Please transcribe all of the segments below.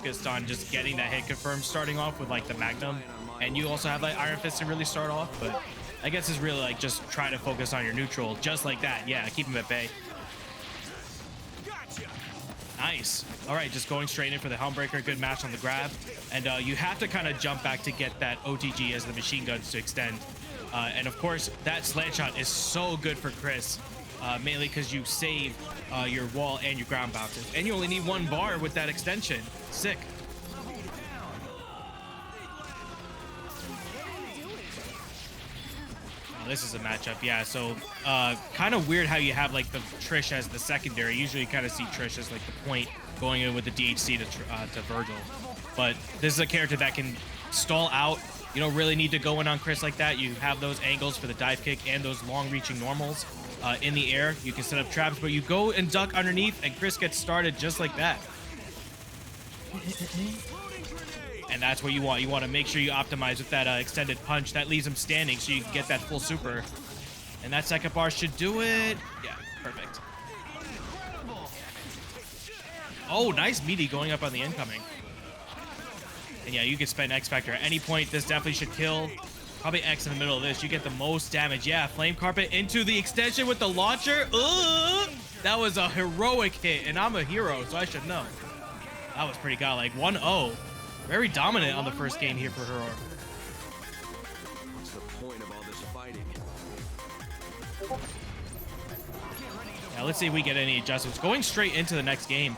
focused on just getting that hit confirmed starting off with like the Magnum, and you also have like Iron Fist to really start off, but I guess it's really like just try to focus on your neutral just like that. Yeah, keep him at bay. Nice. All right, just going straight in for the Helmbreaker. Good match on the grab. And you have to kind of jump back to get that OTG as the machine guns to extend. And of course, that slant shot is so good for Chris, mainly because you save your wall and your ground bounces. And you only need 1 bar with that extension. Sick. This is a matchup, yeah. So kind of weird how you have like the Trish as the secondary. Usually you kind of see Trish as like the point going in with the DHC to Virgil, but this is a character that can stall out. You don't really need to go in on Chris like that. You have those angles for the dive kick and those long reaching normals in the air. You can set up traps, but you go and duck underneath and Chris gets started just like that. And that's what you want. You want to make sure you optimize with that extended punch. That leaves him standing so you can get that full super. And that second bar should do it. Yeah, perfect. Oh, nice meaty going up on the incoming. And yeah, you can spend X Factor at any point. This definitely should kill. Probably X in the middle of this. You get the most damage. Yeah, Flame Carpet into the extension with the launcher. That was a heroic hit, and I'm a hero, so I should know. That was pretty godlike. 1-0. Very dominant on the first game here for Heror. What's the point of all this fighting? Now let's see if we get any adjustments. Going straight into the next game.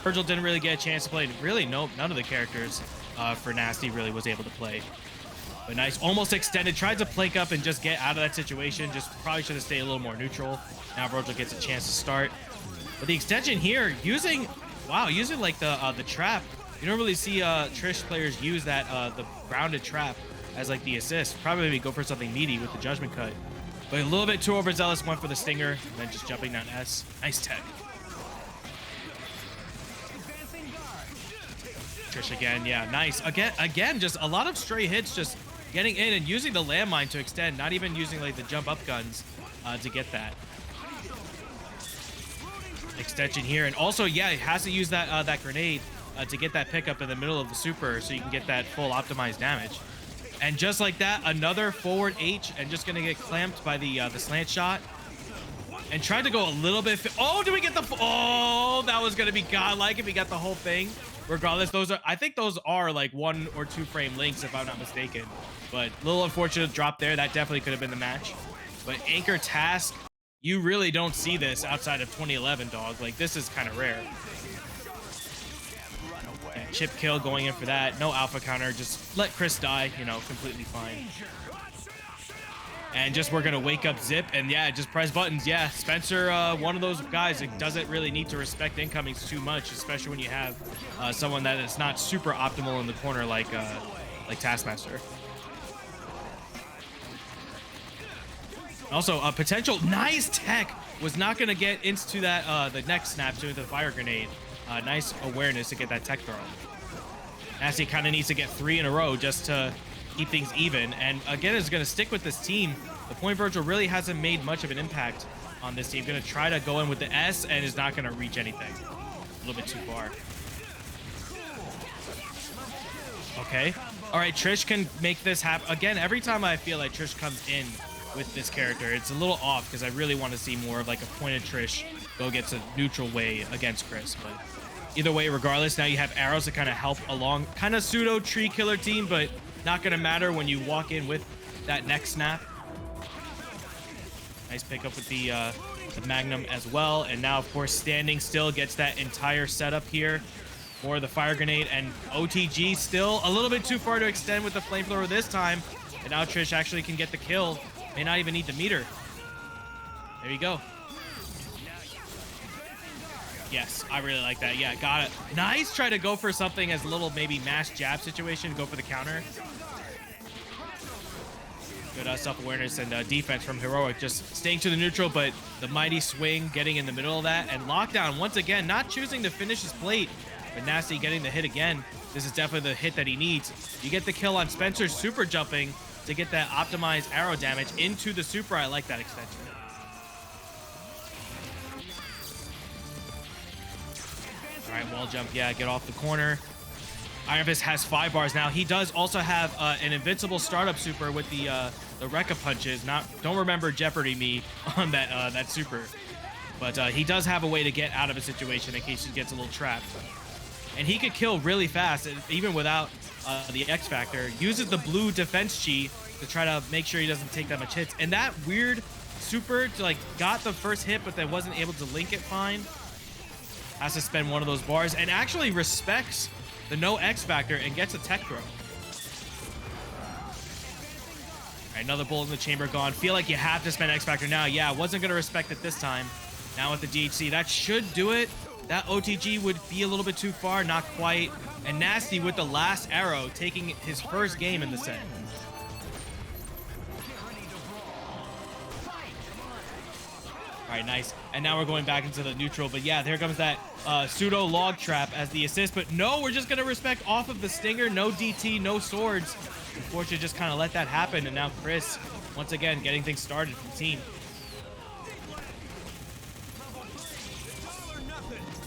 Virgil didn't really get a chance to play. Really, nope, none of the characters for Nasty really was able to play. But nice, almost extended. Tried to plank up and just get out of that situation. Just probably should have stayed a little more neutral. Now Virgil gets a chance to start. But the extension here, using like the trap. You don't really see Trish players use that the grounded trap as like the assist. Probably maybe go for something meaty with the judgment cut. But a little bit too overzealous, went for the stinger, and then just jumping down S. Nice tech. Trish again, yeah, nice. Again, just a lot of stray hits, just getting in and using the landmine to extend, not even using like the jump up guns to get that. Extension here, and also, yeah, it has to use that that grenade to get that pickup in the middle of the super so you can get that full optimized damage. And just like that, another forward H, and just gonna get clamped by the slant shot. And tried to go a little bit. Oh, did we get the? Oh, that was gonna be godlike if we got the whole thing. Regardless, I think those are like 1 or 2 frame links if I'm not mistaken. But a little unfortunate drop there. That definitely could have been the match. But Anchor Task, you really don't see this outside of 2011, dog. Like, this is kind of rare. Yeah, chip kill going in for that. No alpha counter. Just let Chris die, you know, completely fine. And just we're gonna wake up Zip, and yeah, just press buttons. Yeah, Spencer, one of those guys that doesn't really need to respect incomings too much, especially when you have someone that is not super optimal in the corner like Taskmaster. Also, a potential nice tech was not gonna get into that the next snap to the fire grenade. Nice awareness to get that tech throw. Nasty kind of needs to get 3 in a row just to keep things even, and again is going to stick with this team. The point Virgil really hasn't made much of an impact on this team. Going to try to go in with the S and is not going to reach anything. A little bit too far. Okay, all right, Trish can make this happen again. Every time I feel like Trish comes in with this character, it's a little off because I really want to see more of like a pointed Trish go get to neutral way against Chris. But either way, regardless, now you have arrows to kind of help along, kind of pseudo tree killer team, but not gonna matter when you walk in with that next snap. Nice pickup with the Magnum as well. And now, of course, standing still gets that entire setup here for the fire grenade. And OTG still a little bit too far to extend with the flamethrower this time. And now Trish actually can get the kill. May not even need the meter. There you go. Yes, I really like that. Yeah, got it. Nice. Try to go for something as a little maybe mash jab situation. Go for the counter. Good self-awareness and defense from Heroic. Just staying to the neutral, but the mighty swing getting in the middle of that. And Lockdown, once again, not choosing to finish his plate. But Nasty getting the hit again. This is definitely the hit that he needs. You get the kill on Spencer super jumping to get that optimized arrow damage into the super. I like that extension. All right, wall jump. Yeah, get off the corner. Iron Fist has 5 bars now. He does also have an invincible startup super with the Rekka punches. Don't remember Jeopardy me on that super, but he does have a way to get out of a situation in case he gets a little trapped. And he could kill really fast, even without the X Factor. Uses the blue defense chi to try to make sure he doesn't take that much hits. And that weird super to like got the first hit, but then wasn't able to link it fine. Has to spend one of those bars and actually respects the no X Factor and gets a tech throw. All right, another bullet in the chamber gone. Feel like you have to spend X Factor now. Yeah, wasn't going to respect it this time. Now with the DHC, that should do it. That OTG would be a little bit too far, not quite. And Nasty with the last arrow, taking his first game in the set. All right, nice. And now we're going back into the neutral. But yeah, there comes that pseudo log trap as the assist. But no, we're just going to respect off of the stinger. No DT, no swords. Unfortunately, just kind of let that happen. And now Chris, once again, getting things started from the team.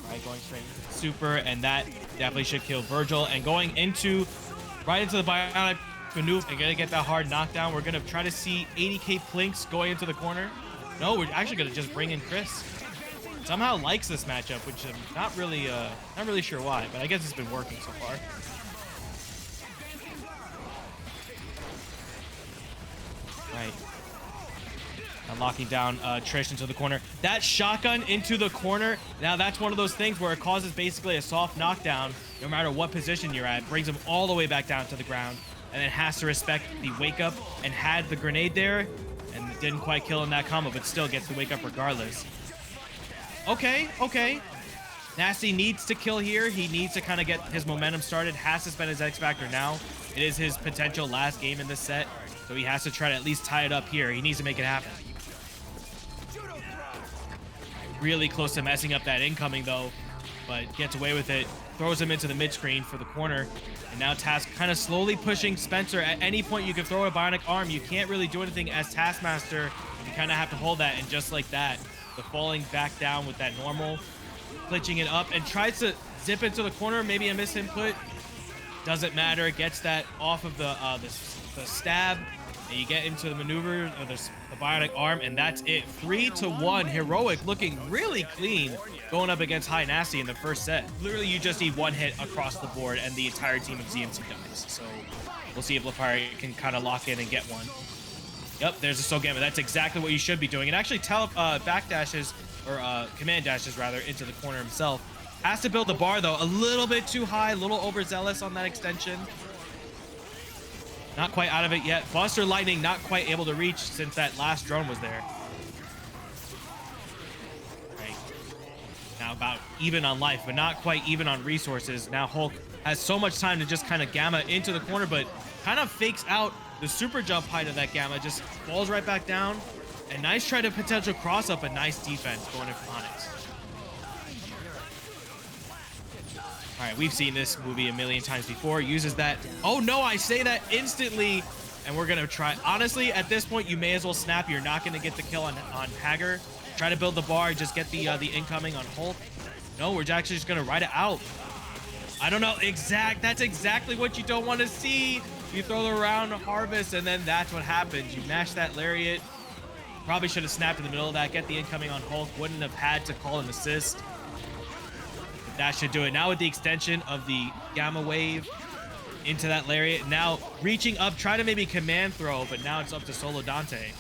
All right, going straight into the super. And that definitely should kill Virgil. And going right into the bionic maneuver and going to get that hard knockdown. We're going to try to see 80k Plinks going into the corner. No, we're actually going to just bring in Chris. Somehow likes this matchup, which I'm not really sure why, but I guess it's been working so far. Right. Now locking down Trish into the corner. That shotgun into the corner. Now that's one of those things where it causes basically a soft knockdown no matter what position you're at. Brings him all the way back down to the ground and then has to respect the wake up and had the grenade there. And didn't quite kill in that combo, but still gets the wake up regardless. Okay. Nasty needs to kill here. He needs to kind of get his momentum started. Has to spend his X Factor now. It is his potential last game in this set, so he has to try to at least tie it up here. He needs to make it happen. Really close to messing up that incoming, though, but gets away with it. Throws him into the mid-screen for the corner. And now Task kind of slowly pushing Spencer. At any point, you can throw a bionic arm. You can't really do anything as Taskmaster. You kind of have to hold that. And just like that, the falling back down with that normal, glitching it up, and tries to zip into the corner. Maybe a misinput. Doesn't matter. Gets that off of the stab. And you get into the maneuver of the bionic arm, and that's it. 3-1. Heroic looking really clean going up against High Nasty in the first set. Literally, you just need one hit across the board, and the entire team of ZMC dies. So we'll see if Lapari can kind of lock in and get one. Yep, there's a Soul Gambit. That's exactly what you should be doing. And actually back dashes, or command dashes rather, into the corner himself. Has to build the bar, though. A little bit too high, a little overzealous on that extension. Not quite out of it yet. Buster Lightning not quite able to reach since that last drone was there. Right. Now about even on life, but not quite even on resources. Now Hulk has so much time to just kind of gamma into the corner, but kind of fakes out the super jump height of that gamma. Just falls right back down. And nice try to potential cross up, a nice defense going in from Onyx. All right, we've seen this movie a million times before. Uses that. Oh, no, I say that instantly. And we're going to try. Honestly, at this point, you may as well snap. You're not going to get the kill on Hager. Try to build the bar. Just get the incoming on Hulk. No, we're actually just going to ride it out. I don't know. That's exactly what you don't want to see. You throw the round harvest, and then that's what happens. You mash that lariat. Probably should have snapped in the middle of that. Get the incoming on Hulk. Wouldn't have had to call an assist. That should do it. Now with the extension of the Gamma Wave into that lariat. Now reaching up, try to maybe command throw, but now it's up to Solo Dante.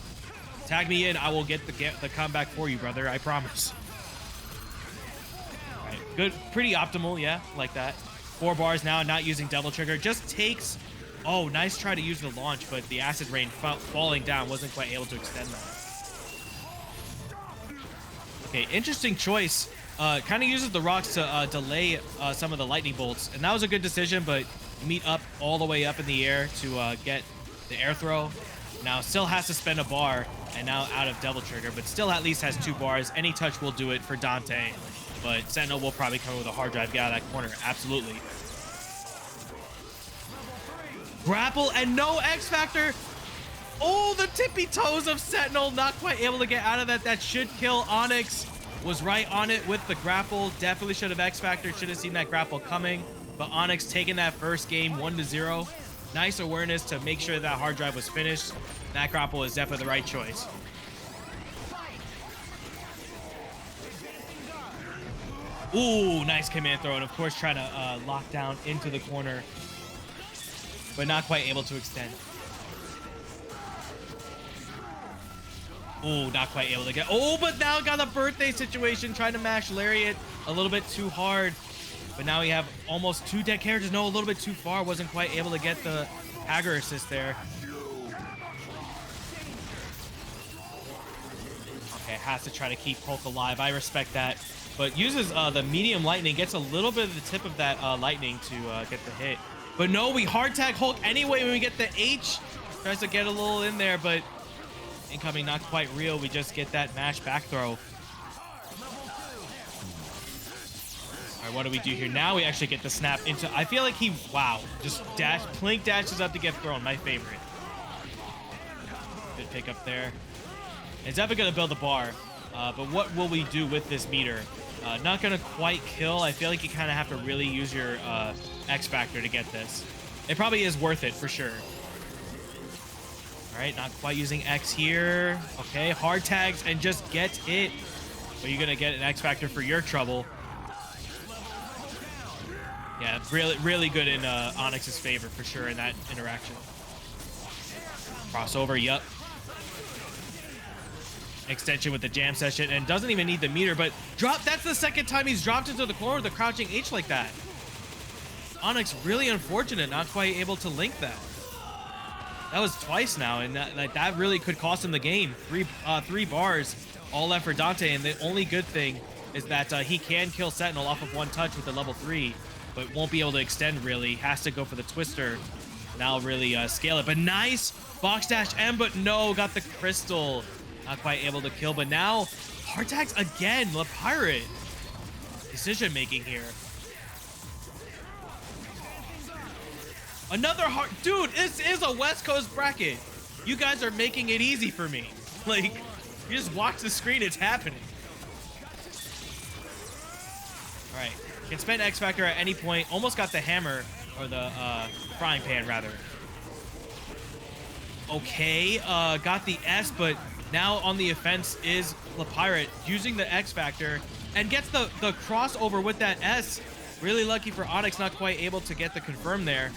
Tag me in, I will get the comeback for you, brother. I promise. All right, good, pretty optimal, yeah, like that. 4 bars now, not using Devil Trigger. Just takes, oh, nice try to use the launch, but the Acid Rain falling down wasn't quite able to extend that. Okay, interesting choice. Kind of uses the rocks to delay some of the lightning bolts, and that was a good decision, but meet up all the way up in the air to get the air throw. Now still has to spend a bar, and now out of Devil Trigger, but still at least has 2 bars. Any touch will do it for Dante, but Sentinel will probably come with a hard drive, get out of that corner. Absolutely. Grapple and no X Factor. Oh, the tippy toes of Sentinel, not quite able to get out of that. That should kill Onyx. Was right on it with the grapple. Definitely should have X Factor. Should have seen that grapple coming. But Onyx taking that first game 1-0. Nice awareness to make sure that hard drive was finished. That grapple is definitely the right choice. Ooh, nice command throw. And of course, trying to lock down into the corner, but not quite able to extend. Oh, not quite able to get. Oh, but now got a birthday situation, trying to mash Lariat a little bit too hard. But now we have almost 2 dead characters. No, a little bit too far. Wasn't quite able to get the Hager assist there. Okay, has to try to keep Hulk alive. I respect that. But uses the medium lightning, gets a little bit of the tip of that lightning to get the hit. But no, we hard tag Hulk anyway when we get the H. Tries to get a little in there, but incoming not quite real. We just get that mash back throw. All right, what do we do here? Now we actually get the snap into... I feel like he... Wow. Just dash... Plink dashes up to get thrown. My favorite. Good pick up there. It's definitely going to build the bar. But what will we do with this meter? Not going to quite kill. I feel like you kind of have to really use your X Factor to get this. It probably is worth it for sure. All right, not quite using X here. Okay, hard tags and just gets it. But you're going to get an X Factor for your trouble. Yeah, really good in Onyx's favor for sure in that interaction. Crossover, yup. Extension with the jam session and doesn't even need the meter, but drop. That's the second time he's dropped into the corner with the crouching H like that. Onyx really unfortunate, not quite able to link that. That was twice now, and that really could cost him the game. Three bars, all left for Dante, and the only good thing is that he can kill Sentinel off of one touch with the level 3, but won't be able to extend really. Has to go for the Twister. Now really scale it, but nice box dash M, but no, got the crystal. Not quite able to kill, but now hard tags again. The Pirate decision making here. Another hard dude. This is a West Coast bracket. You guys are making it easy for me. Like, you just watch the screen. It's happening. All right, can spend X Factor at any point. Almost got the hammer or the frying pan rather. Okay, got the S, but now on the offense is the Pirate using the X Factor and gets the crossover with that S. Really lucky for Onyx, not quite able to get the confirm there.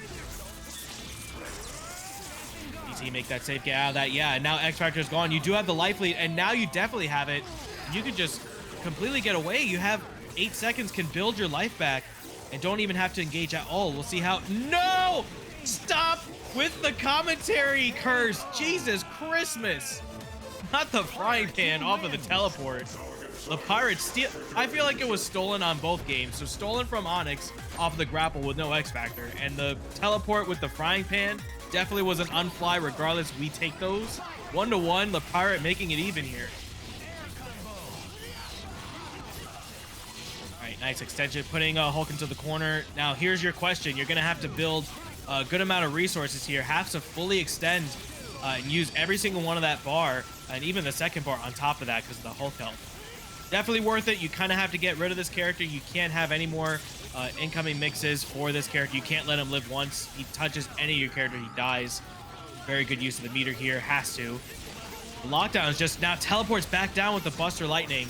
Easy, make that save, get out of that. Yeah, and now X Factor is gone. You do have the life lead, and now you definitely have it. You could just completely get away. You have 8 seconds, can build your life back, and don't even have to engage at all. We'll see how... No! Stop with the commentary curse. Jesus Christmas. Not the frying pan off of the teleport. The Pirate steal. I feel like it was stolen on both games. So stolen from Onyx off the grapple with no X Factor. And the teleport with the frying pan definitely was an unfly. Regardless, we take those. 1-1, the Pirate making it even here. All right, nice extension. Putting Hulk into the corner. Now, here's your question. You're going to have to build a good amount of resources here. Have to fully extend and use every single one of that bar. And even the second bar on top of that because of the Hulk health. Definitely worth it. You kind of have to get rid of this character. You can't have any more incoming mixes for this character. You can't let him live once. He touches any of your character, he dies. Very good use of the meter here. Has to. The lockdown is just now teleports back down with the Buster Lightning.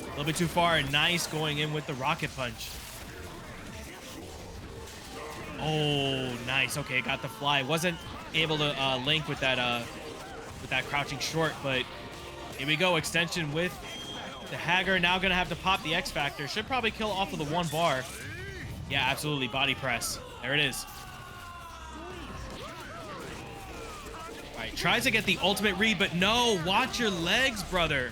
A little bit too far. And nice going in with the Rocket Punch. Oh, nice. Okay, got the fly. Wasn't able to link with that crouching short, but here we go. Extension with the Hager. Now gonna have to pop the X Factor. Should probably kill off of the 1 bar. Yeah, absolutely. Body press. There it is. All right, tries to get the ultimate read, but no. Watch your legs, brother.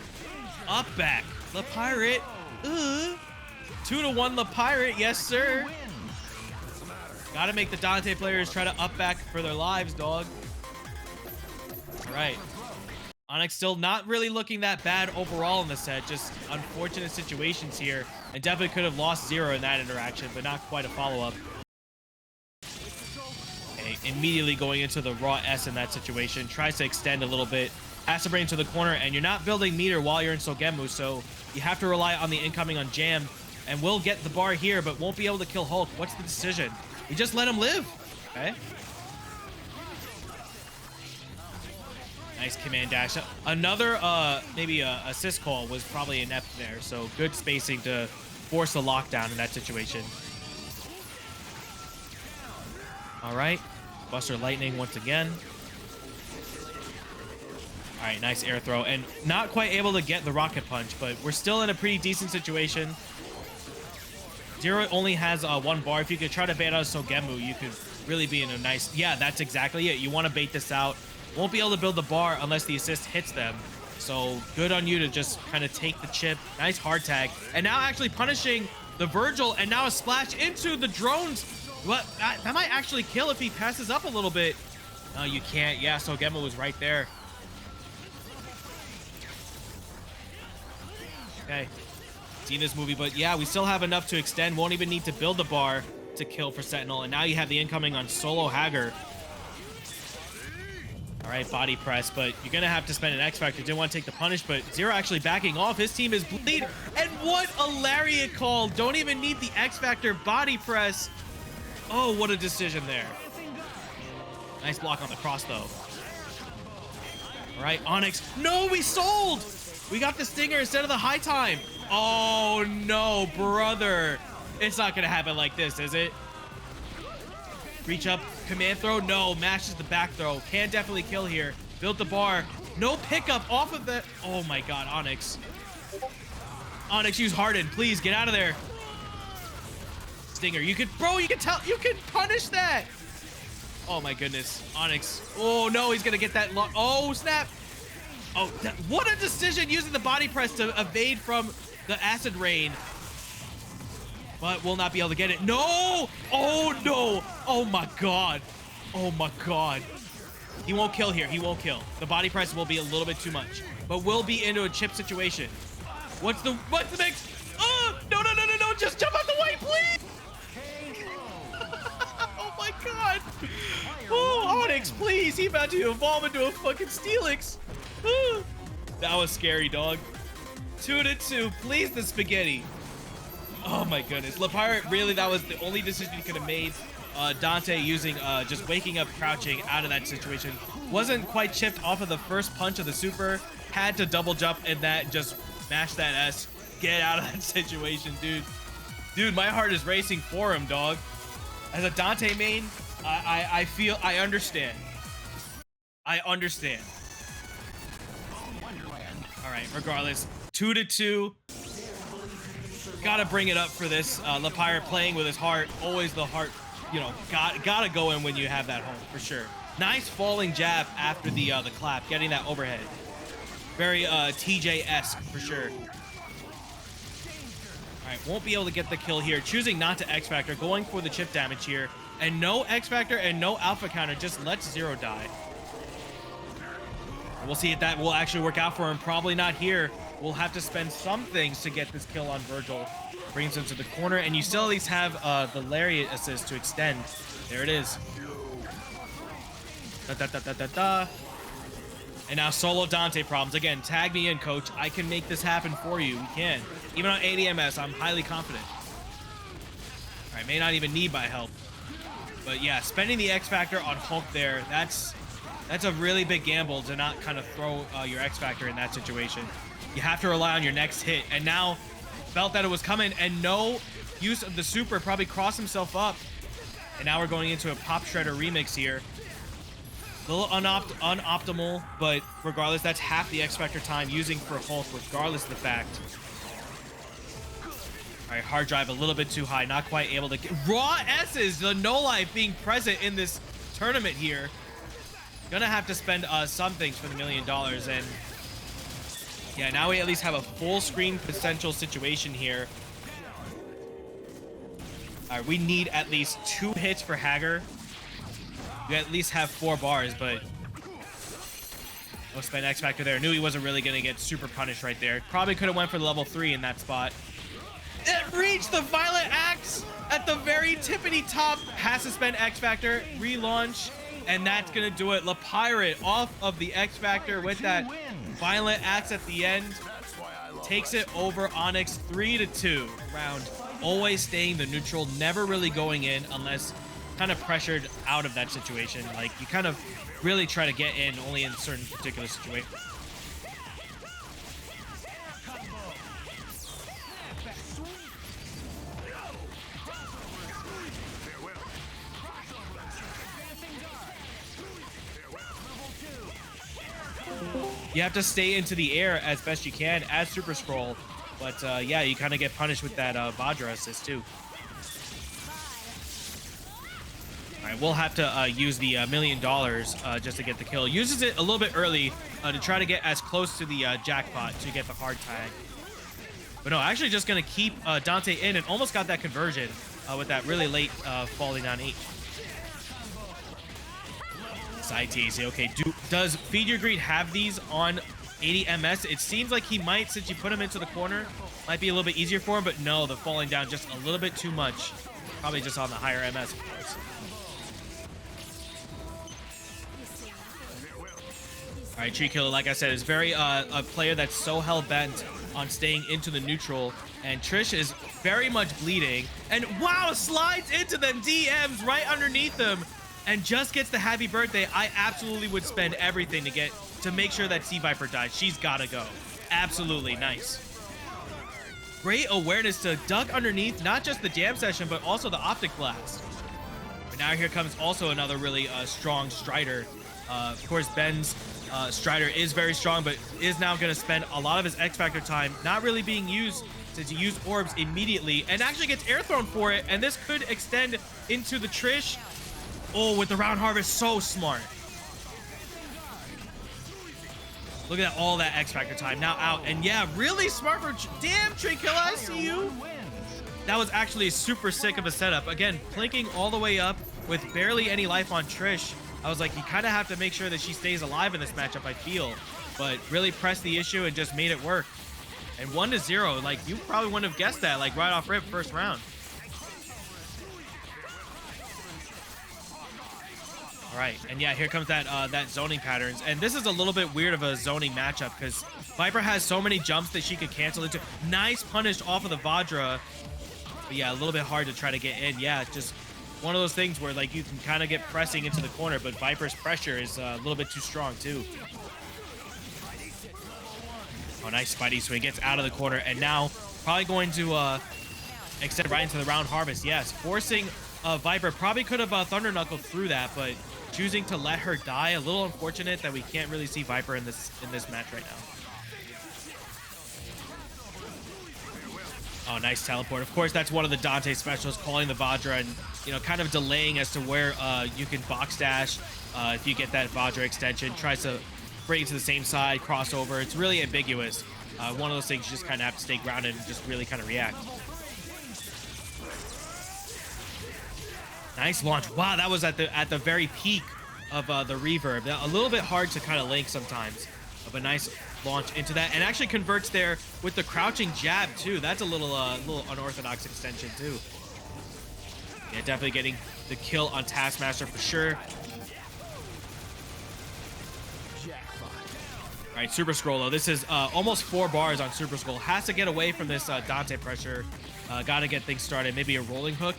Up back. The Pirate. 2-1 the Pirate. Yes, sir. Gotta make the Dante players try to up back for their lives, dog. All right. Onyx still not really looking that bad overall in the set. Just unfortunate situations here. And definitely could have lost 0 in that interaction, but not quite a follow-up. Okay, immediately going into the raw S in that situation. Tries to extend a little bit. Has to bring it to the corner, and you're not building meter while you're in Sogemu, so you have to rely on the incoming on Jam. and will get the bar here, but won't be able to kill Hulk. What's the decision? We just let him live. Okay. Nice command dash. Another maybe a assist call was probably inept there, so good spacing to force the lockdown in that situation. All right, Buster Lightning once again. All right, nice air throw, and not quite able to get the rocket punch, but we're still in a pretty decent situation. Zero only has one bar. If you could try to bait out Sogemu, you could really be in a nice... Yeah, that's exactly it. You want to bait this out. Won't be able to build the bar unless the assist hits them. So good on you to just kind of take the chip. Nice hard tag. And now actually punishing the Virgil, and now a splash into the drones. What? That might actually kill if he passes up a little bit. No, you can't. Yeah, Sogemu was right there. Okay. Seen this movie, but yeah, we still have enough to extend. Won't even need to build the bar to kill for Sentinel. And now you have the incoming on solo Hager. All right, body press, but you're gonna have to spend an X Factor. Didn't want to take the punish, but Zero actually backing off. His team is bleed, and what a lariat call! Don't even need the X Factor body press. Oh, what a decision there. Nice block on the cross though. All right, Onyx. No, we sold. We got the stinger instead of the high time. Oh no, brother! It's not gonna happen like this, is it? Reach up, command throw, no, mashes the back throw. Can definitely kill here. Built the bar. No pickup off of the... Oh my god, Onyx. Onyx, use Harden. Please, get out of there. Stinger, you could... Bro, you can tell... You can punish that. Oh my goodness. Onyx. Oh no, he's gonna get that... Oh, snap. Oh, what a decision using the body press to evade from the acid rain. But will not be able to get it. No! Oh, no! Oh, my God. Oh, my God. He won't kill here. He won't kill. The body press will be a little bit too much. But will be into a chip situation. What's the mix? Oh, no, no, no, no, no. Just jump out the way, please! Oh, my God. Oh, Onyx, please. He about to evolve into a fucking Steelix. That was scary, dog. 2-2. Please, the spaghetti. Oh my goodness. LePirate, really, that was the only decision he could have made. Dante using just waking up crouching out of that situation. Wasn't quite chipped off of the first punch of the super. Had to double jump and that just smash that S. Get out of that situation, dude. Dude, my heart is racing for him, dog. As a Dante main, I feel, I understand. I understand. All right, regardless, 2-2. Gotta bring it up for this. LePirate playing with his heart. Always the heart, you know, gotta go in when you have that home, for sure. Nice falling jab after the clap, getting that overhead. Very TJ-esque, for sure. All right, won't be able to get the kill here. Choosing not to X Factor, going for the chip damage here. And no X Factor and no alpha counter, just lets Zero die. We'll see if that will actually work out for him. Probably not here. We'll have to spend some things to get this kill on Virgil. Brings him to the corner, and you still at least have the Lariat assist to extend. There it is. And now solo Dante problems. Again, tag me in, coach. I can make this happen for you. We can. Even on ADMS, I'm highly confident. All right, may not even need my help. But yeah, spending the X Factor on Hulk there, that's a really big gamble to not kind of throw your X Factor in that situation. You have to rely on your next hit. And now felt that it was coming and no use of the super, probably crossed himself up. And now we're going into a Pop Shredder remix here. A little unoptimal, but regardless, that's half the X Factor time using for Hulk, regardless of the fact. All right, hard drive a little bit too high, not quite able to get raw S's. The no life being present in this tournament here. Gonna have to spend some things for the $1 million, and yeah, now we at least have a full screen potential situation here. All right, we need at least 2 hits for Hager. You at least have 4 bars, but no spend X Factor there. Knew he wasn't really gonna get super punished right there. Probably could have went for the level 3 in that spot. It reached the Violent Axe at the very tippity top. Has to spend X Factor, relaunch, and that's gonna do it. LePirate off of the X Factor with that Violent Axe at the end. Takes it over Onyx 3-2 round always staying the neutral, never really going in unless kind of pressured out of that situation. Like, you kind of really try to get in only in certain particular situations. You have to stay into the air as best you can as Super Scroll, but yeah, you kind of get punished with that Vajra assist too. All right, we'll have to use the $1 million just to get the kill. Uses it a little bit early to try to get as close to the jackpot to get the hard tag. But no, actually just going to keep Dante in and almost got that conversion with that really late falling down 8. Side TAC. Okay, does FeedYourGreed have these on 80 MS? It seems like he might, since you put him into the corner. Might be a little bit easier for him, but no, the falling down just a little bit too much. Probably just on the higher MS, of course. All right, TreeKilla, like I said, is very a player that's so hell-bent on staying into the neutral, and Trish is very much bleeding, and wow, slides into them DMs right underneath them, and just gets the happy birthday. I absolutely would spend everything to make sure that Sea Viper dies. She's gotta go. Absolutely nice. Great awareness to duck underneath not just the jam session, but also the optic blast. But now here comes also another really strong Strider. Of course, Ben's Strider is very strong, but is now going to spend a lot of his X Factor time not really being used, since he used orbs immediately and actually gets air thrown for it, and this could extend into the Trish. Oh, with the round harvest, so smart. Look at all that X Factor time now out, and yeah, really smart for damn TreeKilla, I see you. That was actually super sick of a setup. Again, plinking all the way up with barely any life on Trish. I was like, you kind of have to make sure that she stays alive in this matchup, I feel. But really pressed the issue and just made it work. And 1-0, like, you probably wouldn't have guessed that, like, right off rip, first round. All right, and yeah, here comes that that zoning patterns. And this is a little bit weird of a zoning matchup because Viper has so many jumps that she could cancel into. Nice punish off of the Vajra. But yeah, a little bit hard to try to get in. Yeah, just one of those things where, like, you can kind of get pressing into the corner, but Viper's pressure is a little bit too strong, too. Oh, nice Spidey swing. Gets out of the corner, and now probably going to extend right into the round harvest. Yes, forcing Viper. Probably could have Thunder Knuckled through that, but choosing to let her die. A little unfortunate that we can't really see Viper in this match right now. Oh, nice teleport. Of course, that's one of the Dante specials, calling the Vajra and, you know, kind of delaying as to where you can box dash if you get that Vajra extension. Tries to bring it to the same side, crossover. It's really ambiguous. One of those things you just kind of have to stay grounded and just really kind of react. Nice launch. Wow, that was at the very peak of the reverb. A little bit hard to kind of link sometimes. But nice launch into that, and actually converts there with the crouching jab too. That's a little unorthodox extension too. Yeah, definitely getting the kill on Taskmaster for sure. All right, Super Scroll though. This is almost 4 bars on Super Scroll. Has to get away from this Dante pressure. Got to get things started. Maybe a rolling hook.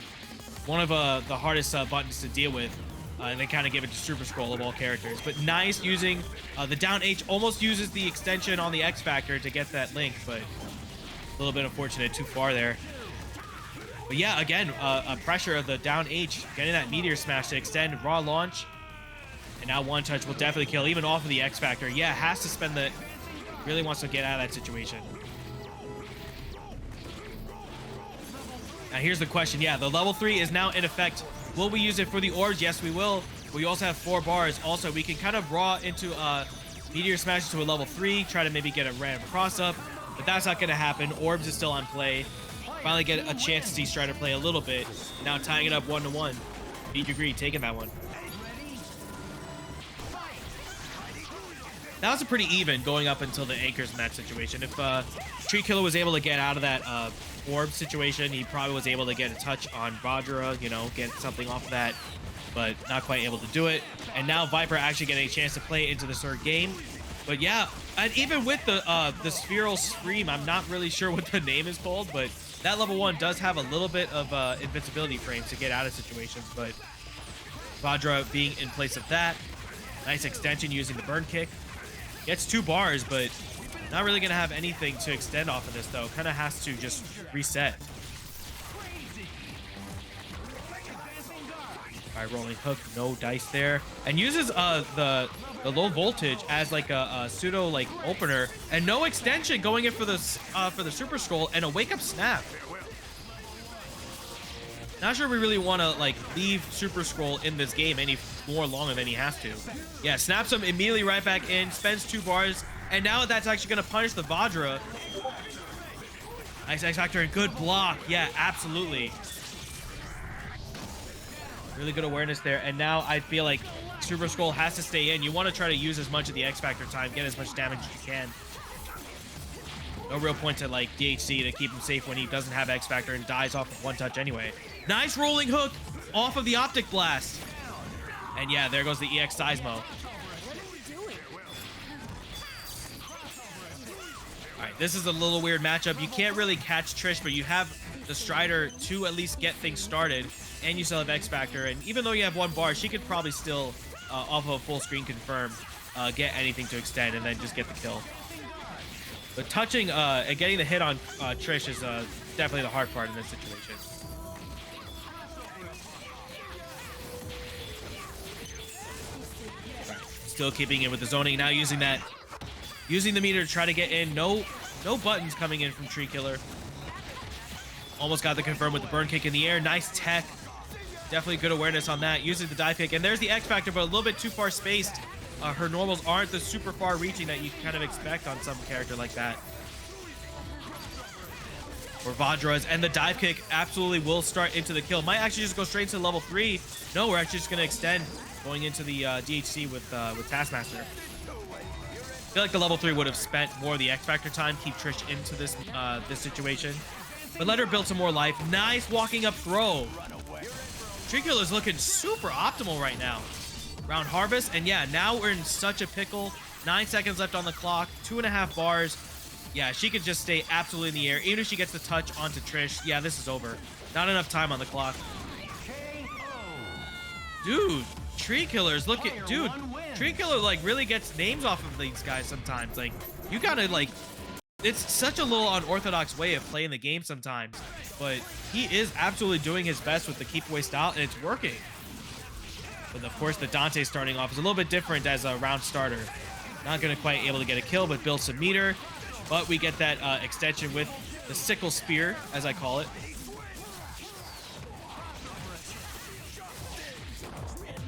One of the hardest buttons to deal with. And then kind of give it to Super Scroll of all characters. But nice using the down H. Almost uses the extension on the X Factor to get that link, but a little bit unfortunate, too far there. But yeah, again, a pressure of the down H, getting that Meteor Smash to extend, raw launch. And now One Touch will definitely kill, even off of the X Factor. Yeah, has to spend the... Really wants to get out of that situation. Now here's the question. Yeah, the level 3 is now in effect. Will we use it for the orbs? Yes, we will. We also have 4 bars. Also, we can kind of raw into Meteor Smash to a level 3, try to maybe get a random cross-up, but that's not going to happen. Orbs is still on play. Finally get a chance to see Strider play a little bit. Now tying it up 1-1. FeedYourGreed taking that one. That was a pretty even going up until the anchors in that situation. If TreeKilla was able to get out of that orb situation, he probably was able to get a touch on Vajra, you know, get something off of that, but not quite able to do it. And now Viper actually getting a chance to play into the third game. But yeah, and even with the Spheral Scream, I'm not really sure what the name is called, but That level 1 does have a little bit of invincibility frames to get out of situations, but Vajra being in place of that. Nice extension using the burn kick. Gets 2 bars, but not really going to have anything to extend off of this, though. Kind of has to just reset. All right, rolling hook, no dice there. And uses the low voltage as like a pseudo like opener, and no extension going in for the super scroll and a wake up snap. Not sure we really want to like leave super scroll in this game any more longer than he has to. Yeah, snaps him immediately right back in, spends 2 bars, and now that's actually going to punish the Vajra. Nice X Factor and good block. Yeah, absolutely. Really good awareness there, and now I feel like Super Skull has to stay in. You want to try to use as much of the X Factor time, get as much damage as you can. No real point to like DHC to keep him safe when he doesn't have X Factor and dies off of 1 touch anyway. Nice rolling hook off of the Optic Blast. And yeah, there goes the EX Seismo. Alright, this is a little weird matchup. You can't really catch Trish, but you have the Strider to at least get things started. And you still have X Factor, and even though you have 1 bar, she could probably still, off of a full screen confirm, get anything to extend and then just get the kill. But touching and getting the hit on Trish is definitely the hard part in this situation. Right. Still keeping it with the zoning, now using the meter to try to get in. No buttons coming in from TreeKilla. Almost got the confirm with the burn kick in the air. Nice tech. Definitely good awareness on that. Using the dive kick. And there's the X Factor, but a little bit too far spaced. Her normals aren't the super far reaching that you kind of expect on some character like that. Or Vajra's. And the dive kick absolutely will start into the kill. Might actually just go straight into level 3. No, we're actually just going to extend going into the DHC with Taskmaster. I feel like the level 3 would have spent more of the X Factor time, keep Trish into this this situation. But let her build some more life. Nice walking up throw. TreeKilla is looking super optimal right now. Round harvest, and yeah, now we're in such a pickle. 9 seconds left on the clock, 2.5 bars. Yeah, she could just stay absolutely in the air. Even if she gets the touch onto Trish, yeah, this is over. Not enough time on the clock. Dude, TreeKilla is looking, dude, TreeKilla like really gets names off of these guys sometimes. Like, you gotta like, it's such a little unorthodox way of playing the game sometimes, but he is absolutely doing his best with the keep away style, and it's working. But of course, the Dante starting off is a little bit different as a round starter. Not going to quite able to get a kill, but build some meter. But we get that extension with the sickle spear, as I call it.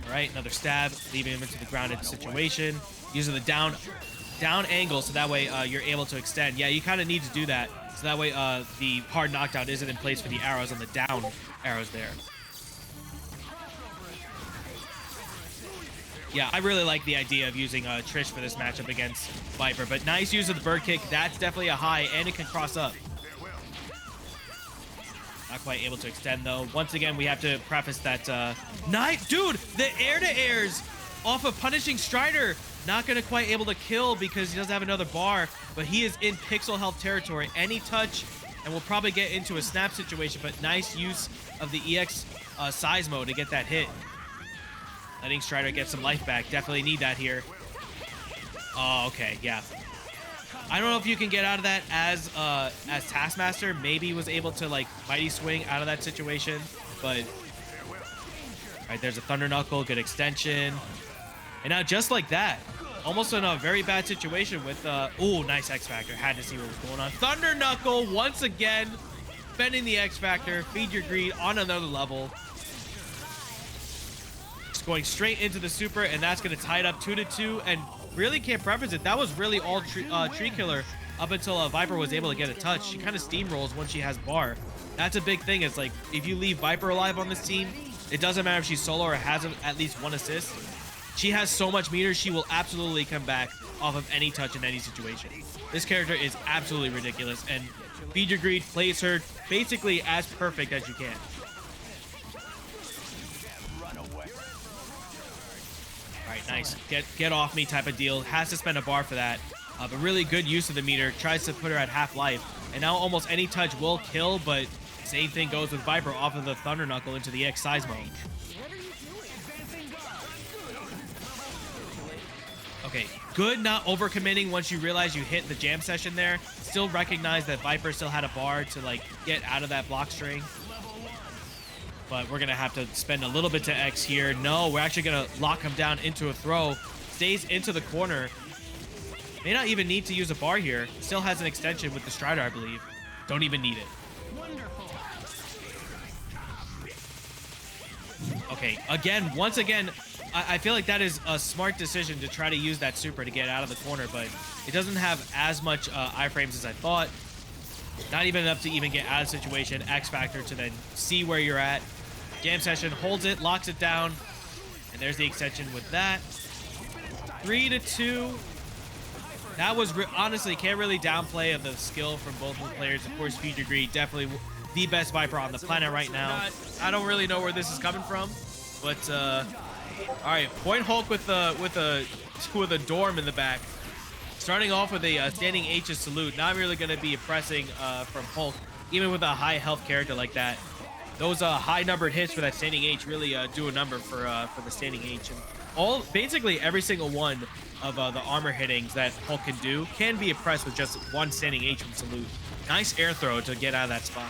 All right, another stab, leaving him into the grounded situation. Using the down angle, so that way you're able to extend. Yeah, you kind of need to do that, so that way the hard knockdown isn't in place for the arrows on the down arrows there. Yeah, I really like the idea of using Trish for this matchup against Viper, but nice use of the bird kick. That's definitely a high, and it can cross up. Not quite able to extend, though. Once again, we have to preface that knife. Dude, the air-to-airs off of punishing Strider. Not going to quite able to kill because he doesn't have another bar, but he is in pixel health territory. Any touch, and we'll probably get into a snap situation, but nice use of the EX Seismo to get that hit. Letting Strider get some life back. Definitely need that here. Oh, okay, yeah. I don't know if you can get out of that as Taskmaster. Maybe was able to like mighty swing out of that situation, but all right, there's a Thunder Knuckle, good extension. And now just like that, almost in a very bad situation with, oh, nice X Factor. Had to see what was going on. Thunder Knuckle, once again, bending the X Factor. Feed your greed on another level. Just going straight into the super, and that's going to tie it up 2-2, and really can't preface it. That was really all TreeKilla up until Viper was able to get a touch. She kind of steamrolls once she has bar. That's a big thing. It's like, if you leave Viper alive on this team, it doesn't matter if she's solo or has at least 1 assist. She has so much meter, she will absolutely come back off of any touch in any situation. This character is absolutely ridiculous, and Feed Your Greed plays her basically as perfect as you can. All right, nice. Get off me type of deal. Has to spend a bar for that. But really good use of the meter. Tries to put her at half life. And now almost any touch will kill, but same thing goes with Viper off of the Thunder Knuckle into the TJINR. Okay, good not overcommitting once you realize you hit the jam session there. Still recognize that Viper still had a bar to like get out of that block string. But we're gonna have to spend a little bit to X here. No, we're actually gonna lock him down into a throw. Stays into the corner. May not even need to use a bar here. Still has an extension with the Strider, I believe. Don't even need it. Okay, again, once again, I feel like that is a smart decision to try to use that super to get out of the corner, but it doesn't have as much iframes as I thought. Not even enough to even get out of the situation. X Factor to then see where you're at. Jam session holds it, locks it down, and there's the extension with that. 3-2. That was honestly, can't really downplay of the skill from both of the players. Of course, FeedYourGreed, definitely the best Viper on the planet right now. I don't really know where this is coming from, but all right, Point Hulk with a Dorm in the back. Starting off with a standing H's salute. Not really going to be pressing from Hulk, even with a high health character like that. Those high numbered hits for that standing H really do a number for the standing H. And basically every single one of the armor hittings that Hulk can do can be pressed with just one standing H from salute. Nice air throw to get out of that spot.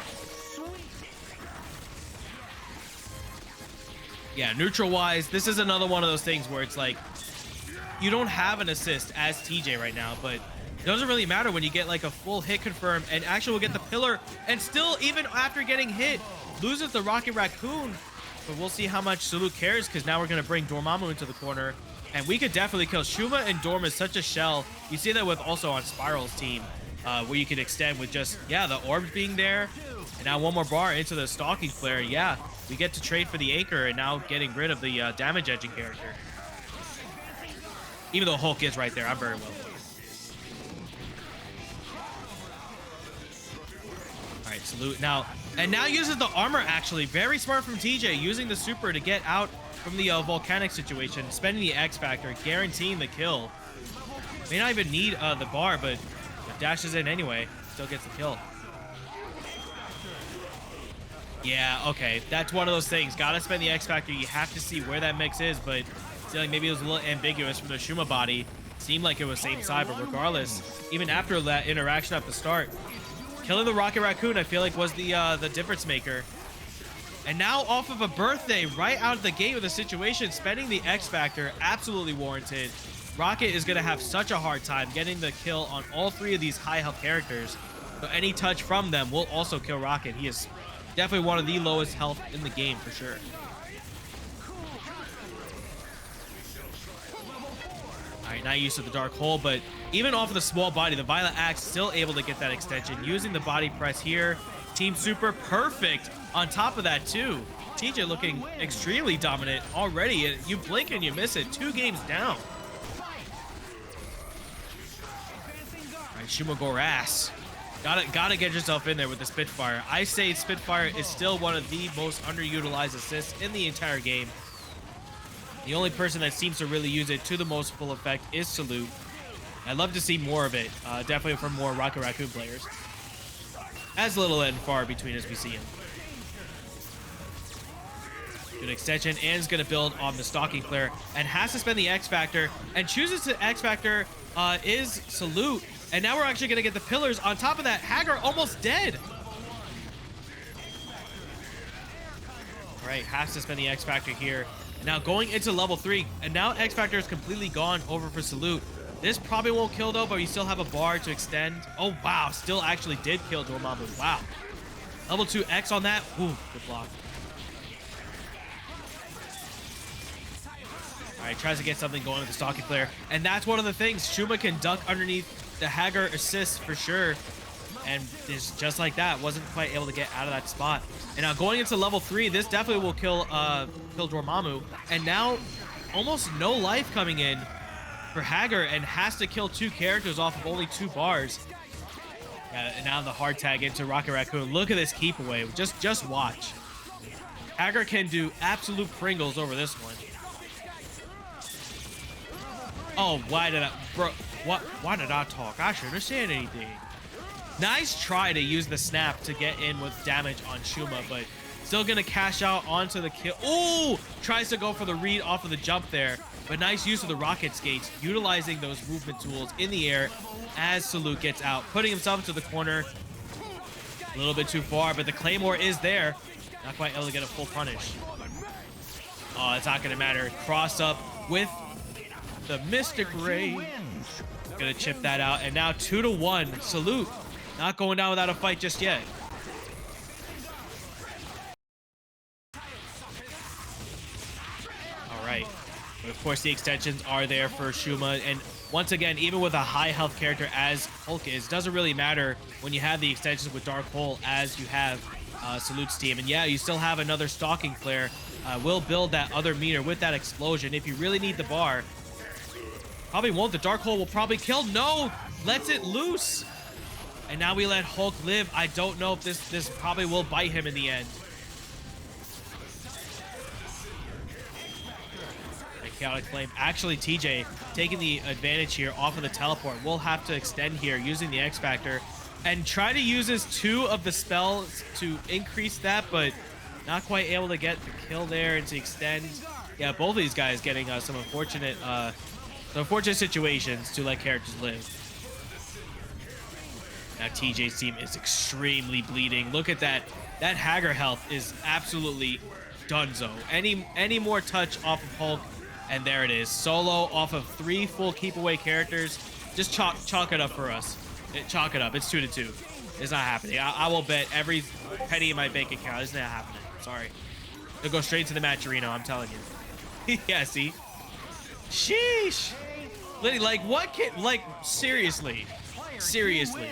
Yeah, neutral-wise, this is another one of those things where it's like, you don't have an assist as TJ right now, but it doesn't really matter when you get like a full hit confirm and actually will get the pillar, and still, even after getting hit, loses the Rocket Raccoon. But we'll see how much Salute cares, because now we're going to bring Dormammu into the corner, and we could definitely kill. Shuma and Dorm is such a shell. You see that with also on Spiral's team, where you can extend with just, yeah, the orbs being there, and now one more bar into the Stalking Flare. Yeah, we get to trade for the Anchor, and now getting rid of the damage edging character. Even though Hulk is right there, I'm very well. All right, Salute now. And now uses the armor, actually. Very smart from TJ, using the super to get out from the volcanic situation, spending the X Factor, guaranteeing the kill. May not even need the bar, but dashes in anyway. Still gets the kill. Yeah, okay. That's one of those things. Gotta spend the X Factor. You have to see where that mix is, but feeling maybe it was a little ambiguous from the Shuma body. Seemed like it was same side, but regardless, even after that interaction at the start, killing the Rocket Raccoon, I feel like, was the difference maker. And now off of a birthday, right out of the gate with the situation, spending the X Factor, absolutely warranted. Rocket is going to have such a hard time getting the kill on all three of these high health characters. So any touch from them will also kill Rocket. He is definitely one of the lowest health in the game for sure. All right, not used to the Dark Hole, but even off of the small body, the Violet Axe still able to get that extension. Using the body press here. Team Super perfect on top of that too. TJ looking extremely dominant already. You blink and you miss it. 2 games down. All right, Shuma Gorass. Gotta get yourself in there with the Spitfire. I say Spitfire is still one of the most underutilized assists in the entire game. The only person that seems to really use it to the most full effect is Salute. I'd love to see more of it, definitely from more Rocket Raccoon players. As little and far between as we see him. Good extension, and is going to build on the Stalking Flare, and has to spend the X Factor, and chooses to X Factor is Salute. And now we're actually going to get the pillars. On top of that, Hagar almost dead. All right, has to spend the X Factor here. Now going into level 3, and now X Factor is completely gone over for Salute. This probably won't kill though, but we still have a bar to extend. Oh wow, still actually did kill Dormammu. Wow. Level 2 X on that. Ooh, good block. All right, tries to get something going with the Stalking Flare. And that's one of the things. Shuma can duck underneath the Hagar assist for sure. And just like that, wasn't quite able to get out of that spot. And now going into level 3, this definitely will kill Dormammu. And now almost no life coming in for Hagar, and has to kill 2 characters off of only 2 bars. And now the hard tag into Rocket Raccoon. Look at this keep away. Just watch. Hagar can do absolute Pringles over this one. Oh, why did I talk? I shouldn't have said anything. Nice try to use the snap to get in with damage on Shuma, but still gonna cash out onto the kill. Oh, tries to go for the read off of the jump there, but nice use of the rocket skates, utilizing those movement tools in the air as Salut gets out, putting himself into the corner. A little bit too far, but the Claymore is there. Not quite able to get a full punish. Oh, it's not gonna matter. Cross up with the Mystic Ray. Gonna chip that out, and now 2-1. Salut not going down without a fight just yet. All right, but of course the extensions are there for Shuma, and once again, even with a high health character as Hulk is, doesn't really matter when you have the extensions with Dark Hole as you have Salut's team. And yeah, you still have another Stalking Flare. Will build that other meter with that explosion. If you really need the bar, probably won't. The Dark Hole will probably kill. No, lets it loose. And now we let Hulk live. I don't know if this probably will bite him in the end. Chaotic Flame. Actually, TJ taking the advantage here off of the teleport. We'll have to extend here using the X Factor and try to use his 2 of the spells to increase that, but not quite able to get the kill there and to extend. Yeah, both of these guys getting some unfortunate situations to let characters live. Now TJ's team is extremely bleeding. Look at that. That Hager health is absolutely donezo. Any more touch off of Hulk, and there it is. Solo off of 3 full keep away characters. Just chalk it up for us. Chalk it up. It's 2-2. It's not happening. I will bet every penny in my bank account. It's not happening. Sorry. They'll go straight to the Matcherino, I'm telling you. Yeah, see? Sheesh. Like, what kid? Like, seriously. Seriously.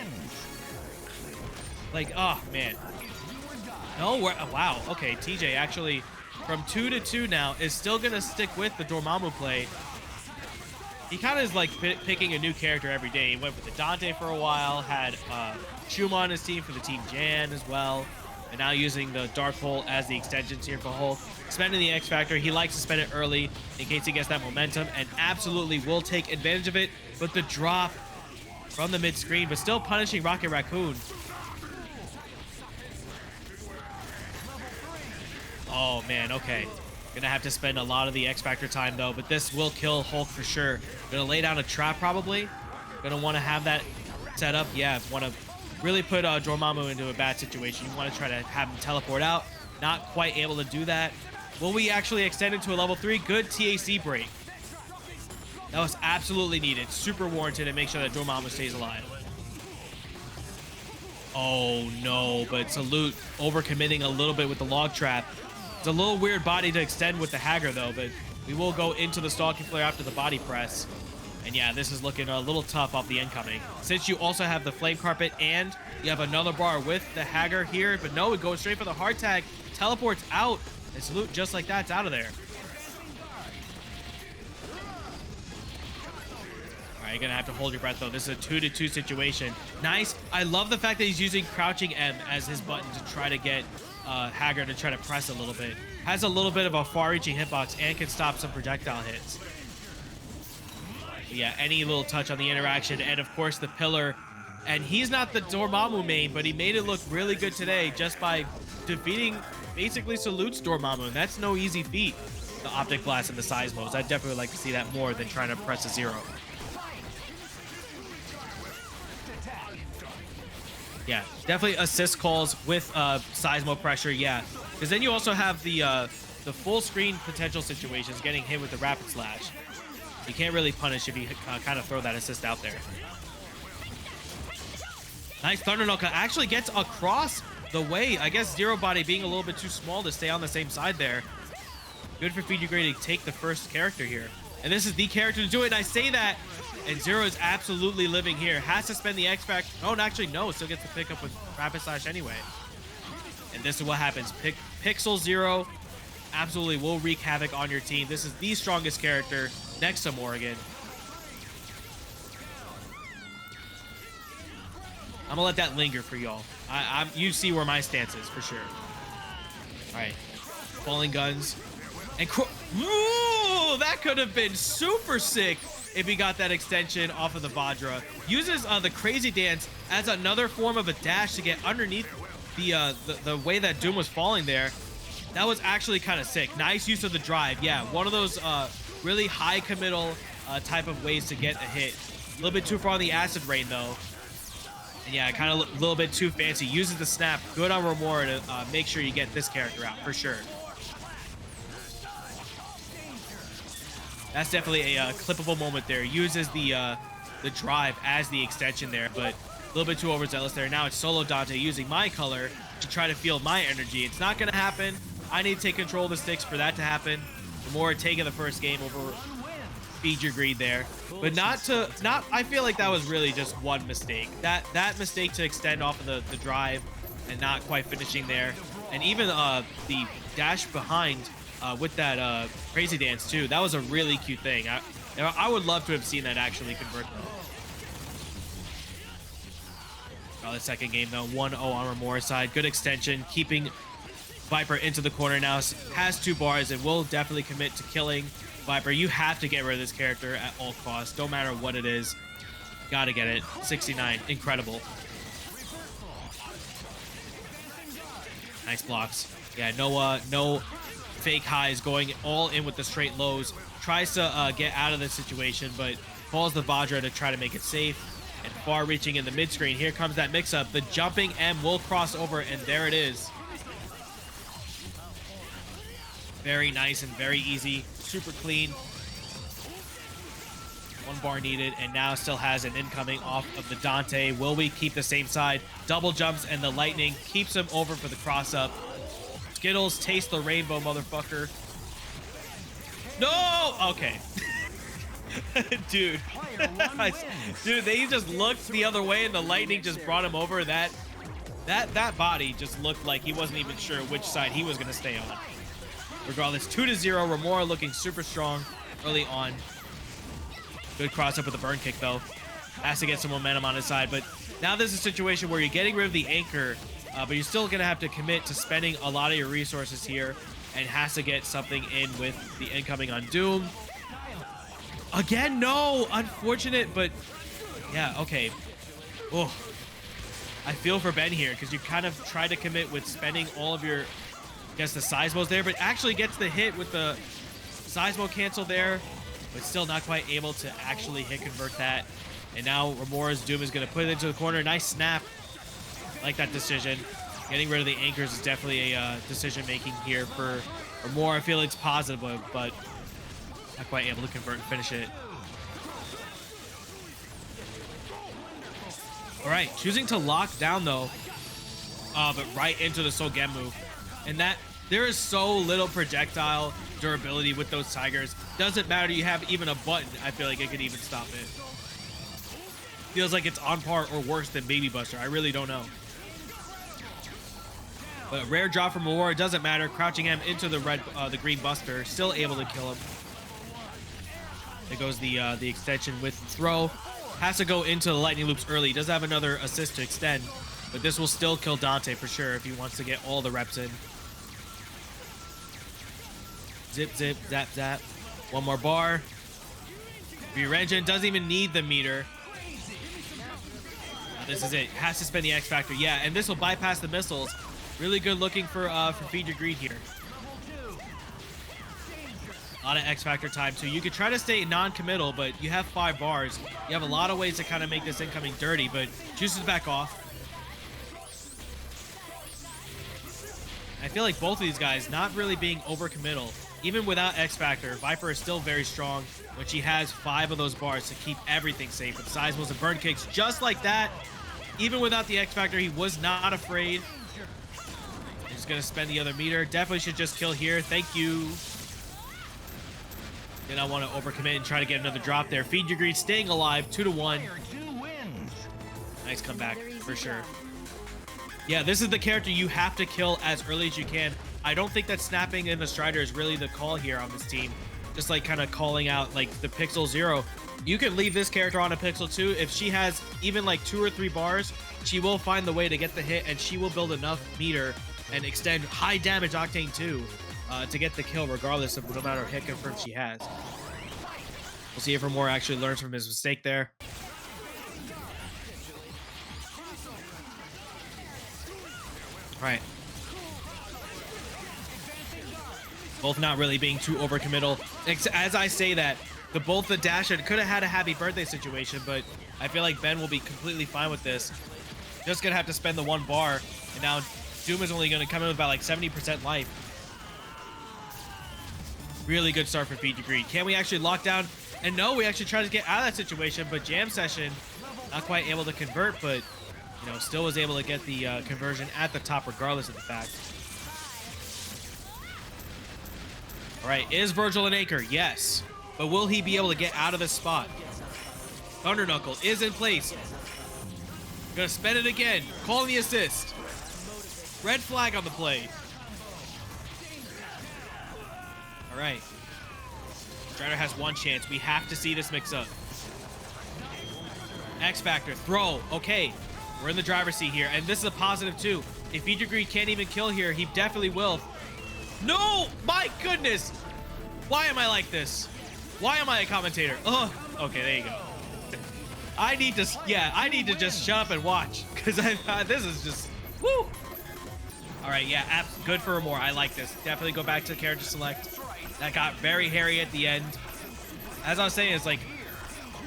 Like, oh, man. No, wow. Okay, TJ actually, from 2-2 now, is still going to stick with the Dormammu play. He kind of is like picking a new character every day. He went with the Dante for a while, had Shuma on his team for the TJINR as well, and now using the Dark Hole as the extensions here for Hulk. Spending the X Factor, he likes to spend it early in case he gets that momentum, and absolutely will take advantage of it. But the drop from the mid-screen, but still punishing Rocket Raccoon. Oh, man, okay. Gonna have to spend a lot of the X Factor time, though, but this will kill Hulk for sure. Gonna lay down a trap, probably. Gonna want to have that set up. Yeah, want to really put Dormammu into a bad situation. You want to try to have him teleport out. Not quite able to do that. Will we actually extend it to a level 3? Good TAC break. That was absolutely needed. Super warranted, and make sure that Dormammu stays alive. Oh, no, but Salut overcommitting a little bit with the log trap. It's a little weird body to extend with the Hager, though, but we will go into the Stalking Flare after the body press. And yeah, this is looking a little tough off the incoming. Since you also have the Flame Carpet and you have another bar with the Hager here, but no, it goes straight for the hard tag. Teleports out, and Salut just like that's out of there. All right, you're gonna have to hold your breath, though. This is a 2-2 situation. Nice. I love the fact that he's using Crouching M as his button to try to get Hager to try to press a little bit. Has a little bit of a far-reaching hitbox and can stop some projectile hits. But yeah, any little touch on the interaction, and of course the pillar. And he's not the Dormammu main, but he made it look really good today just by defeating basically Salut's Dormammu, and that's no easy feat. The Optic Blast and the Seismos. I'd definitely like to see that more than trying to press a 0. Yeah, definitely assist calls with Seismo pressure, yeah. Because then you also have the full screen potential situations, getting hit with the Rapid Slash. You can't really punish if you kind of throw that assist out there. Nice Thunder Knuckle. Actually gets across the way. I guess Zero Body being a little bit too small to stay on the same side there. Good for FeedYourGreed to take the first character here. And this is the character to do it, and I say that. And Zero is absolutely living here. Has to spend the X Factor. Oh, actually, no. Still gets to pick up with Rapid Slash anyway. And this is what happens. Pixel Zero absolutely will wreak havoc on your team. This is the strongest character next to Morrigan. I'm gonna let that linger for y'all. You see where my stance is for sure. All right, falling guns and Oh, that could have been super sick if he got that extension off of the Vajra. Uses the crazy dance as another form of a dash to get underneath the way that Doom was falling there. That was actually kind of sick. Nice use of the drive. Yeah, one of those really high committal type of ways to get a hit. A little bit too far on the acid rain though. And yeah, kind of a little bit too fancy. Uses the snap. Good on Romora to make sure you get this character out for sure. That's definitely a clippable moment there. Uses the drive as the extension there, but a little bit too overzealous there. Now it's solo Dante using my color to try to field my energy. It's not going to happen. I need to take control of the sticks for that to happen. Romora taking the first game over FeedYourGreed there, but I feel like that was really just one mistake. That mistake to extend off of the drive and not quite finishing there, and even the dash behind with that crazy dance too. That was a really cute thing. I would love to have seen that actually convert though. The second game though, 1-0 on Romora's side. Good extension, keeping Viper into the corner now. Has 2 bars and will definitely commit to killing Viper. You have to get rid of this character at all costs. Don't matter what it is. Gotta get it. 69. Incredible. Nice blocks. Yeah, no fake highs, going all in with the straight lows. Tries to get out of this situation, but falls the Vajra to try to make it safe. And far reaching in the mid screen. Here comes that mix up. The jumping M will cross over, and there it is. Very nice and very easy. Super clean. 1 bar needed, and now still has an incoming off of the Dante. Will we keep the same side? Double jumps, and the lightning keeps him over for the cross up. Skittles, taste the rainbow, motherfucker. No! Okay. Dude. Dude, they just looked the other way, and the lightning just brought him over. That body just looked like he wasn't even sure which side he was going to stay on. Regardless, 2-0. Romora looking super strong early on. Good cross up with the burn kick though. Has to get some momentum on his side, but now this is a situation where you're getting rid of the anchor, but you're still gonna have to commit to spending a lot of your resources here, and has to get something in with the incoming on Doom. Again, no, unfortunate, but yeah, okay. Oh, I feel for Ben here because you kind of try to commit with spending all of your, I guess, the SalutexMOs there, but actually gets the hit with the SalutexMO cancel there, but still not quite able to actually hit convert that. And now Romora's Doom is going to put it into the corner. Nice snap. Like that decision. Getting rid of the anchors is definitely a decision making here for Romora. I feel it's positive, but not quite able to convert and finish it. All right, choosing to lock down though, but right into the Sogemu. And that there is so little projectile durability with those Tigers. Doesn't matter, you have even a button, I feel like it could even stop it. Feels like it's on par or worse than Baby Buster. I really don't know. But a rare drop from Romora, doesn't matter. Crouching him into the green Buster, still able to kill him. There goes the extension with throw. Has to go into the lightning loops early. Does have another assist to extend, but this will still kill Dante for sure if he wants to get all the reps in. Zip, zip, zap, zap. 1 more bar. Re-Engine doesn't even need the meter. This is it. Has to spend the X Factor. Yeah, and this will bypass the missiles. Really good looking for FeedYourGreed here. A lot of X Factor time too. You could try to stay non-committal, but you have 5 bars. You have a lot of ways to kind of make this incoming dirty, but juices back off. I feel like both of these guys not really being over-committal. Even without X Factor, Viper is still very strong when she has 5 of those bars to keep everything safe with SalutexMOs and burn kicks just like that. Even without the X Factor, he was not afraid. He's going to spend the other meter. Definitely should just kill here. Thank you. Did not want to overcommit and try to get another drop there. FeedYourGreed staying alive, 2-1. Nice comeback for sure. Yeah, this is the character you have to kill as early as you can. I don't think that snapping in the Strider is really the call here on this team. Just like kind of calling out like the Pixel 0. You can leave this character on a Pixel 2. If she has even like 2 or 3 bars, she will find the way to get the hit, and she will build enough meter and extend high damage Octane 2 to get the kill, regardless of no matter hit confirm she has. We'll see if Romora actually learns from his mistake there. All right. Both not really being too overcommittal. As I say that, both the dash and could have had a happy birthday situation, but I feel like Ben will be completely fine with this. Just gonna have to spend the 1 bar, and now Doom is only gonna come in with about like 70% life. Really good start for FeedYourGreed. Can we actually lock down? And no, we actually tried to get out of that situation, but Jam Session not quite able to convert, but you know, still was able to get the conversion at the top regardless of the fact. All right, is Virgil an anchor? Yes. But will he be able to get out of this spot? Thunder Knuckle is in place. Gonna spend it again. Calling the assist. Red flag on the play. All right. Strider has 1 chance. We have to see this mix up. X Factor, throw. Okay, we're in the driver's seat here, and this is a positive too. If FeedYourGreed can't even kill here, he definitely will. No, my goodness. Why am I like this? Why am I a commentator? Oh, okay, there you go. I need to just shut up and watch, because this is just, woo. All right, yeah, good for Romora. I like this. Definitely go back to character select. That got very hairy at the end. As I was saying, it's like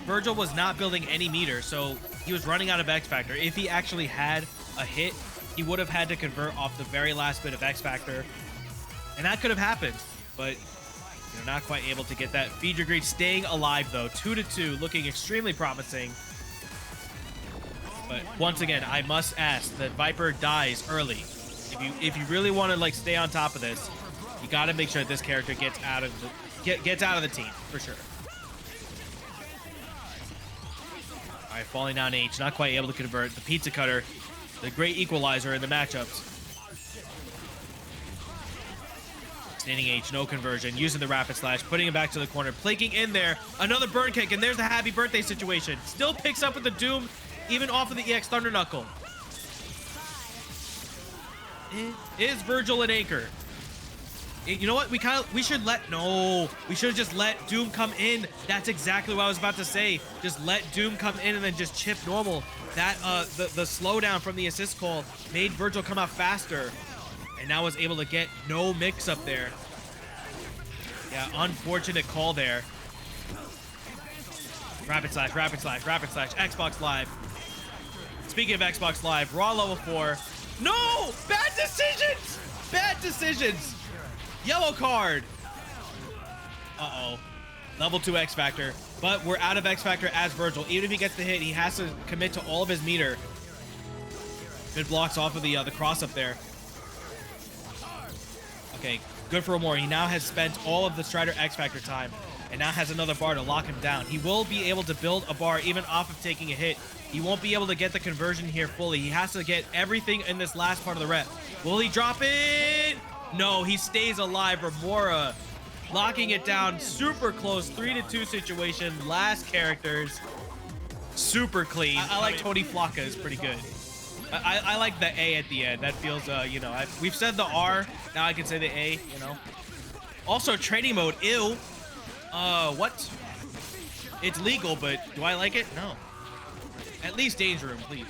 Virgil was not building any meter, so he was running out of X Factor. If he actually had a hit, he would have had to convert off the very last bit of X Factor, and that could have happened, but you know, not quite able to get that. FeedYourGreed staying alive though, 2-2, looking extremely promising. But once again, I must ask that Viper dies early. If you really want to like stay on top of this, you got to make sure this character gets out of the team for sure. All right, falling down H, not quite able to convert. The pizza cutter, the great equalizer in the matchups. Standing H, no conversion, using the rapid slash, putting him back to the corner, plaking in there, another burn kick, and there's the happy birthday situation. Still picks up with the Doom, even off of the EX Thunder Knuckle. Is Virgil an anchor? You know what? We should have just let Doom come in. That's exactly what I was about to say. Just let Doom come in and then just chip normal. That the slowdown from the assist call made Virgil come out faster, and now was able to get no mix up there. Yeah, unfortunate call there. Rapid slash, rapid slash, rapid slash. Xbox Live. Speaking of Xbox Live, Raw level 4. No! Bad decisions! Bad decisions! Yellow card. Uh-oh. Level 2 X Factor. But we're out of X Factor as Virgil. Even if he gets the hit, he has to commit to all of his meter. Good blocks off of the cross up there. Okay, good for Romora. He now has spent all of the Strider X Factor time and now has another bar to lock him down. He will be able to build a bar even off of taking a hit. He won't be able to get the conversion here fully. He has to get everything in this last part of the rep. Will he drop it? No, he stays alive. Romora locking it down. Super close. 3-2 situation. Last characters. Super clean. I like Tony Flocka is pretty good. I like the A at the end. That feels, you know, we've said the R. Now I can say the A, you know. Also, training mode. Ew. What? It's legal, but do I like it? No. At least Danger Room, please.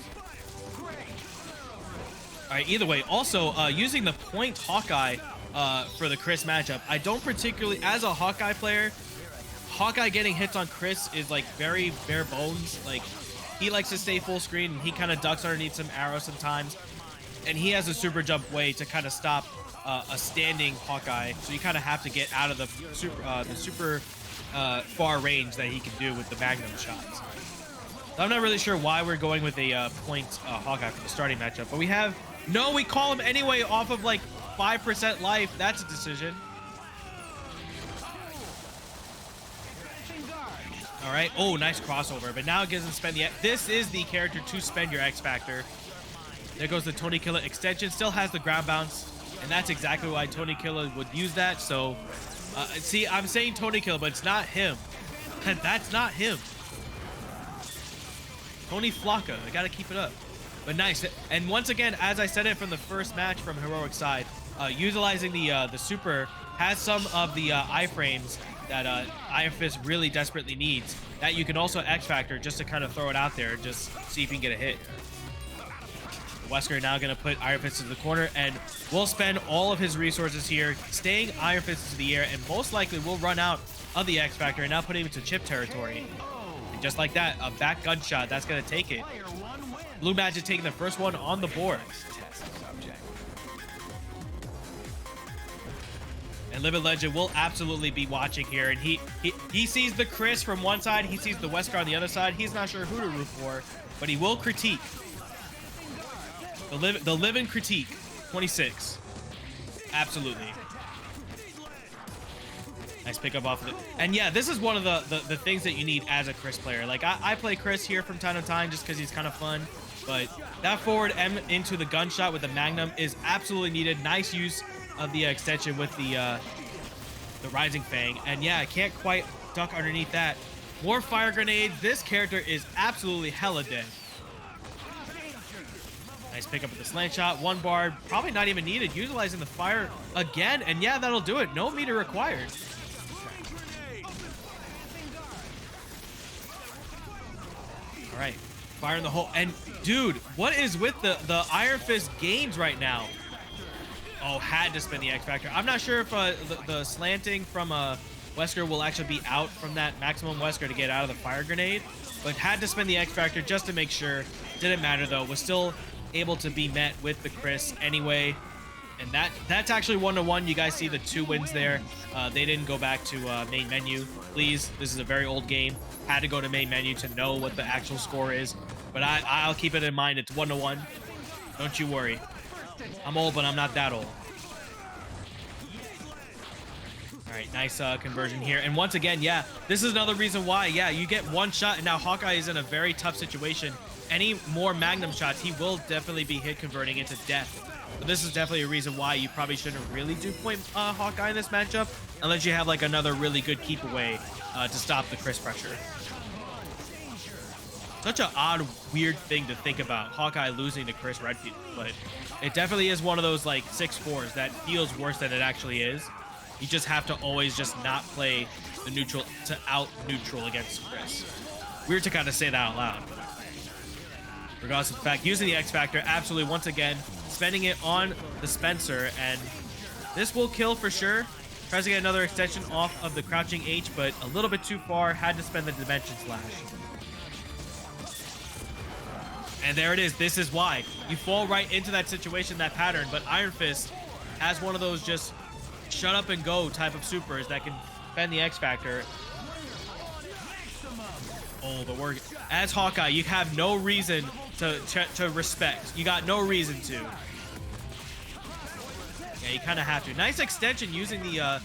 All right, either way. Also, using the point Hawkeye for the Chris matchup, I don't particularly, as a Hawkeye player, Hawkeye getting hits on Chris is like very bare bones. Like, he likes to stay full screen, and he kind of ducks underneath some arrows sometimes. And he has a super jump way to kind of stop a standing Hawkeye. So you kind of have to get out of the super far range that he can do with the Magnum shots. So I'm not really sure why we're going with a point Hawkeye for the starting matchup, but we have, no, we call him anyway off of like 5% life. That's a decision. All right. Oh, nice crossover, but now it gives him spend the, this is the character to spend your X Factor. There goes the TreeKilla extension, still has the ground bounce, and that's exactly why TreeKilla would use that. So, see, I'm saying TreeKilla, but it's not him. That's not him. Tony Flocka, I gotta keep it up. But nice, and once again, as I said it from the first match from Heroic side, utilizing the super has some of the iframes that Iron Fist really desperately needs, that you can also X Factor just to kind of throw it out there, just see if you can get a hit. Wesker now going to put Iron Fist into the corner and will spend all of his resources here, staying Iron Fist into the air, and most likely will run out of the X Factor and now put him into chip territory. And just like that, a back gunshot, that's going to take it. BluMagic taking the first one on the board. And Living Legend will absolutely be watching here, and he sees the Chris from one side, he sees the Wesker on the other side. He's not sure who to root for, but he will critique. The live-in critique, 26. Absolutely. Nice pickup off of it. And yeah, this is one of the things that you need as a Chris player. Like, I play Chris here from time to time just because he's kind of fun. But that forward M into the gunshot with the Magnum is absolutely needed. Nice use of the extension with the Rising Fang. And yeah, I can't quite duck underneath that. More fire grenades. This character is absolutely hella dead. Nice pickup with the slant shot. One bar, probably not even needed. Utilizing the fire again. And yeah, that'll do it. No meter required. All right. Fire in the hole. And dude, what is with the Iron Fist games right now? Oh, had to spin the X Factor. I'm not sure if the slanting from Wesker will actually be out from that maximum Wesker to get out of the fire grenade, but had to spin the X Factor just to make sure. Didn't matter though. Was still able to be met with the Chris anyway. And that's actually 1-1. You guys see the 2 wins there. They didn't go back to main menu. Please, this is a very old game. Had to go to main menu to know what the actual score is. But I'll keep it in mind. It's 1-1. Don't you worry. I'm old, but I'm not that old. All right, nice conversion here. And once again, yeah, this is another reason why, yeah, you get one shot, and now Hawkeye is in a very tough situation. Any more Magnum shots, he will definitely be hit converting into death. But this is definitely a reason why you probably shouldn't really do point Hawkeye in this matchup, unless you have like another really good keep away to stop the Chris pressure. Such an odd, weird thing to think about, Hawkeye losing to Chris Redfield, but it definitely is one of those like 6-4s that feels worse than it actually is. You just have to always just not play the neutral to out neutral against Chris. Weird to kind of say that out loud. Regardless of the fact, using the X Factor, absolutely once again, spending it on the Spencer, and this will kill for sure. Tries to get another extension off of the crouching H, but a little bit too far, had to spend the Dimension Slash. And there it is. This is why. You fall right into that situation, that pattern, but Iron Fist has one of those just shut up and go type of supers that can defend the X Factor. Oh, the work. As Hawkeye, you have no reason to respect. You got no reason to. Yeah, you kind of have to. Nice extension using the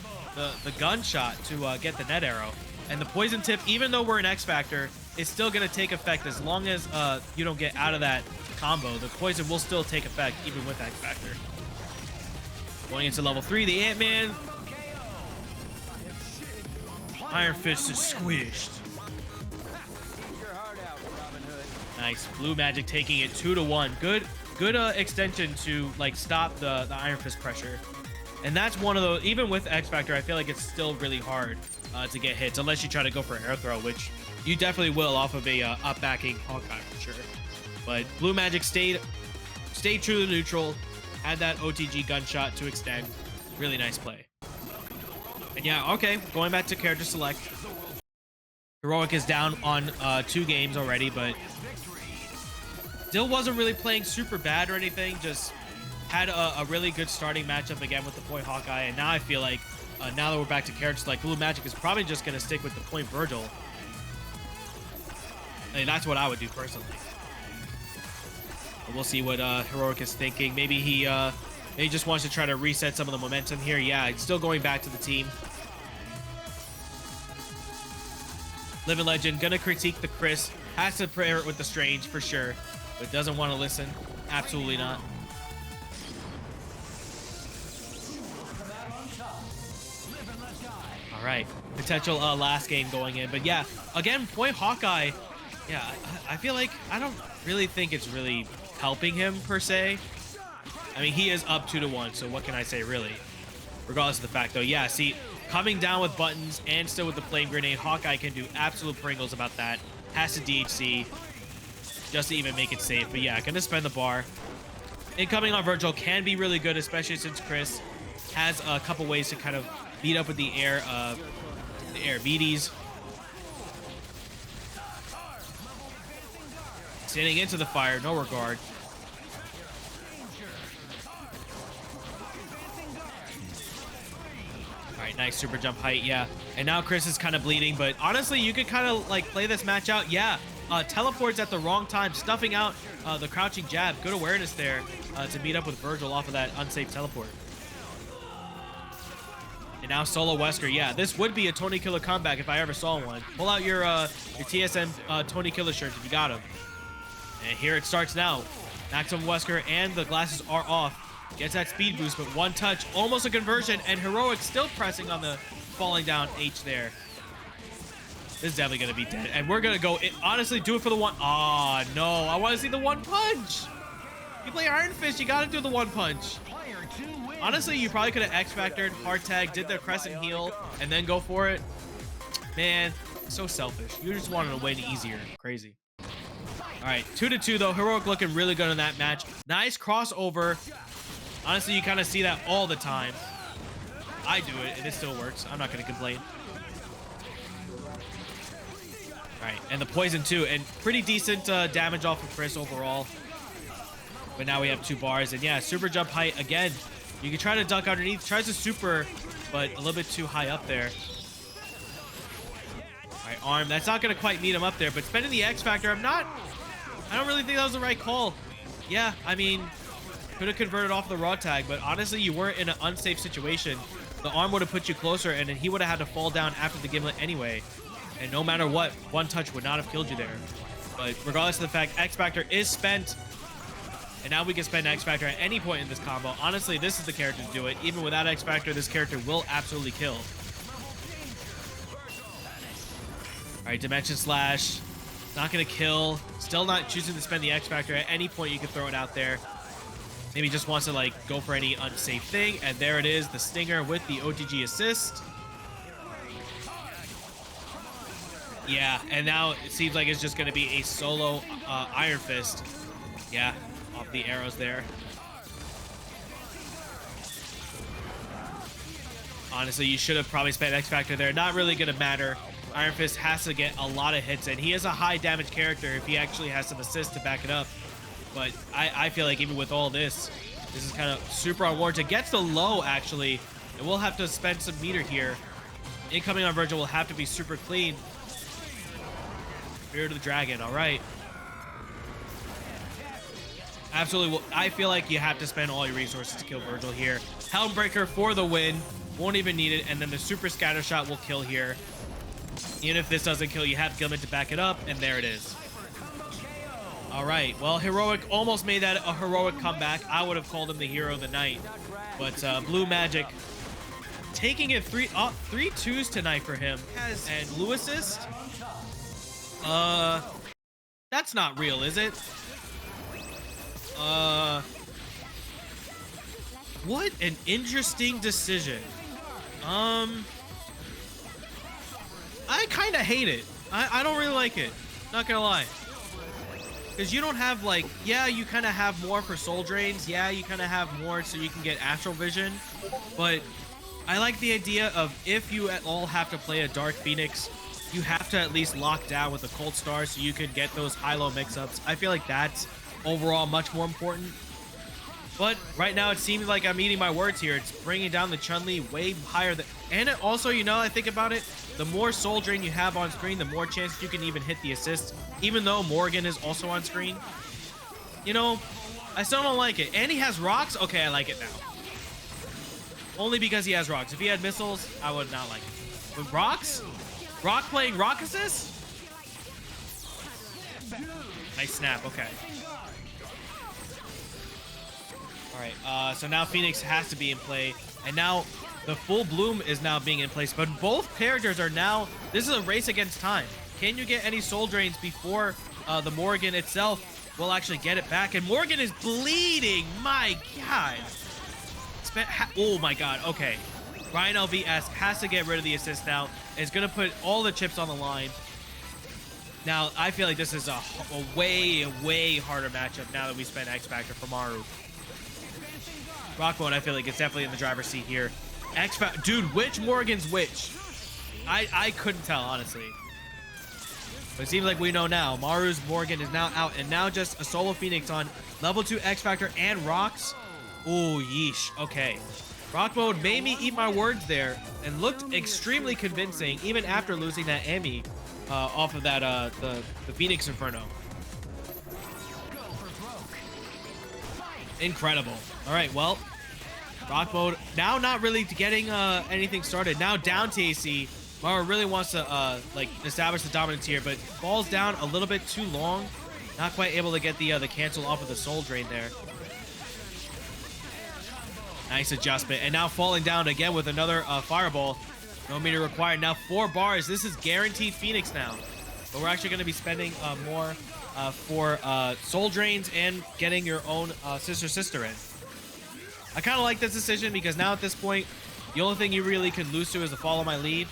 gunshot to get the net arrow. And the poison tip, even though we're an X Factor, is still going to take effect as long as you don't get out of that combo. The poison will still take effect even with X Factor. Going into level 3, the Ant-Man. Iron Fist is squished. Nice. BluMagic taking it 2-1. Good extension to like stop the Iron Fist pressure. And that's one of those, even with X Factor, I feel like it's still really hard to get hits unless you try to go for an air throw, which you definitely will off of a up-backing Hawkeye for sure. But BluMagic stayed true to neutral, had that OTG gunshot to extend. Really nice play. And yeah, okay, going back to character select. Heroic is down on 2 games already, but still wasn't really playing super bad or anything. Just had a really good starting matchup again with the point Hawkeye. And now I feel like now that we're back to characters like BluMagic is probably just going to stick with the point Virgil. I mean, that's what I would do personally. But we'll see what Heroic is thinking. Maybe he just wants to try to reset some of the momentum here. Yeah, it's still going back to the team. Living Legend gonna critique the Chris. Has to pair it with the Strange for sure, but doesn't want to listen. Absolutely not. All right, potential last game going in, but yeah, again, point Hawkeye. Yeah, I feel like I don't really think it's really helping him per se. I mean, he is up 2-1, so what can I say really? regardless of the fact, though. Yeah, see, coming down with buttons and still with the flame grenade, Hawkeye can do absolute Pringles about that. Has to DHC just to even make it safe. But yeah, gonna spend the bar. Incoming on Virgil can be really good, especially since Chris has a couple ways to kind of beat up with the air VDs. Standing into the fire, no regard. All right, nice super jump height, yeah. And now Chris is kind of bleeding, but honestly, you could kind of like play this match out. Yeah, teleports at the wrong time, stuffing out the crouching jab. Good awareness there to meet up with Virgil off of that unsafe teleport. And now solo Wesker. Yeah, this would be a TreeKilla comeback if I ever saw one. Pull out your TSM TreeKilla shirt if you got him. And here it starts now. Maximum Wesker and the glasses are off. Gets that speed boost, but one touch, almost a conversion, and Heroic still pressing on the falling down H there. This is definitely going to be dead. And we're going to go, honestly, do it for the one. Oh, no. I want to see the one punch. You play Iron Fist, you got to do the one punch. Honestly, you probably could have X-Factored, hard tag, did the crescent heal, and then go for it. Man, so selfish. You just wanted to win easier. Crazy. All right, 2-2 though. Heroic looking really good in that match. Nice crossover. Honestly, you kind of see that all the time. I do it, and it still works. I'm not going to complain. All right, and the poison too, and pretty decent damage off of Chris overall. But now we have 2 bars, and yeah, super jump height again. You can try to duck underneath. Tries to super, but a little bit too high up there. All right, arm. That's not going to quite meet him up there, but spending the X Factor, I don't really think that was the right call. Yeah, I mean, could have converted off the raw tag, but honestly, you weren't in an unsafe situation. The arm would have put you closer, and then he would have had to fall down after the gimlet anyway. And no matter what, one touch would not have killed you there. But regardless of the fact, X Factor is spent. And now we can spend X Factor at any point in this combo. Honestly, this is the character to do it. Even without X Factor, this character will absolutely kill. All right, Dimension Slash. Not going to kill. Still not choosing to spend the X Factor. At any point, you can throw it out there. Maybe just wants to, like, go for any unsafe thing. And there it is, the Stinger with the OTG assist. Yeah, and now it seems like it's just going to be a solo Iron Fist. Yeah, off the arrows there. Honestly, you should have probably spent X Factor there. Not really going to matter. Iron Fist has to get a lot of hits, and he is a high damage character if he actually has some assists to back it up. But I feel like even with all this is kind of super unwarranted. Gets the low, actually, and we'll have to spend some meter here. Incoming on Virgil will have to be super clean. Spirit of the Dragon, all right. Absolutely, well, I feel like you have to spend all your resources to kill Virgil here. Helmbreaker for the win. Won't even need it, and then the super scatter shot will kill here. Even if this doesn't kill, you have Gilman to back it up, and there it is. All right, well, Heroic almost made that a heroic comeback. I would have called him the hero of the night. But BluMagic taking it 3 twos tonight for him. And Blue assist? That's not real, is it? What an interesting decision. I kind of hate it. I don't really like it. Not gonna lie. Because you don't have, like, yeah, you kind of have more for soul drains. Yeah, you kind of have more so you can get astral vision. But I like the idea of if you at all have to play a Dark Phoenix, you have to at least lock down with a Cold Star so you can get those high-low mix-ups. I feel like that's overall much more important. But right now it seems like I'm eating my words here. It's bringing down the Chun-Li way higher than... And it also, you know, I think about it, the more soul drain you have on screen, the more chances you can even hit the assist, even though Morgan is also on screen. You know, I still don't like it. And he has rocks? Okay, I like it now. Only because he has rocks. If he had missiles, I would not like it. But rocks? Rock playing rock assist? Nice snap, okay. Alright, so now Phoenix has to be in play. And now the full Bloom is now being in place. But both characters are now... This is a race against time. Can you get any soul drains before the Morgan itself will actually get it back? And Morgan is bleeding! My God! Oh my God, okay. Ryan LVS has to get rid of the assist now. It's going to put all the chips on the line. Now, I feel like this is a way, way harder matchup now that we spent X Factor for Maru. Rock Mode, I feel like it's definitely in the driver's seat here. X Factor, dude, which Morgan's which? I couldn't tell, honestly. But it seems like we know now. Maru's Morgan is now out, and now just a solo Phoenix on level 2 X Factor and Rocks. Ooh, yeesh. Okay. Rock Mode made me eat my words there and looked extremely convincing, even after losing that Amy off of that the Phoenix Inferno. Incredible. All right, well, Rock Mode now not really getting anything started. Now down to AC. Maru really wants to like establish the dominance here, but falls down a little bit too long. Not quite able to get the cancel off of the soul drain there. Nice adjustment, and now falling down again with another fireball. No meter required. Now 4 bars. This is guaranteed Phoenix now, but we're actually going to be spending more for soul drains and getting your own sister in. I kind of like this decision because now at this point, the only thing you really can lose to is to follow my lead.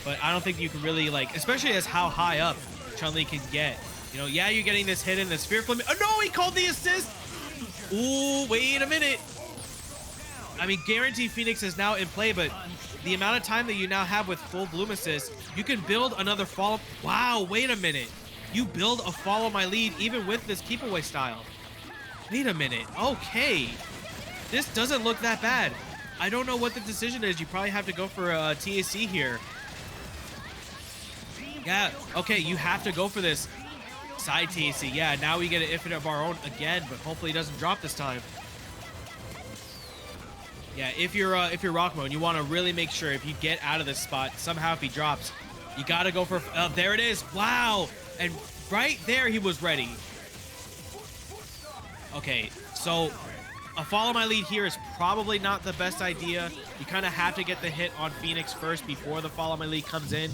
But I don't think you can really, like, especially as how high up Chun-Li can get. You know, yeah, you're getting this hit in the sphere flame. Oh, no, he called the assist. Ooh, wait a minute. I mean, guaranteed Phoenix is now in play, but the amount of time that you now have with full Bloom Assist, you can build another follow. Wow, wait a minute. You build a follow my lead even with this keep away style. Wait a minute. Okay. This doesn't look that bad. I don't know what the decision is. You probably have to go for a TAC here. Yeah, okay, you have to go for this side TAC. Yeah, now we get an infinite of our own again, but hopefully it doesn't drop this time. Yeah, if you're Rock Mode, you want to really make sure if you get out of this spot, somehow if he drops, you got to go for... there it is. Wow. And right there, he was ready. Okay, so a follow my lead here is probably not the best idea. You kind of have to get the hit on Phoenix first before the follow my lead comes in.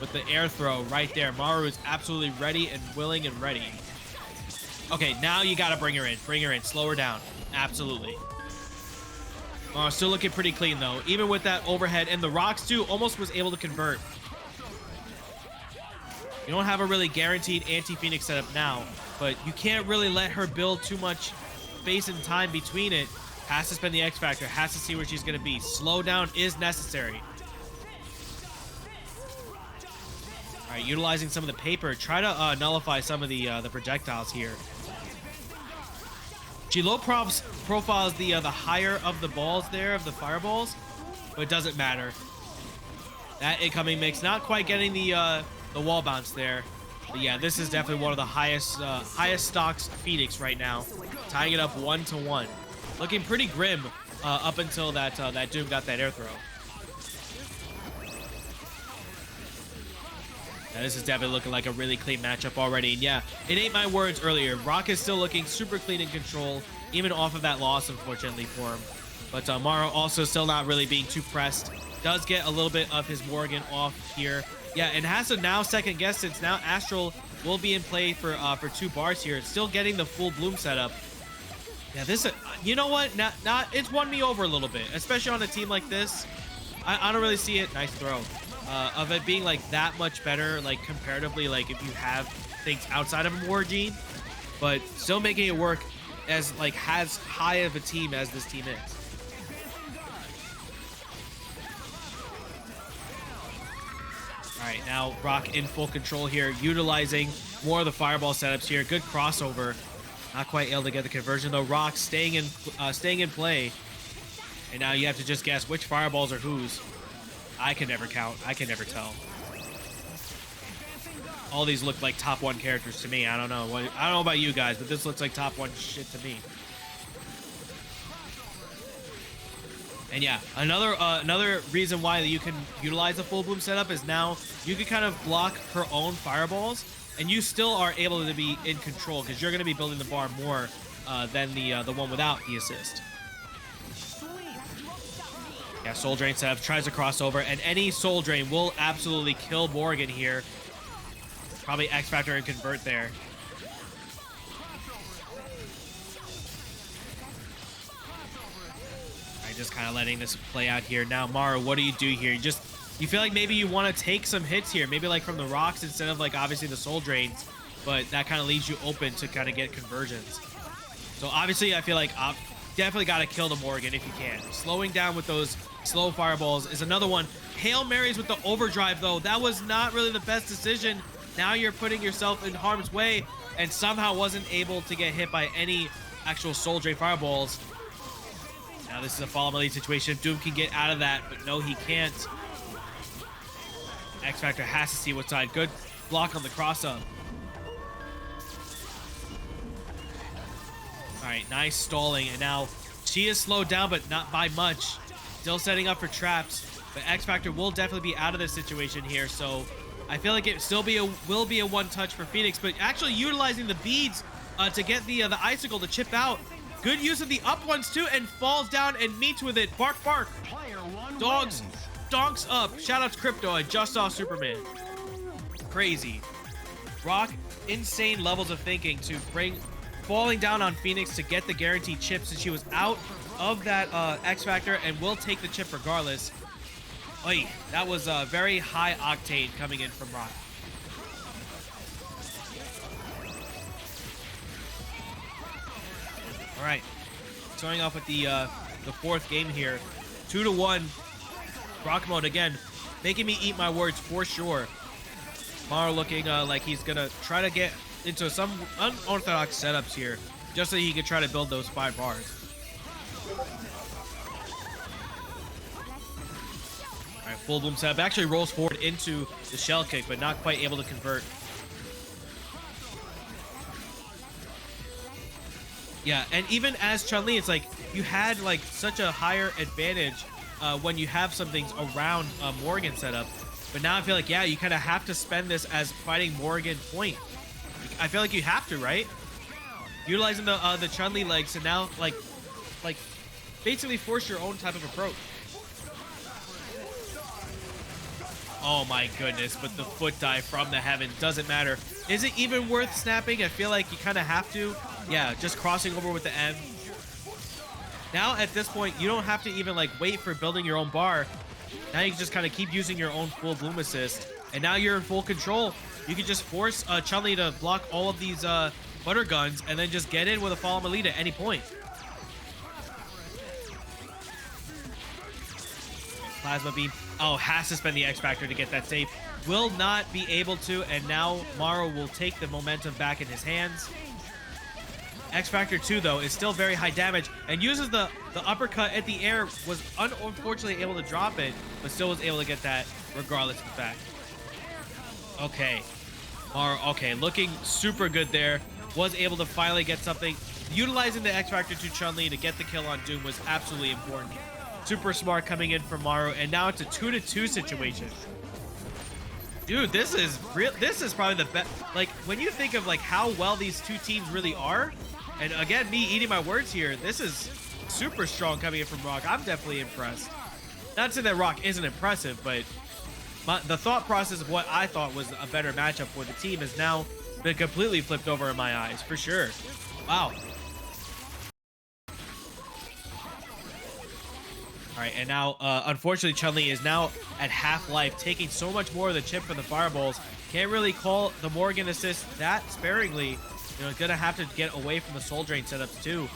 With the air throw right there. Maru is absolutely ready and willing and ready. Okay, now you got to bring her in. Bring her in. Slow her down. Absolutely. Still looking pretty clean, though. Even with that overhead. And the rocks, too, almost was able to convert. You don't have a really guaranteed anti-Phoenix setup now. But you can't really let her build too much space and time between it. Has to spend the X Factor. Has to see where she's going to be. Slow down is necessary. All right, utilizing some of the paper. Try to nullify some of the projectiles here. She low profiles the higher of the balls there, of the fireballs, but it doesn't matter. That incoming mix not quite getting the wall bounce there. But yeah, this is definitely one of the highest stocks Phoenix right now, tying it up 1-1. Looking pretty grim up until that Doom got that air throw. Now, this is definitely looking like a really clean matchup already. And yeah, it ain't my words earlier. Rock is still looking super clean in control, even off of that loss, unfortunately, for him. But Maru also still not really being too pressed. Does get a little bit of his Morgan off here. Yeah, and has to now second guess since now Astral will be in play for 2 bars here. It's still getting the full Bloom setup. Yeah, this, you know what? It's won me over a little bit, especially on a team like this. I don't really see it. Nice throw. Of it being like that much better, like comparatively, like if you have things outside of a War Gene, but still making it work as like as high of a team as this team is. All right, now Rock in full control here, utilizing more of the fireball setups here. Good crossover, not quite able to get the conversion though. Rock staying in play, and now you have to just guess which fireballs are whose. I can never count. I can never tell. All these look like top 1 characters to me. I don't know. I don't know about you guys, but this looks like top 1 shit to me. And yeah, another reason why you can utilize a full Bloom setup is now you can kind of block her own fireballs, and you still are able to be in control because you're going to be building the bar more than the one without the assist. Yeah, Soul Drain setup, tries to cross over, and any Soul Drain will absolutely kill Morgan here. Probably X Factor and convert there. All right, And just kind of letting this play out here. Now, Mara, what do you do here? You feel like maybe you want to take some hits here, maybe like from the rocks instead of like obviously the soul drains, but that kind of leaves you open to kind of get conversions. So obviously I feel like definitely got to kill the Morgan if you can. Slowing down with those slow fireballs is another one. Hail Marys with the overdrive though, that was not really the best decision. Now you're putting yourself in harm's way and somehow wasn't able to get hit by any actual soul drain fireballs. Now this is a follow lead situation. Doom can get out of that, but no, he can't. X Factor has to see what side. Good block on the cross up. All right, nice stalling. And now she is slowed down, but not by much. Still setting up for traps, but X Factor will definitely be out of this situation here. So I feel like it still will be a one touch for Phoenix, but actually utilizing the beads to get the icicle to chip out. Good use of the up ones too, and falls down and meets with it. Bark, bark. Dogs. Donks up. Shout out to Crypto. I just saw Superman. Crazy. Rock, insane levels of thinking to bring falling down on Phoenix to get the guaranteed chip since she was out of that X Factor and will take the chip regardless. Oy, that was a very high octane coming in from Rock. All right, starting off with the fourth game here, 2-1. Rock mode again, making me eat my words for sure. Mara looking like he's gonna try to get into some unorthodox setups here, just so he could try to build those 5 bars. All right, full bloom setup. Actually rolls forward into the shell kick, but not quite able to convert. Yeah, and even as Chun-Li, it's like you had like such a higher advantage when you have some things around Morgan setup, but now I feel like, yeah, you kind of have to spend this as fighting Morgan point. I feel like you have to, right? Utilizing the Chun-Li legs and now like basically force your own type of approach. Oh my goodness, but the foot dive from the heaven doesn't matter. Is it even worth snapping? I feel like you kind of have to. Yeah, just crossing over with the M. Now at this point, you don't have to even like wait for building your own bar. Now you can just kind of keep using your own full bloom assist. And now you're in full control. You can just force Chun-Li to block all of these butter guns and then just get in with a follow lead at any point. Plasma beam. Oh, has to spend the X Factor to get that save. Will not be able to, and now Maro will take the momentum back in his hands. X Factor 2 though is still very high damage and uses the uppercut at the air. Was unfortunately able to drop it, but still was able to get that regardless of the fact. Okay, Maro, okay, looking super good there. Was able to finally get something. Utilizing the X Factor to Chun-Li to get the kill on Doom was absolutely important. Super smart coming in from Maro, and now it's a 2-2 situation. Dude, this is real. This is probably the best. Like when you think of like how well these two teams really are, and again, me eating my words here, this is super strong coming in from Rock. I'm definitely impressed. Not to say that Rock isn't impressive, but the thought process of what I thought was a better matchup for the team has now been completely flipped over in my eyes, for sure. Wow. All right, and now, unfortunately, Chun-Li is now at half life, taking so much more of the chip from the fireballs. Can't really call the Morgan assist that sparingly. You know, gonna have to get away from the soul drain setups too.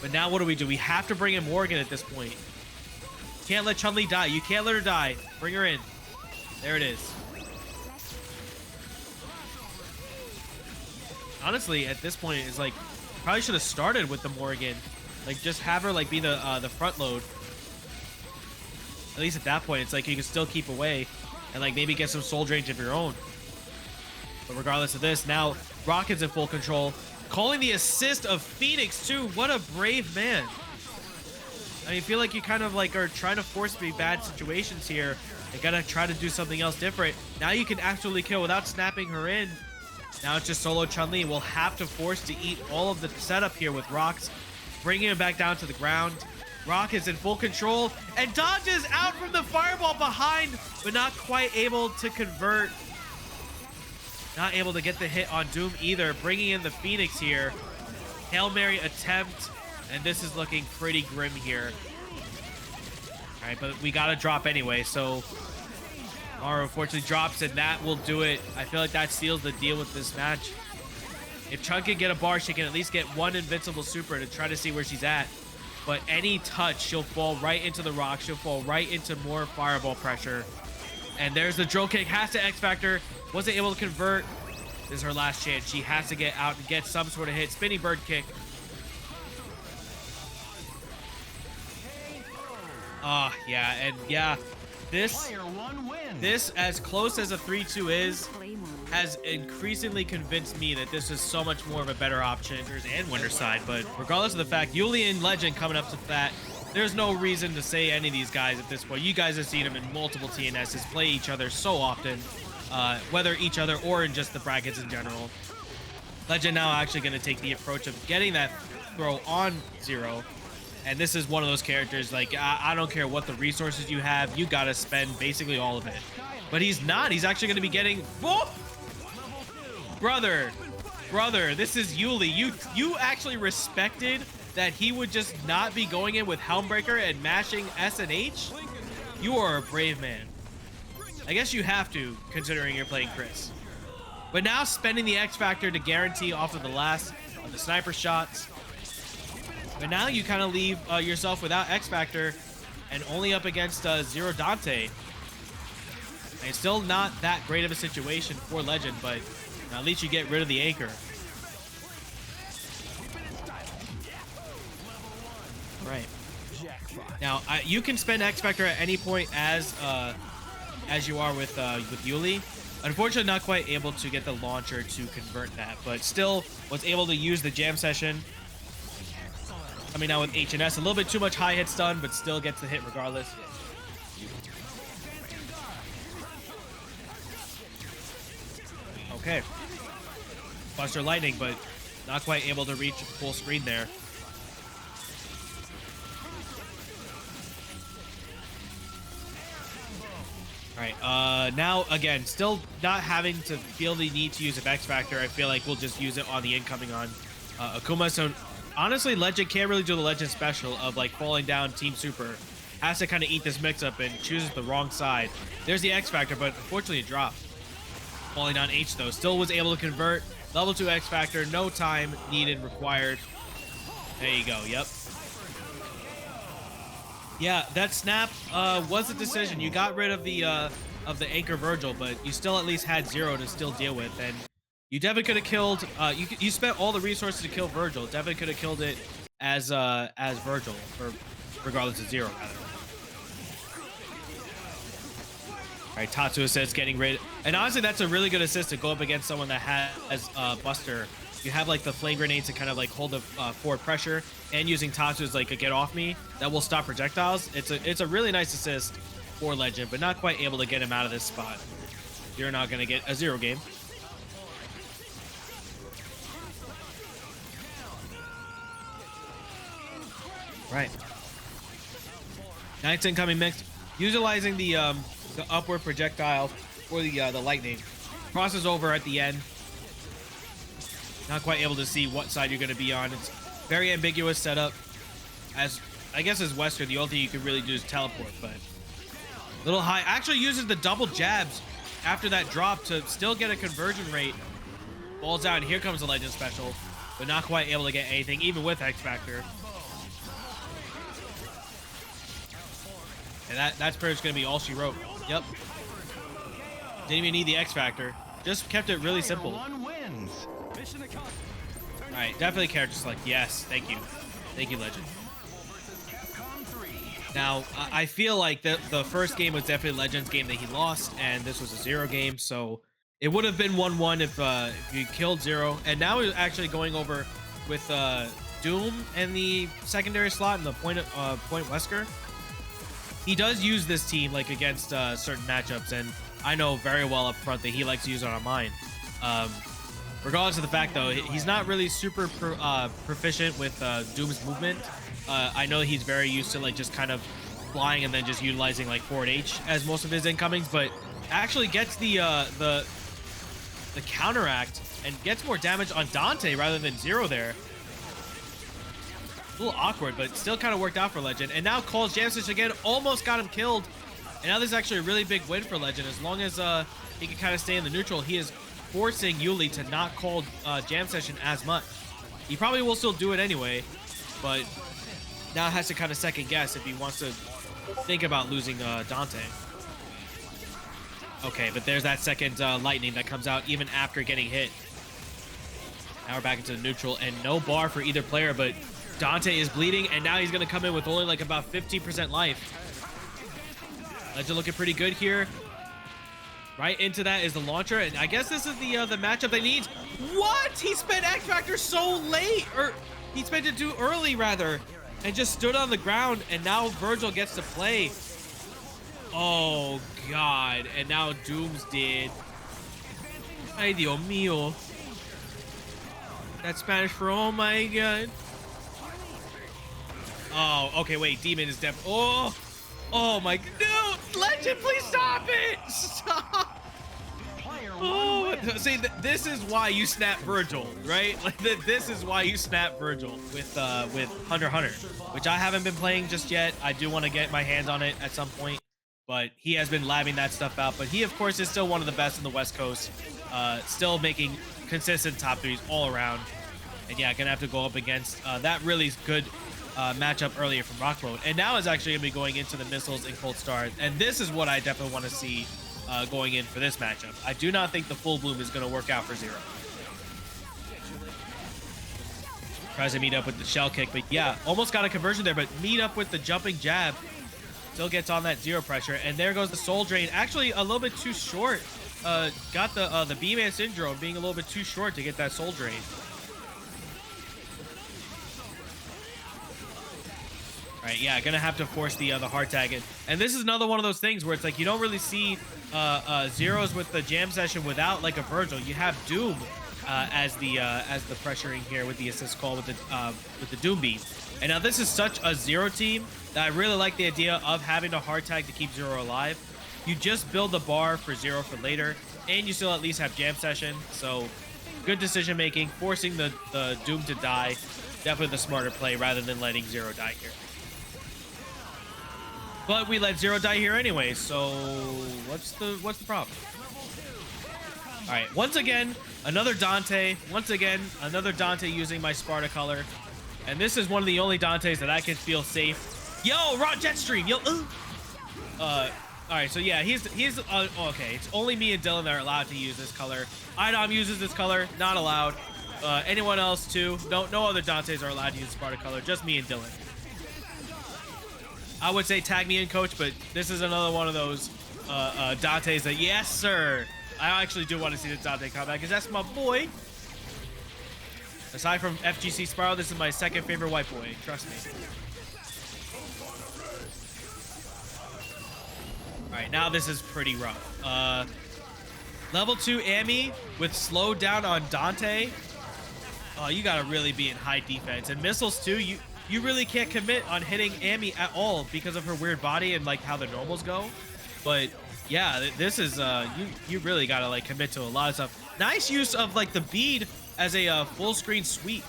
But now what do? We have to bring in Morgan at this point. Can't let Chun-Li die. You can't let her die. Bring her in. There it is. Honestly, at this point, it's like probably should have started with the Morgan. Like just have her like be the front load. At least at that point, it's like you can still keep away and like maybe get some soul drains of your own. But regardless of this, now Rocket's in full control. Calling the assist of Phoenix too. What a brave man. I mean, I feel like you kind of like are trying to force me bad situations here. You gotta try to do something else different. Now you can actually kill without snapping her in. Now it's just solo Chun-Li. Will have to force to eat all of the setup here with Rocks, bringing him back down to the ground. Rock is in full control and dodges out from the fireball behind, but not quite able to convert. Not able to get the hit on Doom either, bringing in the Phoenix here. Hail Mary attempt, and this is looking pretty grim here. All right, but we got a drop anyway, so Romora unfortunately drops, and that will do it. I feel like that seals the deal with this match. If Chun can get a bar, she can at least get one invincible super to try to see where she's at. But any touch, she'll fall right into the rock. She'll fall right into more fireball pressure. And there's the drill kick. Has to X Factor. Wasn't able to convert. This is her last chance. She has to get out and get some sort of hit. Spinning bird kick. Oh, yeah. And yeah, this, as close as a 3-2 is, has increasingly convinced me that this is so much more of a better option and winter side. But regardless of the fact, Yullizhez Legend coming up to that, there's no reason to say any of these guys at this point. You guys have seen them in multiple TNSs play each other so often, whether each other or in just the brackets in general. Legend now actually going to take the approach of getting that throw on Zero. And this is one of those characters, like, I don't care what the resources you have, you got to spend basically all of it. But he's not. He's actually going to be getting... Whoa! Brother, this is Yuli. You actually respected that he would just not be going in with Helmbreaker and mashing S and H? You are a brave man. I guess you have to, considering you're playing Chris. But now spending the X Factor to guarantee off of the last of the sniper shots. But now you kind of leave yourself without X Factor and only up against Zero Dante. And it's still not that great of a situation for Legend, but at least you get rid of the anchor. Right. Now you can spend X Factor at any point as you are with Yuli. Unfortunately, not quite able to get the launcher to convert that, but still was able to use the jam session. Coming out with HNS, a little bit too much high hit stun, but still gets the hit regardless. Okay. Buster Lightning, but not quite able to reach full screen there. Alright, now, again, still not having to feel the need to use an X Factor. I feel like we'll just use it on the incoming on Akuma. So, honestly, Legend can't really do the Legend special of, like, falling down Team Super. Has to kind of eat this mix-up and chooses the wrong side. There's the X Factor, but unfortunately it dropped. Falling down H, though. Still was able to convert. Level 2 X Factor. No time needed, required. There you go. Yep. Yeah, that snap was a decision. You got rid of the anchor Virgil, but you still at least had Zero to still deal with. And you definitely could have killed... you spent all the resources to kill Virgil. Definitely could have killed it as Virgil, or regardless of Zero, rather. All right, Tatsu assist getting rid. And honestly, that's a really good assist to go up against someone that has Buster. You have like the flame grenade to kind of like hold the forward pressure, and using Tatsu as like a get off me that will stop projectiles. It's a really nice assist for Legend, but not quite able to get him out of this spot. You're not gonna get a Zero game. Right. Nice incoming mix, utilizing the upward projectile for the lightning. Crosses over at the end. Not quite able to see what side you're going to be on. It's very ambiguous setup. As I guess as Western, the only thing you can really do is teleport, but a little high. Actually uses the double jabs after that drop to still get a conversion rate. Falls out, and here comes the Legend special, but not quite able to get anything, even with X Factor. And that's pretty much going to be all she wrote. Yep. Didn't even need the X Factor. Just kept it really simple. Alright, definitely character select. Yes, thank you. Thank you, Legend. Now, I feel like the first game was definitely Legend's game that he lost, and this was a Zero game, so it would have been 1-1 if you killed Zero. And now we're actually going over with Doom and the secondary slot and the point Wesker. He does use this team like against certain matchups, and I know very well up front that he likes to use it on mine. Regardless of the fact, though, he's not really super proficient with Doom's movement. I know he's very used to like just kind of flying and then just utilizing like forward H as most of his incomings, but actually gets the counteract and gets more damage on Dante rather than Zero there. A little awkward, but still kind of worked out for Legend. And now calls Jam Session again, almost got him killed. And now this is actually a really big win for Legend. As long as he can kind of stay in the neutral, he is forcing Yuli to not call Jam Session as much. He probably will still do it anyway, but now has to kind of second guess if he wants to think about losing Dante. Okay, but there's that second lightning that comes out even after getting hit. Now we're back into the neutral and no bar for either player, but Dante is bleeding and now he's going to come in with only like about 15% life. Legend looking pretty good here. Right into that is the launcher, and I guess this is the matchup they need. What? He spent X Factor so late, or he spent it too early rather, and just stood on the ground, and now Virgil gets to play. Oh God, and now Doom's dead. Ay Dios mío. That's Spanish for oh my God. Oh, okay, wait, Demon is deaf. Oh my, no, Legend, please stop it! Stop! Oh, see, this is why you snap Virgil, right? Like, this is why you snap Virgil with Hunter x Hunter, which I haven't been playing just yet. I do want to get my hands on it at some point, but he has been labbing that stuff out. But he, of course, is still one of the best in the West Coast, still making consistent top threes all around. And yeah, gonna have to go up against that really good matchup earlier from Rock Mode, and now is actually gonna be going into the missiles and Cold Stars, and this is what I definitely want to see going in for this matchup. I do not think the full bloom is going to work out for Zero. Tries to meet up with the shell kick, but yeah, almost got a conversion there, but meet up with the jumping jab. Still gets on that zero pressure, and there goes the soul drain. Actually, a little bit too short. Got the B-Man syndrome, being a little bit too short to get that soul drain. All right, yeah, gonna have to force the hard tag in, and this is another one of those things where it's like you don't really see zeros with the jam session without like a Virgil. You have Doom as the pressuring here with the assist call with the Doom beam, and now this is such a Zero team that I really like the idea of having a hard tag to keep Zero alive. You just build the bar for Zero for later, and you still at least have jam session. So good decision making, forcing the Doom to die. Definitely the smarter play rather than letting Zero die here. But we let Zero die here anyway, so what's the problem? All right, once again, another Dante. Once again, another Dante using my Sparta color. And this is one of the only Dantes that I can feel safe. Yo, raw jet stream, yo. All right, so yeah, he's okay. It's only me and Dylan that are allowed to use this color. Idom uses this color, not allowed. Anyone else too? No other Dantes are allowed to use Sparta color, just me and Dylan. I would say tag me in, coach, but this is another one of those Dantes that, yes, sir. I actually do want to see the Dante come back because that's my boy. Aside from FGC Spiral, this is my second favorite white boy. Trust me. All right, now this is pretty rough. Level 2 Amy with slow down on Dante. Oh, you got to really be in high defense. And missiles, too, you really can't commit on hitting Amy at all because of her weird body and like how the normals go. But yeah, this is you really gotta like commit to a lot of stuff. Nice use of like the bead as a full screen sweep.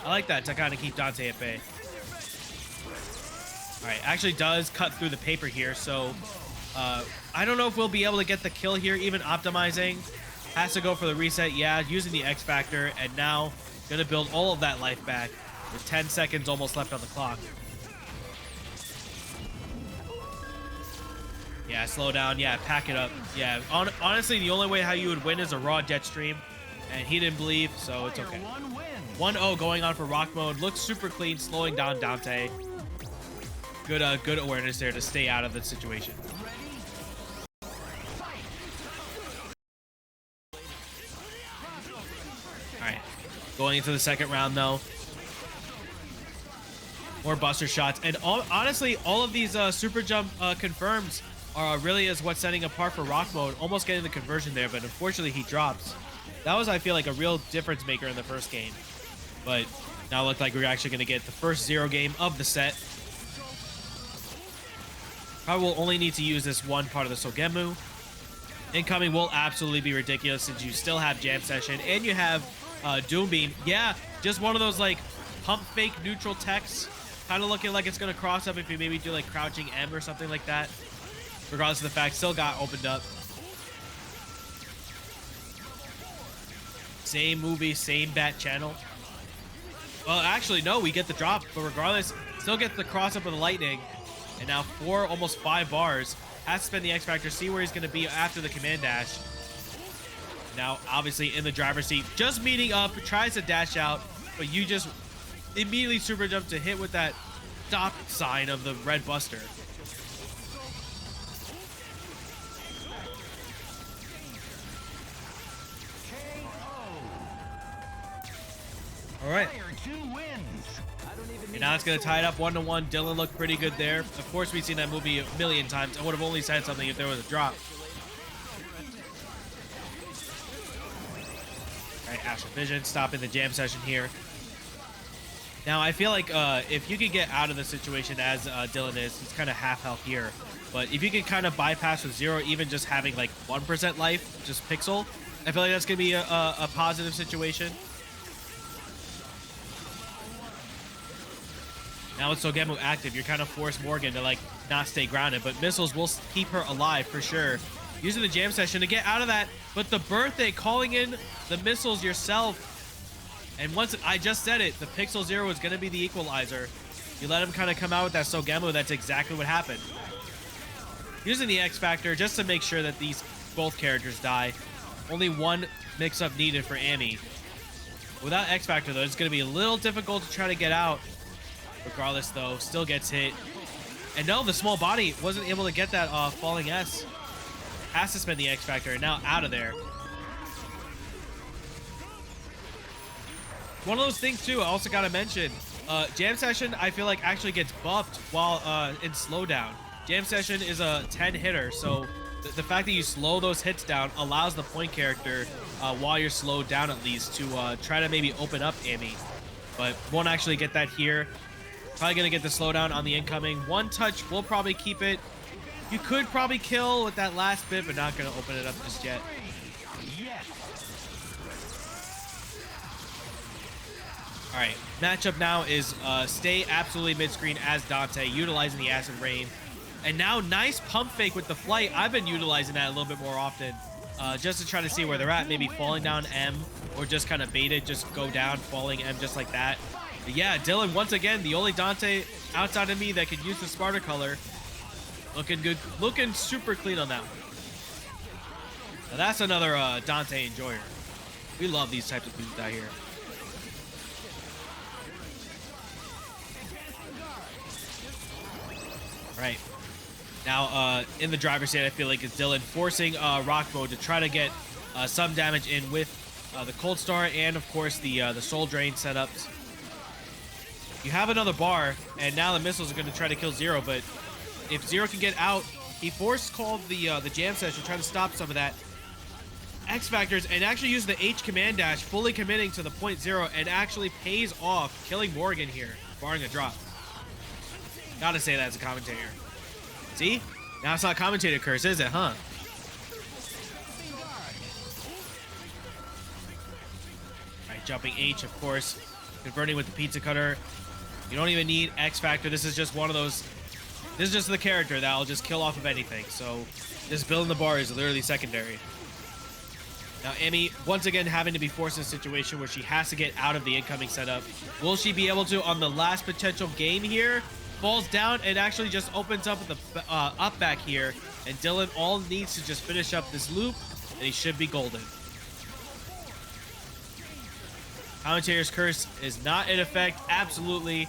I like that to kind of keep Dante at bay. All right, actually does cut through the paper here, so I don't know if we'll be able to get the kill here. Even optimizing has to go for the reset. Yeah, using the X Factor, and now gonna build all of that life back. With 10 seconds almost left on the clock. Yeah, slow down. Yeah, pack it up. Yeah, honestly, the only way how you would win is a raw jet stream. And he didn't believe, so it's okay. 1-0 going on for Rock Mode. Looks super clean, slowing down Dante. Good awareness there to stay out of the situation. All right, going into the second round, though. More buster shots, and honestly, all of these super jump confirms are really is what's setting apart for Rock Mode. Almost getting the conversion there, but unfortunately he drops. That was, I feel like, a real difference maker in the first game. But now it looked like we're actually going to get the first Zero game of the set. Probably will only need to use this one part of the Sogemu. Incoming will absolutely be ridiculous since you still have Jam Session and you have Doom Beam. Yeah, just one of those like pump fake neutral techs. Kind of looking like it's going to cross up if you maybe do like crouching M or something like that. Regardless of the fact, still got opened up. Same movie, same bat channel. Well, actually, no, we get the drop, but regardless, still gets the cross up with the lightning. And now 4, almost 5 bars. Has to spend the X Factor, see where he's going to be after the command dash. Now, obviously, in the driver's seat, just meeting up, tries to dash out, but you just immediately super jump to hit with that stop sign of the red buster. All right. And now it's going to tie it up 1-1. Dyln looked pretty good there. Of course, we've seen that movie a million times. I would have only said something if there was a drop. All right, Astral Vision stopping the jam session here. Now, I feel like if you could get out of the situation as Dyln is, he's kind of half health here. But if you can kind of bypass with 0, even just having like 1% life, just pixel, I feel like that's going to be a positive situation. Now with Sogemu active, you're kind of forced Morgan to like not stay grounded, but missiles will keep her alive for sure. Using the jam session to get out of that, but the birthday calling in the missiles yourself. And once I just said it, the Pixel Zero is going to be the equalizer. You let him kind of come out with that Sogemu, that's exactly what happened. Using the X Factor just to make sure that these both characters die. Only one mix-up needed for Amy. Without X Factor though, it's going to be a little difficult to try to get out. Regardless though, still gets hit. And no, the small body wasn't able to get that falling S. Has to spend the X Factor and now out of there. One of those things too, I also got to mention, Jam Session I feel like actually gets buffed while in slowdown. Jam Session is a 10 hitter, so the fact that you slow those hits down allows the point character, while you're slowed down at least, to try to maybe open up Amy. But won't actually get that here. Probably going to get the slowdown on the incoming. One touch will probably keep it. You could probably kill with that last bit, but not going to open it up just yet. All right, matchup now is stay absolutely mid-screen as Dante, utilizing the Acid Rain. And now nice pump fake with the flight. I've been utilizing that a little bit more often, just to try to see where they're at. Maybe falling down M, or just kind of bait it, just go down, falling M just like that. But yeah, Dyln, once again, the only Dante outside of me that could use the Sparta color. Looking good, looking super clean on that one. Now that's another Dante enjoyer. We love these types of dudes out here. Right. Now, in the driver's seat, I feel like it's Dyln forcing Rock Mode to try to get some damage in with the Cold Star and, of course, the Soul Drain setups. You have another bar, and now the missiles are going to try to kill Zero, but if Zero can get out, he force called the Jam Session, trying to stop some of that. X Factors, and actually use the H command dash, fully committing to the .0, and actually pays off, killing Morgan here, barring a drop. Gotta say that as a commentator. See? Now it's not commentator curse, is it, huh? Alright, jumping H, of course. Converting with the pizza cutter. You don't even need X Factor. This is just one of those... This is just the character that'll just kill off of anything. So, just building the bar is literally secondary. Now, Amy, once again, having to be forced in a situation where she has to get out of the incoming setup. Will she be able to on the last potential game here? Falls down and actually just opens up with the up back here. And Dyln all needs to just finish up this loop, and he should be golden. Commentator's curse is not in effect. Absolutely.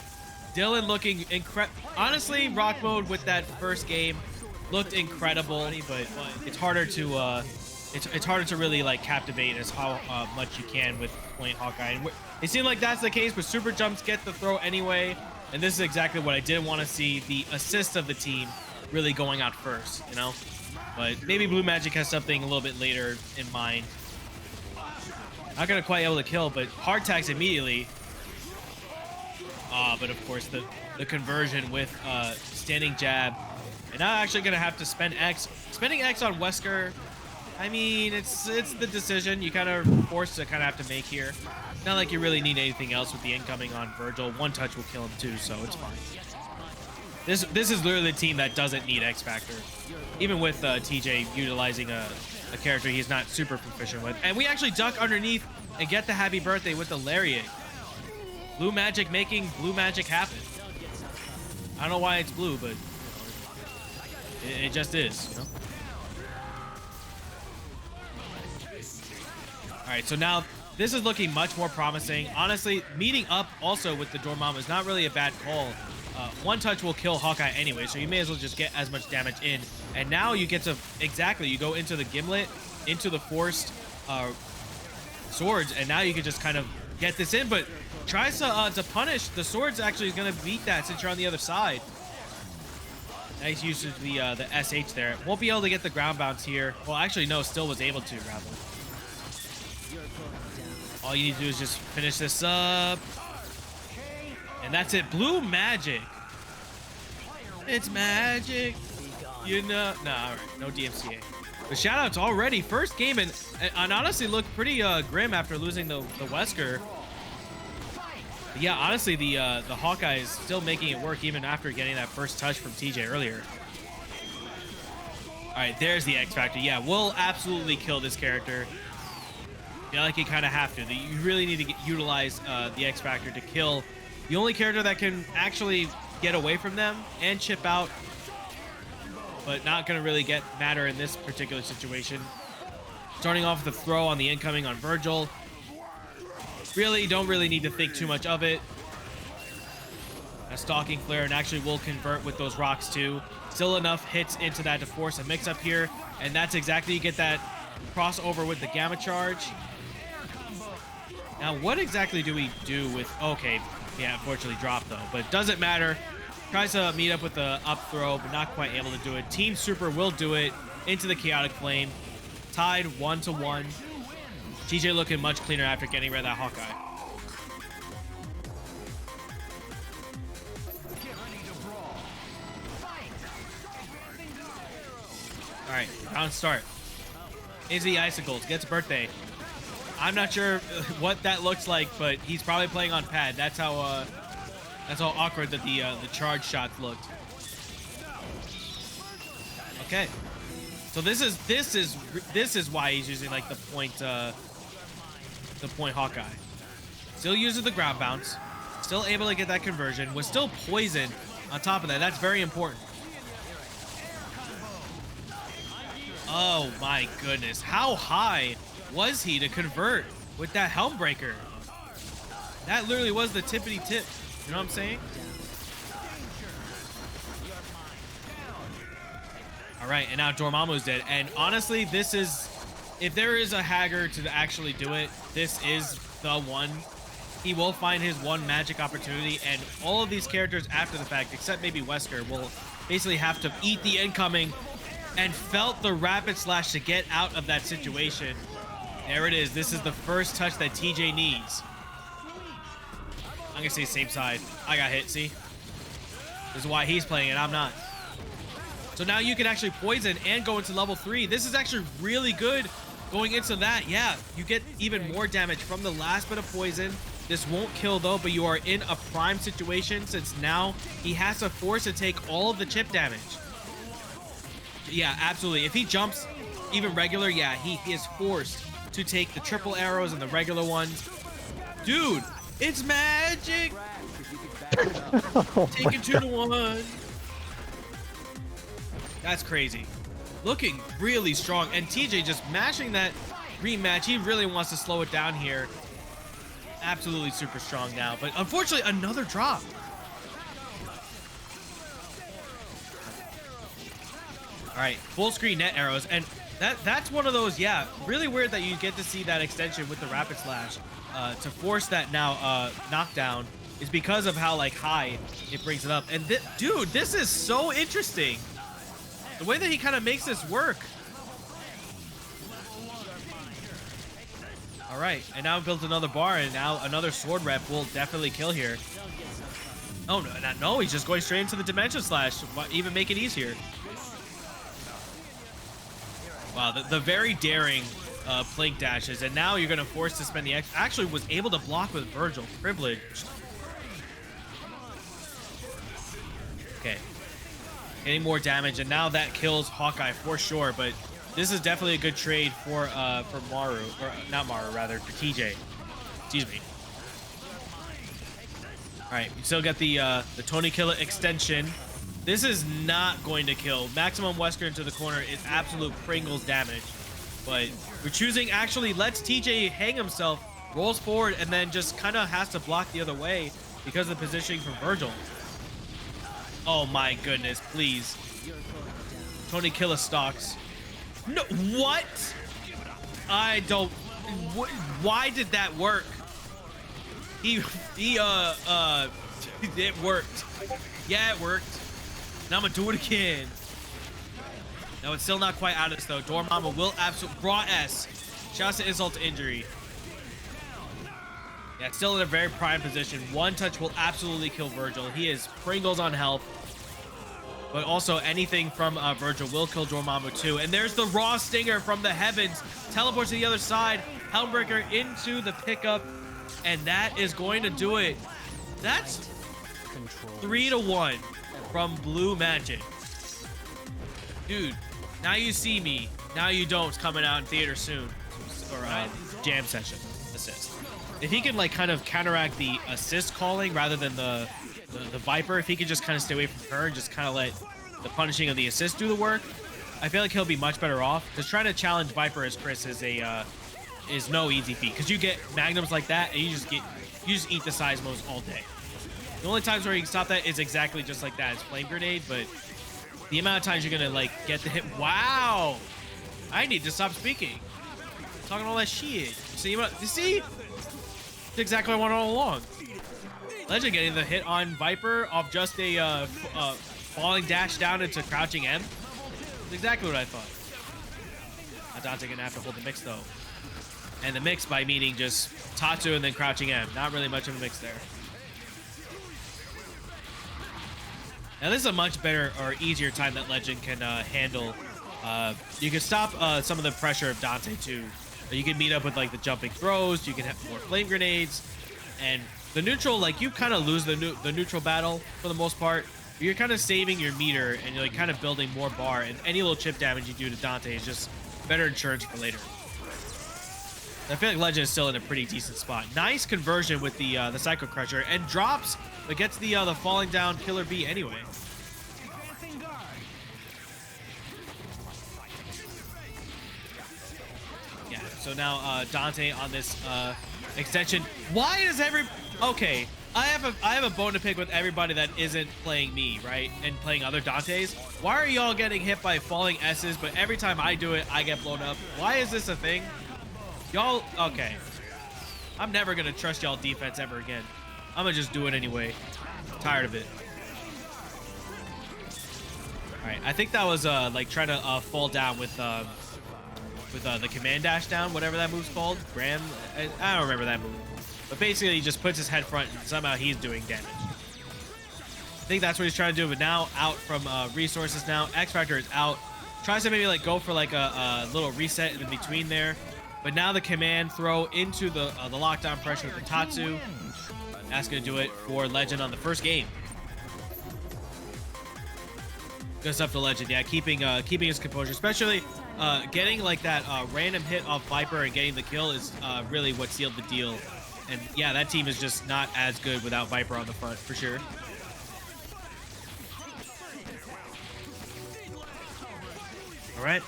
Dyln looking incredible. Honestly, Rock Mode with that first game looked incredible, but it's harder to it's harder to really like captivate as how much you can with Point Hawkeye. And it seemed like that's the case, but super jumps get the throw anyway. And this is exactly what I didn't want to see, the assist of the team really going out first, you know? But maybe BluMagic has something a little bit later in mind. Not going to quite able to kill, but hard tags immediately. But of course, the conversion with standing jab. And now actually going to have to spend X. Spending X on Wesker I mean, it's the decision you kind of forced to kind of have to make here. Not like you really need anything else with the incoming on Virgil. One touch will kill him too, so it's fine. This is literally the team that doesn't need X Factor. Even with TJ utilizing a character he's not super proficient with. And we actually duck underneath and get the happy birthday with the Lariat. BluMagic making BluMagic happen. I don't know why it's blue, but you know, it just is, you know? All right, so now this is looking much more promising. Honestly, meeting up also with the Dormammu is not really a bad call. One touch will kill Hawkeye anyway, so you may as well just get as much damage in. And now you get to, exactly, you go into the Gimlet, into the forced swords, and now you can just kind of get this in, but tries to punish. The swords actually is going to beat that since you're on the other side. Nice use of the SH there. Won't be able to get the ground bounce here. Well, actually, no, still was able to, rather. All you need to do is just finish this up. And that's it. BluMagic. It's magic. You know. Nah, all right. No DMCA. But shoutouts already. First game, and honestly looked pretty grim after losing the Wesker. But yeah, honestly, the Hawkeye is still making it work even after getting that first touch from TJ earlier. All right, there's the X Factor. Yeah, we'll absolutely kill this character. Yeah, like you kind of have to. You really need to utilize the X Factor to kill the only character that can actually get away from them and chip out, but not going to really matter in this particular situation. Starting off with a throw on the incoming on Virgil. Really, don't really need to think too much of it. A stalking flare, and actually will convert with those rocks too. Still enough hits into that to force a mix up here, and that's exactly, you get that crossover with the Gamma Charge. Now, what exactly do we do with... Okay, yeah, unfortunately dropped, though. But it doesn't matter. Tries to meet up with the up throw, but not quite able to do it. Team Super will do it into the Chaotic Flame. Tied 1-1. TJ looking much cleaner after getting rid of that Hawkeye. All right, round start. Is the Icicles, gets birthday. I'm not sure what that looks like, but he's probably playing on pad. That's how awkward that the charge shots looked. Okay, so this is why he's using like the point Hawkeye. Still uses the ground bounce. Still able to get that conversion. Was still poisoned on top of that. That's very important. Oh my goodness. How high was he to convert with that Helm Breaker? That literally was the tippity tip. You know what I'm saying? All right, and now Dormammu's dead. And honestly, this is, if there is a Haggard to actually do it, this is the one. He will find his one magic opportunity, and all of these characters after the fact, except maybe Wesker, will basically have to eat the incoming, and felt the rapid slash to get out of that situation. There it is. This is the first touch that TJ needs. I'm gonna say same side. I got hit, see? This is why he's playing it, I'm not. So now you can actually poison and go into level 3. This is actually really good going into that. Yeah, you get even more damage from the last bit of poison. This won't kill though, but you are in a prime situation since now he has to force to take all of the chip damage. Yeah, absolutely. If he jumps even regular, yeah, he is forced to take the triple arrows and the regular ones. Dude, it's magic. Take it 2-1. That's crazy. Looking really strong. And TJ just mashing that rematch. He really wants to slow it down here. Absolutely super strong now. But unfortunately, another drop. All right, full screen net arrows. And that's one of those, yeah, really weird that you get to see that extension with the rapid slash to force that now knockdown is because of how like high it brings it up. And dude, this is so interesting. The way that he kind of makes this work. All right, and now built another bar, and now another sword rep will definitely kill here. Oh, no, he's just going straight into the dimension slash, even make it easier. Wow, the very daring Plink dashes, and now you're gonna force to spend the X. Actually, was able to block with Virgil, privileged. Okay, getting more damage, and now that kills Hawkeye for sure. But this is definitely a good trade for Maru, or not Maru, rather for TJ. Excuse me. All right, we still got the TreeKilla extension. This is not going to kill. Maximum Wesker into the corner is absolute Pringles damage. But we're choosing, actually lets TJ hang himself, rolls forward, and then just kind of has to block the other way because of the positioning from Virgil. Oh my goodness, please. TreeKilla stocks. No, what? I don't, why did that work? It worked. Yeah, it worked. Now I'm gonna do it again. No, it's still not quite out of this though. Dormammu will absolutely raw S. Shouts to insult to injury. Yeah, it's still in a very prime position. One touch will absolutely kill Virgil. He is Pringles on health. But also anything from Virgil will kill Dormammu too. And there's the raw stinger from the heavens. Teleports to the other side. Helmbreaker into the pickup. And that is going to do it. That's 3-1 from BluMagic. Dude, now you see me. Now you don't. It's coming out in theater soon. Or jam session assist. If he can like kind of counteract the assist calling rather than the Viper, if he could just kind of stay away from her and just kind of let the punishing of the assist do the work, I feel like he'll be much better off. Because trying to challenge Viper as Chris is is no easy feat. Because you get magnums like that and you just eat the seismos all day. The only times where you can stop that is exactly just like that. It's flame grenade, but the amount of times you're gonna like get the hit. Wow, I need to stop speaking. Talking all that shit. See, you see? That's exactly what I wanted all along. Legend getting the hit on Viper off just a falling dash down into crouching M. That's exactly what I thought. Now Dante gonna have to hold the mix though. And the mix by meaning just Tatsu and then crouching M. Not really much of a mix there. Now this is a much better or easier time that Legend can handle. You can stop some of the pressure of Dante too. You can meet up with like the jumping throws. You can have more flame grenades, and the neutral, like you kind of lose the neutral battle for the most part. You're kind of saving your meter and you're like kind of building more bar. And any little chip damage you do to Dante is just better insurance for later. I feel like Legend is still in a pretty decent spot. Nice conversion with the Psycho Crusher and drops, but gets the falling down Killer Bee anyway. Yeah. So now Dante on this extension. Why is okay? I have a bone to pick with everybody that isn't playing me, right? And playing other Dantes. Why are y'all getting hit by falling S's, but every time I do it, I get blown up? Why is this a thing? Y'all, okay. I'm never gonna trust y'all defense ever again. I'm gonna just do it anyway. I'm tired of it. All right, I think that was like trying to fall down with the command dash down, whatever that move's called. Graham, I don't remember that move. But basically, he just puts his head front and somehow he's doing damage. I think that's what he's trying to do. But now out from resources now. X Factor is out. Tries to maybe like go for like a little reset in between there. But now the command throw into the lockdown pressure with the Tatsu. That's going to do it for Legend on the first game. Good stuff to Legend. Yeah, keeping his composure. Especially getting like that random hit off Viper and getting the kill is really what sealed the deal. And yeah, that team is just not as good without Viper on the front, for sure. All right.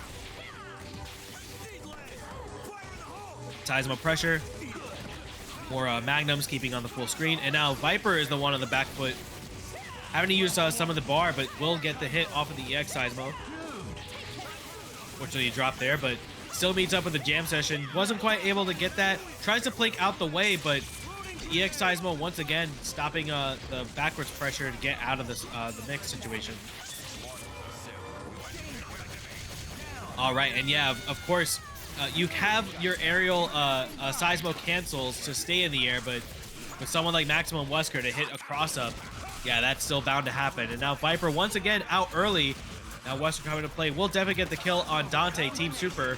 Seismo pressure. More magnums keeping on the full screen. And now Viper is the one on the back foot. Having to use some of the bar, but will get the hit off of the EX Seismo. Fortunately, he dropped there, but still meets up with the jam session. Wasn't quite able to get that. Tries to plink out the way, but EX Seismo once again stopping the backwards pressure to get out of this the mix situation. All right, and yeah, of course, you have your aerial Seismo cancels to stay in the air, but with someone like Maximum Wesker to hit a cross up, yeah, that's still bound to happen. And now Viper once again out early. Now Wesker coming to play. We'll definitely get the kill on Dante, Team Super.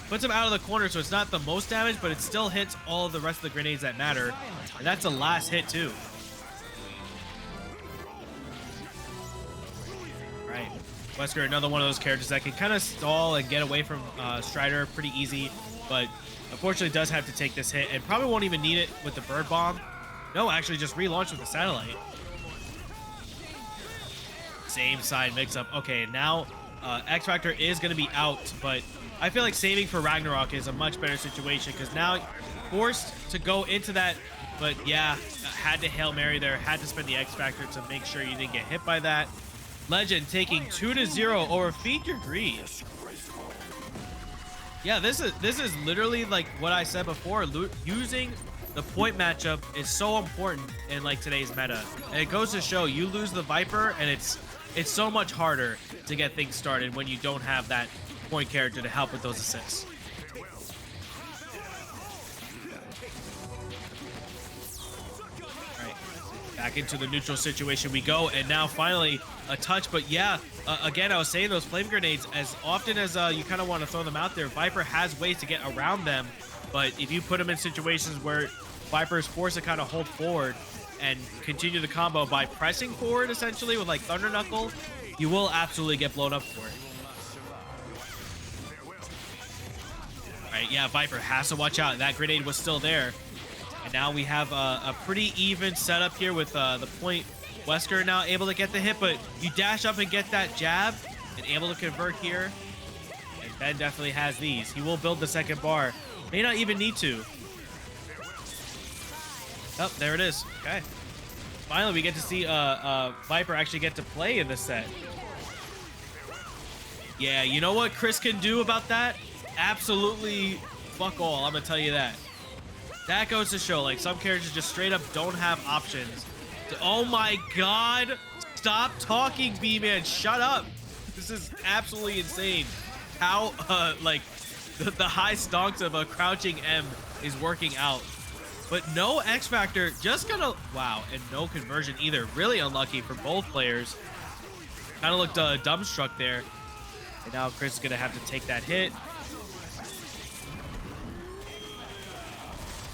Puts him out of the corner, so it's not the most damage, but it still hits all of the rest of the grenades that matter. And that's the last hit, too. Right. Wesker, another one of those characters that can kind of stall and get away from Strider pretty easy, but unfortunately does have to take this hit and probably won't even need it with the bird bomb. No, actually just relaunch with the satellite. Same side mix-up. Okay, now X Factor is going to be out, but I feel like saving for Ragnarok is a much better situation because now forced to go into that, but yeah, had to Hail Mary there, had to spend the X Factor to make sure you didn't get hit by that. Legend taking 2-0 over FeedYourGreed. Yeah, this is literally like what I said before. Using the point matchup is so important in like today's meta, and it goes to show you lose the Viper, and it's so much harder to get things started when you don't have that point character to help with those assists. All right, back into the neutral situation we go, and now finally a touch. But yeah, again, I was saying those flame grenades, as often as you kind of want to throw them out there, Viper has ways to get around them. But if you put them in situations where Viper is forced to kind of hold forward and continue the combo by pressing forward, essentially with like Thunder Knuckle, you will absolutely get blown up for it. All right, yeah, Viper has to watch out. That grenade was still there, and now we have a pretty even setup here with the point. Wesker now able to get the hit, but you dash up and get that jab and able to convert here. And Ben definitely has these. He will build the second bar. May not even need to. Oh, there it is. Okay. Finally, we get to see Viper actually get to play in this set. Yeah, you know what Chris can do about that? Absolutely fuck all, I'm gonna tell you that. That goes to show, like, some characters just straight up don't have options. Oh my god! Stop talking, B-Man! Shut up! This is absolutely insane. How, like, the high stonks of a crouching M is working out. But no X Factor, just gonna... Wow, and no conversion either. Really unlucky for both players. Kind of looked dumbstruck there. And now Chris is gonna have to take that hit.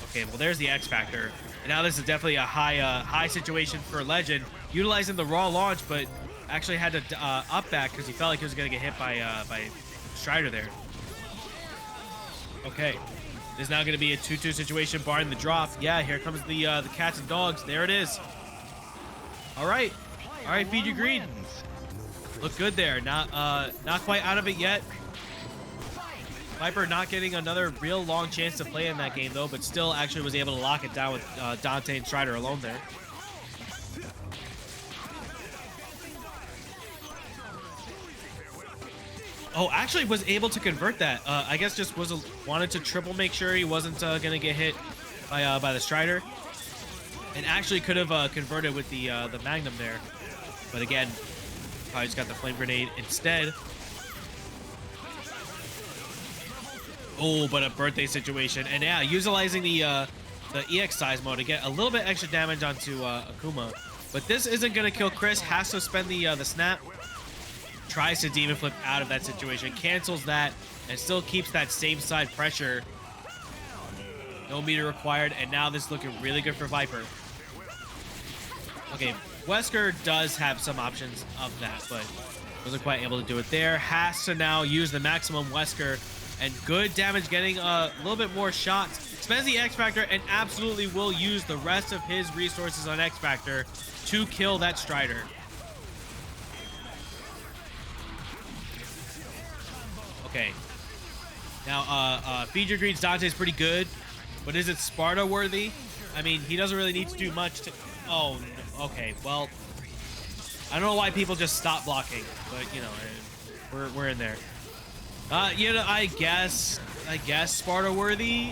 Okay, well, there's the X Factor. And now this is definitely a high situation for Legend, utilizing the raw launch, but actually had to up back because he felt like he was going to get hit by Strider there. Okay, this is now going to be a 2-2 situation, barring the drop. Yeah, here comes the cats and dogs. There it is. All right, FeedYourGreed. Look good there. Not quite out of it yet. Viper not getting another real long chance to play in that game, though, but still actually was able to lock it down with Dante and Strider alone there. Oh, actually was able to convert that. I guess just wanted to triple make sure he wasn't going to get hit by the Strider. And actually could have converted with the Magnum there. But again, probably just got the flame grenade instead. Oh, but a birthday situation. And yeah, utilizing the EX size mode to get a little bit extra damage onto Akuma. But this isn't going to kill Chris. Has to spend the snap. Tries to Demon Flip out of that situation. Cancels that and still keeps that same side pressure. No meter required. And now this is looking really good for Viper. Okay, Wesker does have some options of that, but wasn't quite able to do it there. Has to now use the maximum Wesker. And good damage, getting a little bit more shots. Spends the X Factor and absolutely will use the rest of his resources on X Factor to kill that Strider. Okay. Now, FeedYourGreed's Dante is pretty good, but is it Sparta worthy? I mean, he doesn't really need to do much to... Oh, okay. Well, I don't know why people just stop blocking, but, you know, we're in there. You know, I guess Sparta worthy.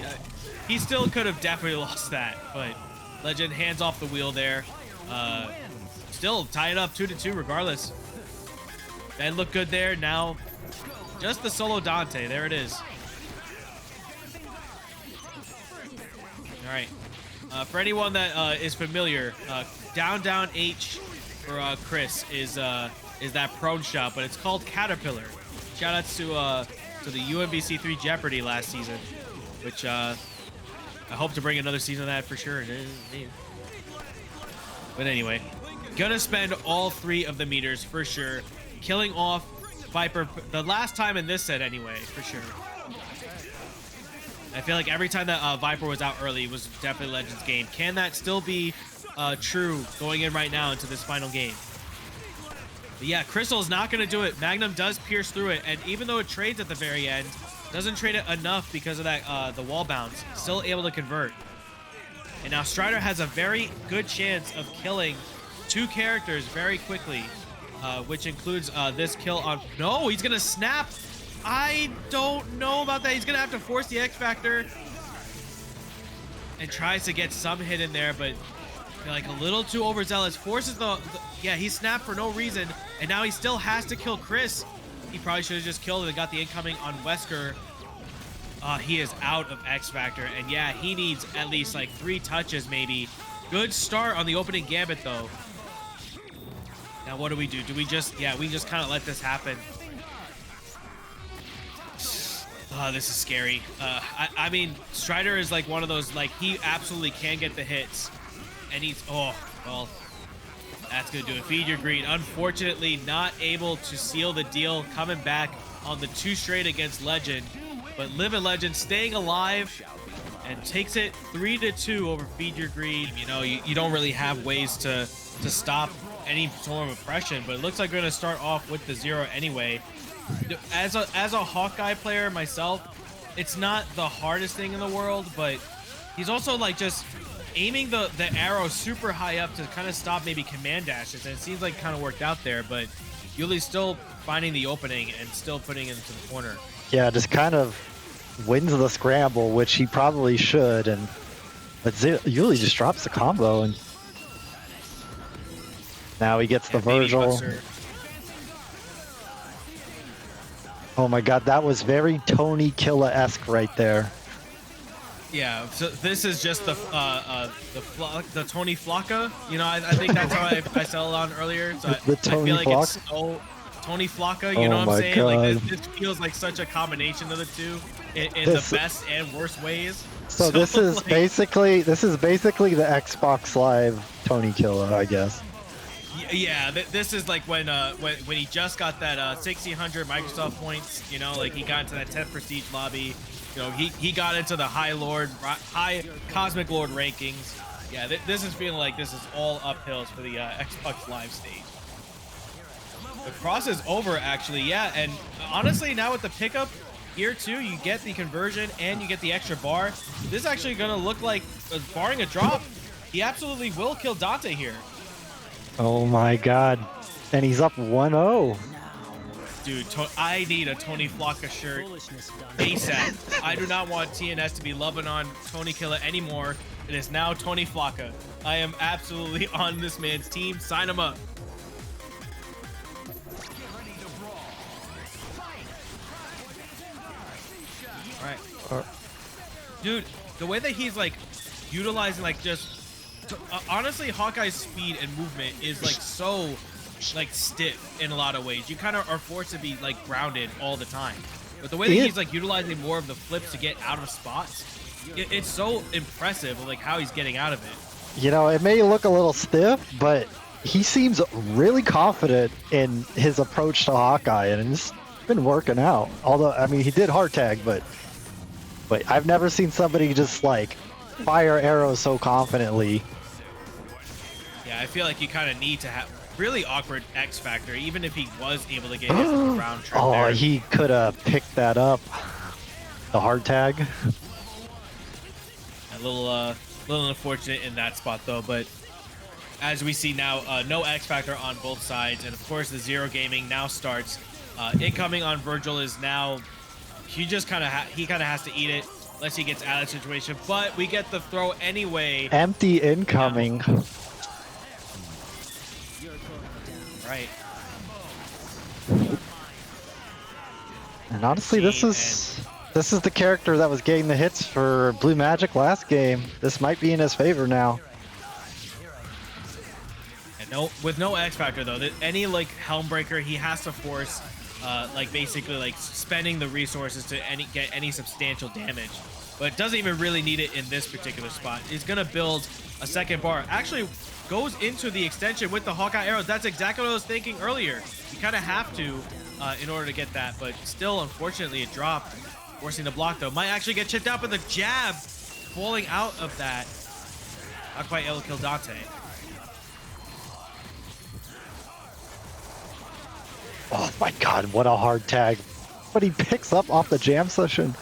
He still could have definitely lost that, but Legend hands off the wheel there. Still tie it up 2-2 regardless. Ben looked good there. Now, just the solo Dante. There it is. All right. For anyone that is familiar, down H for Chris is is that prone shot, but it's called Caterpillar. Shout outs to the UMBC 3 Jeopardy last season, which I hope to bring another season of that for sure. But anyway, gonna spend all 3 of the meters for sure, killing off Viper the last time in this set anyway, for sure. I feel like every time that Viper was out early, it was definitely Legends game. Can that still be true going in right now into this final game? But yeah, Crystal's not going to do it. Magnum does pierce through it, and even though it trades at the very end, doesn't trade it enough because of that the wall bounce. Still able to convert. And now Strider has a very good chance of killing 2 characters very quickly, which includes this kill on... No, he's going to snap. I don't know about that. He's going to have to force the X Factor and tries to get some hit in there, but like a little too overzealous. Forces yeah, he snapped for no reason, and now he still has to kill Chris. He probably should have just killed it and got the incoming on Wesker. He is out of X Factor, and yeah, he needs at least like 3 touches maybe. Good start on the opening gambit though. Now what do? We just, yeah, we just kind of let this happen. This is scary. I mean, Strider is like one of those, like, he absolutely can get the hits. And he's, oh, well, that's going to do it. Feed Your Greed. Unfortunately, not able to seal the deal, coming back on the 2 straight against Legend. But Live and Legend staying alive and takes it 3-2 over Feed Your Greed. You know, you don't really have ways to stop any form of oppression, but it looks like we're going to start off with the 0 anyway. As a Hawkeye player myself, it's not the hardest thing in the world, but he's also like just aiming the arrow super high up to kind of stop maybe command dashes, and it seems like kind of worked out there, but Yuli's still finding the opening and still putting it into the corner. Yeah, just kind of wins the scramble, which he probably should, but Yuli just drops the combo, and now he gets the Virgil. Oh my god, that was very TreeKilla-esque right there. Yeah, so this is just the Tony Flocka. You know, I think that's how I settled on earlier. So the Tony I feel like Flocka? it's so Tony Flocka. You know what I'm saying? God. Like this feels like such a combination of the two in the best and worst ways. So this is like, basically the Xbox Live TreeKilla, I guess. Yeah, this is like when he just got that 1600 Microsoft points. You know, like he got into that 10th prestige lobby. You know, he got into the high Cosmic Lord rankings. Yeah, this is feeling like this is all uphills for the Xbox Live stage. The cross is over, actually, yeah, and honestly, now with the pickup here too, you get the conversion and you get the extra bar. This is actually gonna look like, barring a drop, he absolutely will kill Dante here. Oh my god, and he's up 1-0. Dude, I need a Tony Flocka shirt ASAP. I do not want TNS to be loving on TreeKilla anymore. It is now Tony Flocka. I am absolutely on this man's team. Sign him up. All right. Dude, the way that he's like utilizing like just honestly, Hawkeye's speed and movement is like so like stiff in a lot of ways. You kind of are forced to be like grounded all the time. But the way that he's like utilizing more of the flips to get out of spots, it's so impressive like how he's getting out of it. You know, it may look a little stiff, but he seems really confident in his approach to Hawkeye, and it's been working out. Although, I mean, he did hard tag, but I've never seen somebody just like fire arrows so confidently. Yeah, I feel like you kind of need to have really awkward X Factor, even if he was able to get his round trip Oh, there. he could have picked that up. The hard tag. A little unfortunate in that spot though, but as we see now, no X Factor on both sides, and of course the Zero Gaming now starts. Incoming on Virgil is now, he just kind of has to eat it unless he gets out of the situation, but we get the throw anyway. Empty incoming. Yeah. Right. And honestly, this is the character that was getting the hits for BluMagic last game. This might be in his favor now. And No, with no X Factor though. Any like Helmbreaker, he has to force, like basically like spending the resources to get any substantial damage. But doesn't even really need it in this particular spot. He's gonna build a second bar. Actually, goes into the extension with the Hawkeye arrows. That's exactly what I was thinking earlier. You kind of have to in order to get that, but still, unfortunately, it dropped. Forcing the block though, might actually get chipped out, but the jab falling out of that. Not quite able to kill Dante. Oh my god, what a hard tag. But he picks up off the jam session.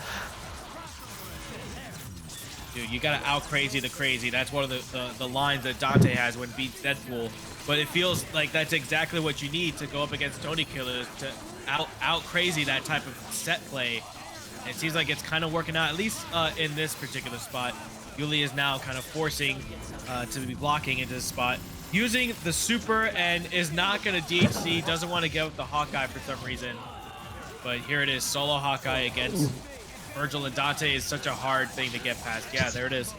Dude, you gotta out crazy the crazy. That's one of the lines that Dante has when beats Deadpool. But it feels like that's exactly what you need to go up against TreeKilla, to out crazy that type of set play. It seems like it's kind of working out, at least in this particular spot. Yuli is now kind of forcing to be blocking into this spot, using the super, and is not going to DHC, doesn't want to get with the Hawkeye for some reason. But here it is, solo Hawkeye against Virgil and Dante is such a hard thing to get past. Yeah, there it is.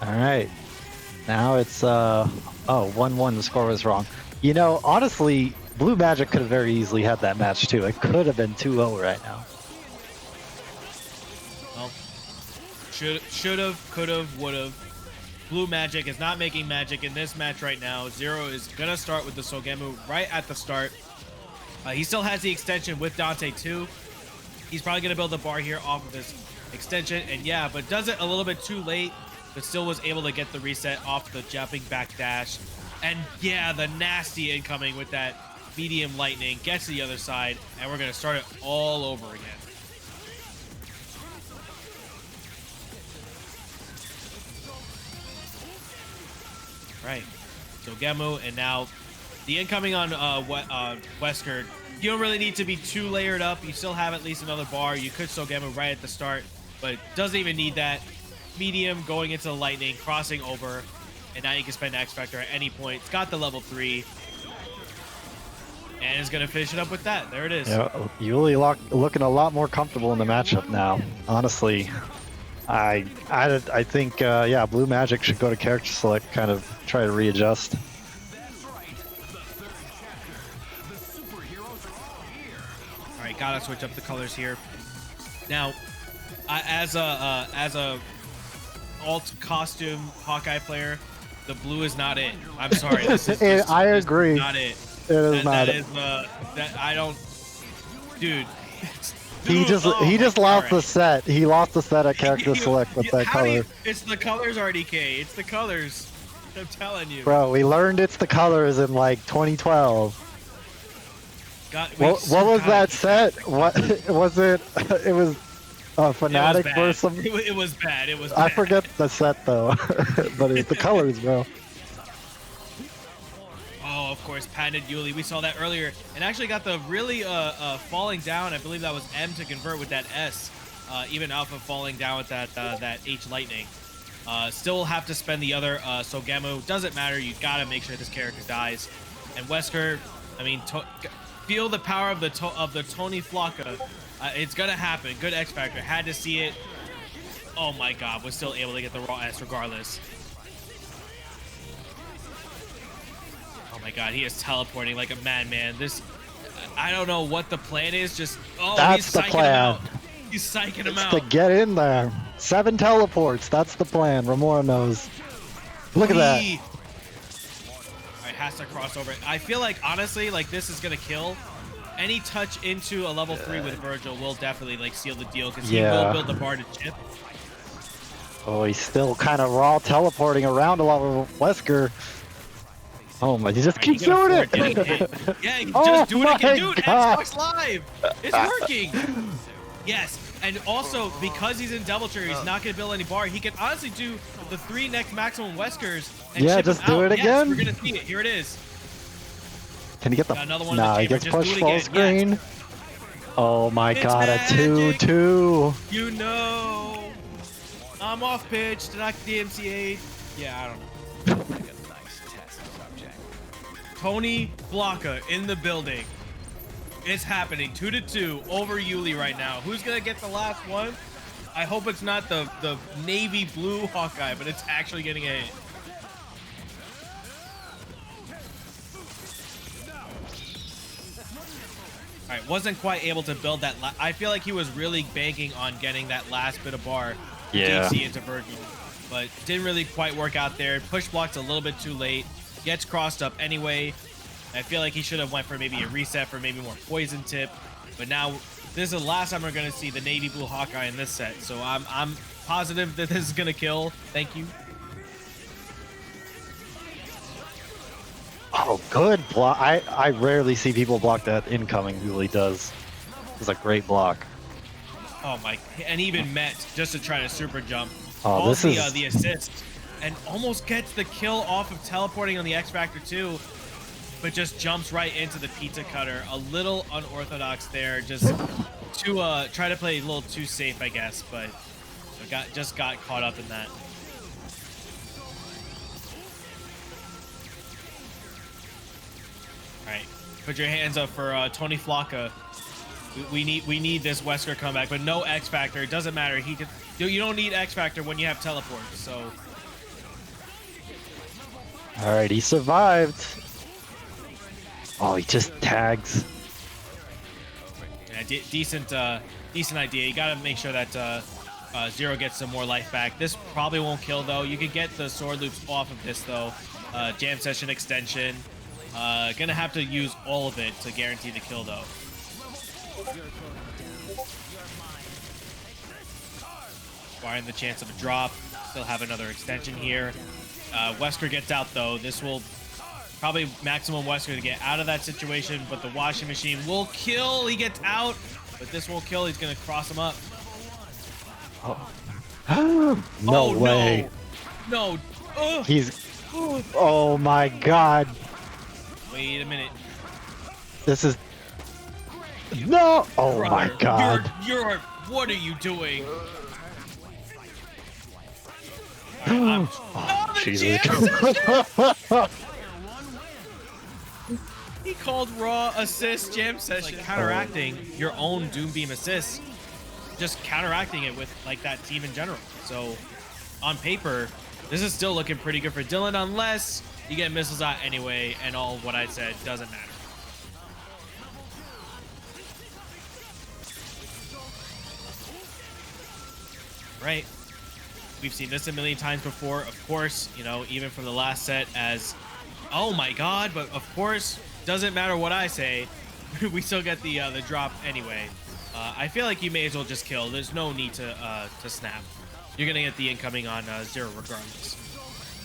All right. Now it's, oh, 1-1, the score was wrong. You know, honestly, BluMagic could have very easily had that match too. It could have been 2-0 right now. Well, should have, could have, would have. BluMagic is not making magic in this match right now. Zero is gonna start with the Sogemu right at the start. He still has the extension with Dante too. He's probably gonna build the bar here off of this extension, and yeah, but does it a little bit too late, but still was able to get the reset off the jumping back dash. And yeah, the nasty incoming with that medium lightning gets to the other side, and we're gonna start it all over again. Right, so Gemu, and now the incoming on Wesker. You don't really need to be too layered up. You still have at least another bar. You could Sogemu right at the start, but doesn't even need that. Medium going into the lightning, crossing over, and now you can spend X Factor at any point. It's got the level 3, and is gonna finish it up with that. There it is. Yeah, Yuli looking a lot more comfortable in the matchup now. Honestly, I think yeah, BluMagic should go to character select, kind of try to readjust. All right, gotta switch up the colors here. Now, as a alt costume Hawkeye player, the blue is not it. I'm sorry. This is just, I agree. Not it. It is not that it. That I don't, dude. He just lost the set. He lost the set at character select with that color. It's the colors, RDK. It's the colors. I'm telling you. Bro, we learned it's the colors in like 2012. What was that set? What was it? It was Fnatic versus some. It was bad. It was bad. I forget the set though, but it's the colors, bro. Oh, of course, patented Yuli. We saw that earlier, and actually got the really falling down. I believe that was M to convert with that S, even Alpha falling down with that H lightning. Still have to spend the other Sogemu. Doesn't matter. You gotta make sure this character dies. And Wesker, I mean, feel the power of the Tony Flocka. It's gonna happen. Good X Factor. Had to see it. Oh my God, was still able to get the raw S regardless. Oh my God, he is teleporting like a madman. This, I don't know what the plan is. Just that's the plan. He's psyching him out. To get in there. 7 teleports. That's the plan. Romora knows. Look at that. All right, has to cross over. I feel like honestly, like this is gonna kill. Any touch into a level 3 with Virgil will definitely like seal the deal, because he will build the bar to chip. Oh, he's still kind of raw teleporting around a lot of Wesker. Oh my, he just keeps doing it. Yeah, just do it again. Dude, Xbox Live. It's working. Yes, and also because he's in double trigger, he's not going to build any bar. He can honestly do the 3 next maximum Weskers and chip just him do out. it again. Yes, we're going to see it. Here it is. Can he get the? Another one. Nah, he gets pushed full screen. Yes. Oh my God, magic. a 2-2. You know, I'm off pitch to knock the DMCA. Yeah, I don't know. Tony Flocka in the building. It's happening. 2-2 over Yuli right now. Who's gonna get the last one? I hope it's not the navy blue Hawkeye, but it's actually getting a hit. All right, wasn't quite able to build that. I feel like he was really banking on getting that last bit of bar DC into Virgil, but didn't really quite work out there. Push blocked a little bit too late. Gets crossed up anyway. I feel like he should have went for maybe a reset for maybe more poison tip, but now this is the last time we're gonna see the navy blue Hawkeye in this set. So I'm positive that this is gonna kill. Thank you. Oh, good block. I rarely see people block that incoming. Yuli does. It's a great block. Oh my! And even met just to try to super jump. Oh, Calls this is the assist and almost gets the kill off of teleporting on the X Factor too, but just jumps right into the pizza cutter. A little unorthodox there, just to try to play a little too safe, I guess. But just got caught up in that. All right, put your hands up for Tony Flocka. We need this Wesker comeback, but no X Factor. It doesn't matter. You don't need X Factor when you have teleport. So. All right, he survived. Oh, he just tags. Yeah, decent idea. You gotta make sure that Zero gets some more life back. This probably won't kill though. You can get the sword loops off of this though. Jam session extension. Gonna have to use all of it to guarantee the kill though. Acquiring the chance of a drop. Still have another extension here. Wesker gets out though. This will probably maximum Wesker to get out of that situation, but the washing machine will kill. He gets out, but this won't kill. He's gonna cross him up. Oh. No way. No. Ugh. He's. Oh my God. Wait a minute. This is. No. Oh Brother, my God. You're. What are you doing? Oh, Jesus. He called raw assist jam session, like counteracting your own Doombeam assist, just counteracting it with like that team in general. So on paper, this is still looking pretty good for Dylan, unless you get missiles out anyway, and all what I said doesn't matter. Right. We've seen this a million times before, of course, you know, even from the last set as, oh my God, but of course, doesn't matter what I say, we still get the drop anyway. I feel like you may as well just kill. There's no need to snap. You're gonna get the incoming on Zero regardless.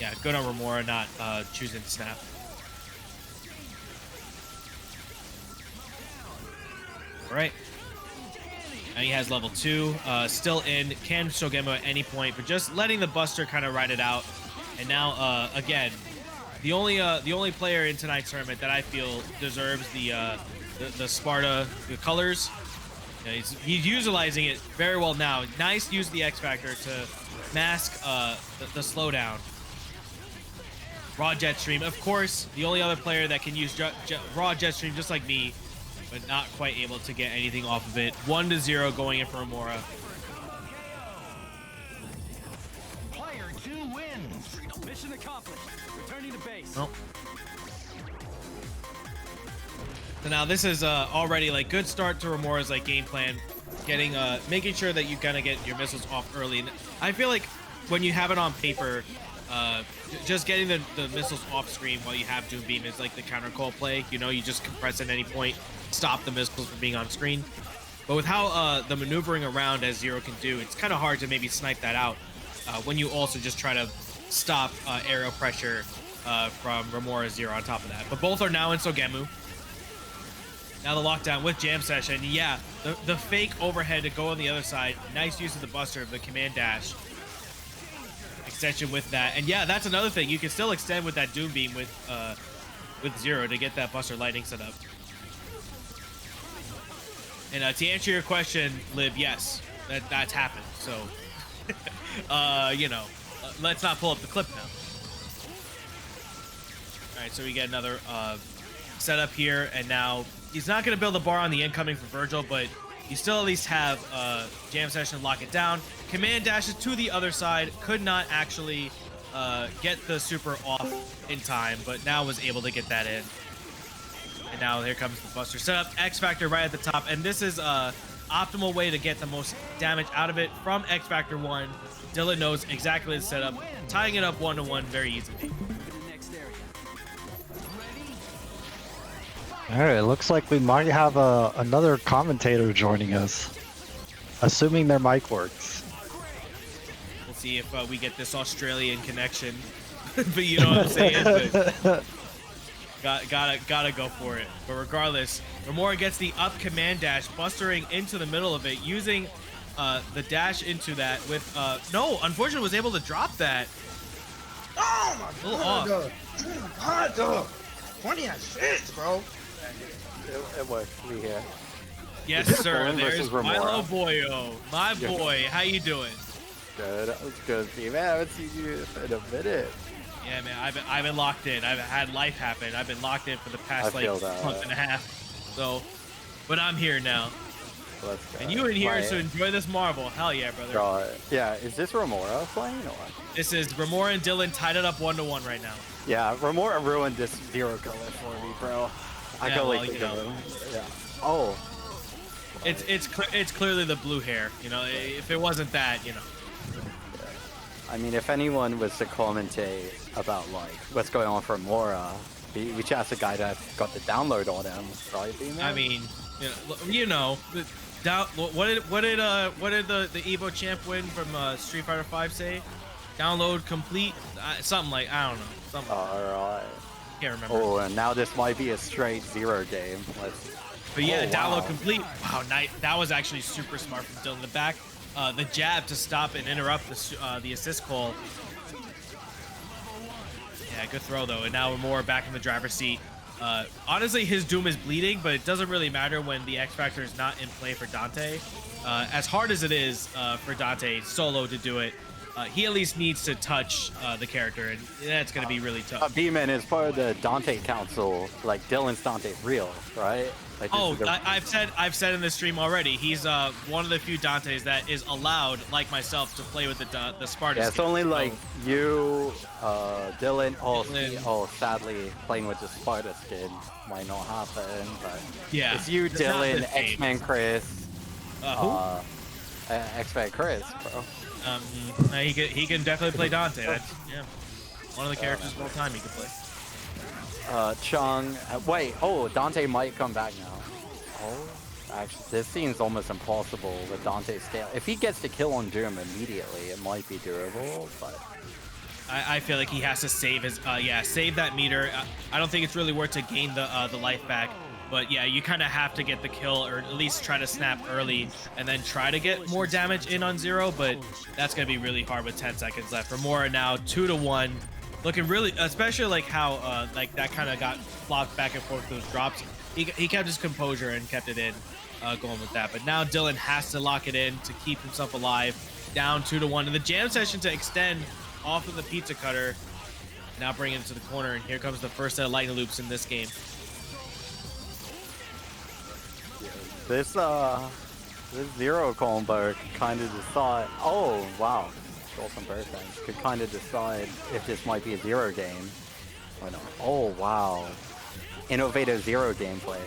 Yeah, good on Romora, not choosing to snap. All right. And he has level 2, still in, can Shogemo at any point, but just letting the Buster kind of ride it out. And now, again, the only player in tonight's tournament that I feel deserves the Sparta colors. You know, he's utilizing it very well now. Nice use of the X Factor to mask the slowdown. Raw Jetstream, of course, the only other player that can use raw Jetstream just like me, but not quite able to get anything off of it. 1-0 going in for Romora. Player 2 wins. Mission accomplished. Returning to base. Oh. So now this is already like good start to Romora's like game plan, getting making sure that you kind of get your missiles off early. And I feel like when you have it on paper, just getting the missiles off screen while you have Doom Beam is like the counter call play. You know, you just compress at any point, stop the missiles from being on screen. But with how the maneuvering around as Zero can do, it's kind of hard to maybe snipe that out when you also just try to stop aerial pressure from Romora Zero on top of that. But both are now in Sogemu. Now the lockdown with Jam Session. Yeah, the fake overhead to go on the other side. Nice use of the Buster of the command dash. Extension with that. And yeah, that's another thing. You can still extend with that Doom Beam with Zero to get that Buster Lightning set up. And to answer your question, Lib, yes, that's happened. So, you know, let's not pull up the clip now. All right, so we get another setup here, and now he's not going to build a bar on the incoming for Virgil, but you still at least have Jam Session lock it down. Command dashes to the other side, could not actually get the super off in time, but now was able to get that in. And now here comes the Buster setup. X Factor right at the top. And this is optimal way to get the most damage out of it from X Factor 1. Dylan knows exactly the setup, tying it up 1-1 very easily. All right, looks like we might have another commentator joining us, assuming their mic works. We'll see if we get this Australian connection. But you know what I'm saying? But gotta go for it. But regardless, Romora gets the up command dash, bustering into the middle of it, using the dash into that with no, unfortunately was able to drop that. Oh my A little god, off. dog. Funny as shit, bro. It worked. We here. Yes, sir. Dylan There's versus Romora. Milo Boyo, my boy. How you doing? Good. That was good. See, man, I haven't seen you in a minute. Yeah, man. I've been locked in. I've had life happen. I've been locked in for the past like month and a half. So, but I'm here now. Let's go. And you in here to enjoy this marvel. Hell yeah, brother. Yeah, is this Romora playing or what? This is Romora and Dylan tied it up 1-1 right now. Yeah, Romora ruined this zero color for me, bro. I Yeah, go well, like you the know. Yeah. Oh. It's clearly the blue hair. You know, if it wasn't that, you know. I mean, if anyone was to commentate about like what's going on for Romora, we should ask the guy that got the download on him, right? I mean, you know, what did the Evo champ win from Street Fighter 5 say? Download complete, something like, I don't know, something. All right. Can't remember. Oh, and now this might be a straight zero game. But yeah, download wow. complete. Wow, nice. That was actually super smart from Dylan. The back, the jab to stop and interrupt the assist call. Yeah, good throw though. And now we're more back in the driver's seat. Honestly, his Doom is bleeding, but it doesn't really matter when the X Factor is not in play for Dante. As hard as it is for Dante solo to do it, he at least needs to touch the character, and that's going to be really tough. B-Man is part of the Dante Council. Like Dylan's Dante's real, right? Like, I've said in this stream already. He's one of the few Dantes that is allowed, like myself, to play with the Sparta. Yeah, it's skin. only like So, you, Dylan. Dylan. Sadly, playing with the Sparta skin might not happen. But yeah, it's you, it's not Dylan, the same. X-Men Chris, Who? X-Men Chris, bro. He can definitely play Dante. That's one of the characters of all time he can play. Chung. Wait. Oh, Dante might come back now. Oh, actually, this seems almost impossible with Dante's scale. If he gets the kill on Doom immediately, it might be durable. But I feel like he has to save his save that meter. I don't think it's really worth to gain the life back. But yeah, you kind of have to get the kill, or at least try to snap early, and then try to get more damage in on zero. But that's gonna be really hard with 10 seconds left. Romora now 2-1, looking really, especially like how like that kind of got flopped back and forth those drops. He kept his composure and kept it in, going with that. But now Dylan has to lock it in to keep himself alive. Down 2-1, and the jam session to extend off of the pizza cutter. Now bring it to the corner, and here comes the first set of lightning loops in this game. this zero combo kind of decide. Oh wow, awesome birthday. Could kind of decide if this might be a zero game or not. Oh wow, innovative zero gameplay.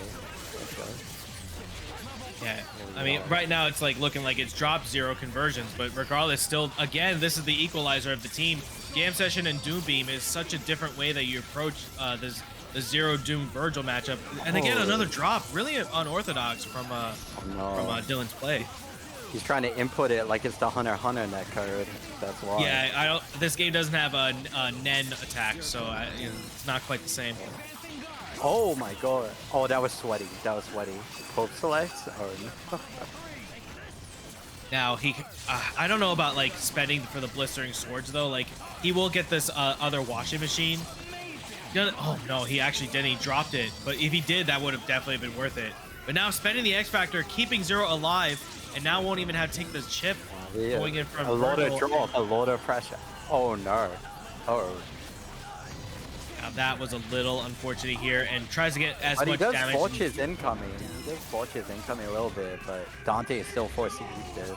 Yeah, I mean, right now it's like looking like it's dropped zero conversions, but regardless, still, again, this is the equalizer of the team. Jam Session and Doom Beam is such a different way that you approach the zero Doom Virgil matchup. And again, another drop, really unorthodox from Dylan's play. He's trying to input it like it's the Hunter net code. That's why. Yeah, this game doesn't have a Nen attack, so it's not quite the same. Oh my god. Oh, that was sweaty. That was sweaty. Pope select? Oh, Now, I don't know about, like, spending for the blistering swords, though. Like, he will get this other washing machine. Oh, no, he actually didn't. He dropped it. But if he did, that would have definitely been worth it. But now, spending the X Factor, keeping Zero alive, and now won't even have to take this chip. yeah. Going in from a lot of Virgil. drop, a lot of pressure. Oh no. Oh. Now, that was a little unfortunate here, and tries to get as But he much does damage. force his incoming. He does force his incoming a little bit, but Dante is still forced to eat this.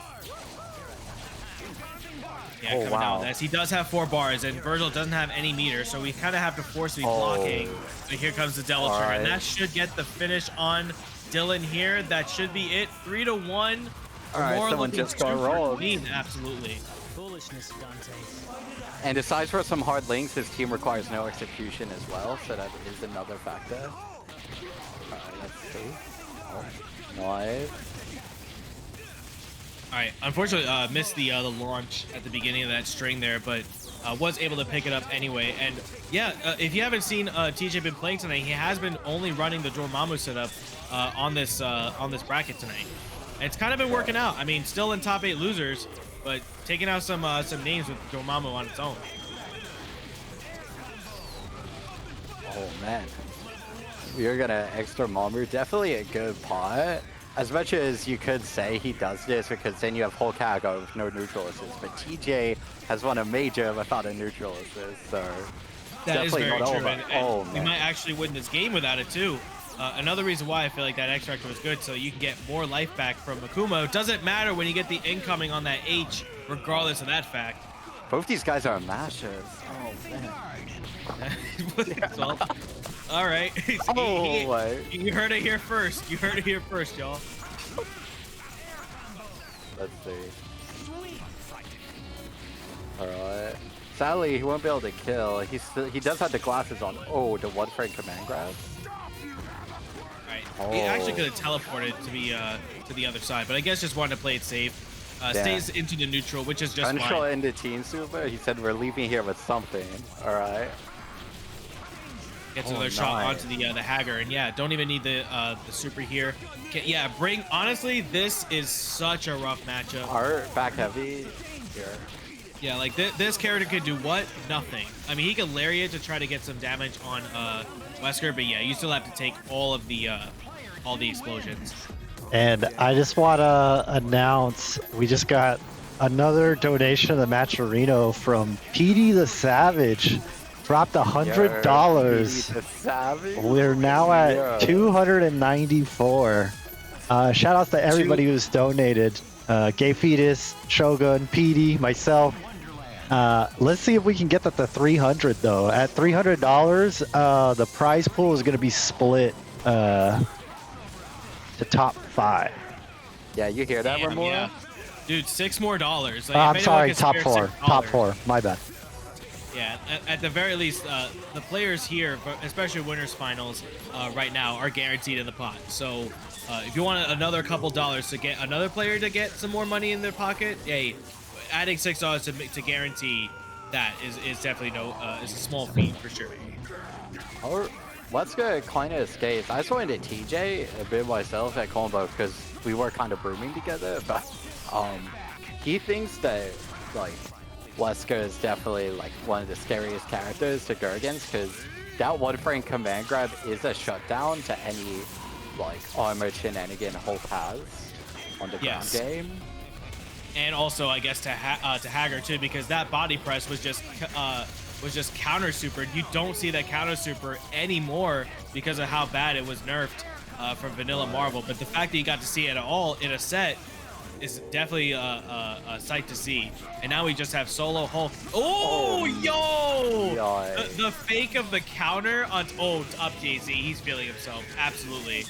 Yeah, Oh, coming wow. down with this. He does have 4 bars, and Virgil doesn't have any meter, so we kind of have to force to be blocking. But here comes the Devil Trigger, and that should get the finish on Dylan here. That should be it. 3-1. Alright, someone just got rolled. Clean, absolutely. Foolishness, Dante. And aside from some hard links, his team requires no execution as well, so that is another factor. Alright, let's see. Oh, nice. All right, unfortunately, missed the launch at the beginning of that string there, but was able to pick it up anyway. And yeah, if you haven't seen TJ been playing tonight, he has been only running the Dormammu setup on this bracket tonight. And it's kind of been working out. I mean, still in top 8 losers, but taking out some names with Dormammu on its own. Oh man, we're gonna extra Mamu. Definitely a good part. As much as you could say he does this because then you have Hulkago with no neutral assist, but TJ has won a major without a neutral assist, so That is definitely very not true, over. and we might actually win this game without it too. Another reason why I feel like that X Factor was good, so you can get more life back from Akuma. Doesn't matter when you get the incoming on that H, regardless of that fact. Both these guys are mashers. Oh man. Well, all right. Oh, You heard it here first. You heard it here first, y'all. Let's see. Alright. Sadly, he won't be able to kill. He does have the glasses on. Oh, the one frame command grab. Right. He actually could have teleported to the other side, but I guess just wanted to play it safe. Stays into the neutral, which is just Control fine. into Team Super. He said we're leaving here with something. All right. Gets another shot onto the Hagger, and yeah, don't even need the super here. Yeah, honestly, this is such a rough matchup. Art back heavy here. Yeah, like this character could do what? Nothing. I mean, he could lariat to try to get some damage on Wesker, but yeah, you still have to take all the explosions. And I just want to announce we just got another donation to the Matcherino from PD the Savage. Dropped $100. We're now at 294. Shout outs to everybody who's donated. Gay Fetus, Shogun, PD, myself. Let's see if we can get that to 300 though. At $300, the prize pool is going to be split to top 5. Yeah, you hear that, Romora? Yeah. Dude, $6 more. Like, I'm sorry, top 4. Top 4. My bad. Yeah, at the very least, the players here, especially winners finals, right now are guaranteed in the pot. So if you want another couple dollars to get another player to get some more money in their pocket, hey, adding $6 to guarantee that is definitely is a small feat for sure. Let's go kind of escape. I just wanted to TJ a bit myself at combo because we were kind of brooming together, but he thinks that like Wesker is definitely like one of the scariest characters to go against because that one frame command grab is a shutdown to any like armor shenanigan Hulk has on the ground game. And also, I guess to Hagger too, because that body press was just counter super. You don't see that counter super anymore because of how bad it was nerfed from Vanilla Marvel. But the fact that you got to see it at all in a set is definitely a sight to see. And now we just have solo Hulk. Oh, yo! The fake of the counter on up JZ. He's feeling himself. Absolutely.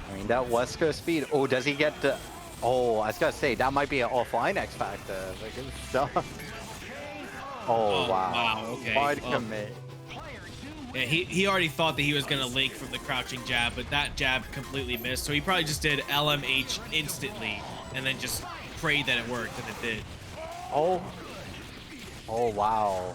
I mean, that Wesker speed. Oh, does he get the... Oh, I was gonna say, that might be an offline X Factor. Like, it's wow. Wow, okay. Hard commit. Yeah, he already thought that he was gonna link from the crouching jab, but that jab completely missed. So he probably just did LMH instantly, and then just prayed that it worked, and it did. Oh, wow.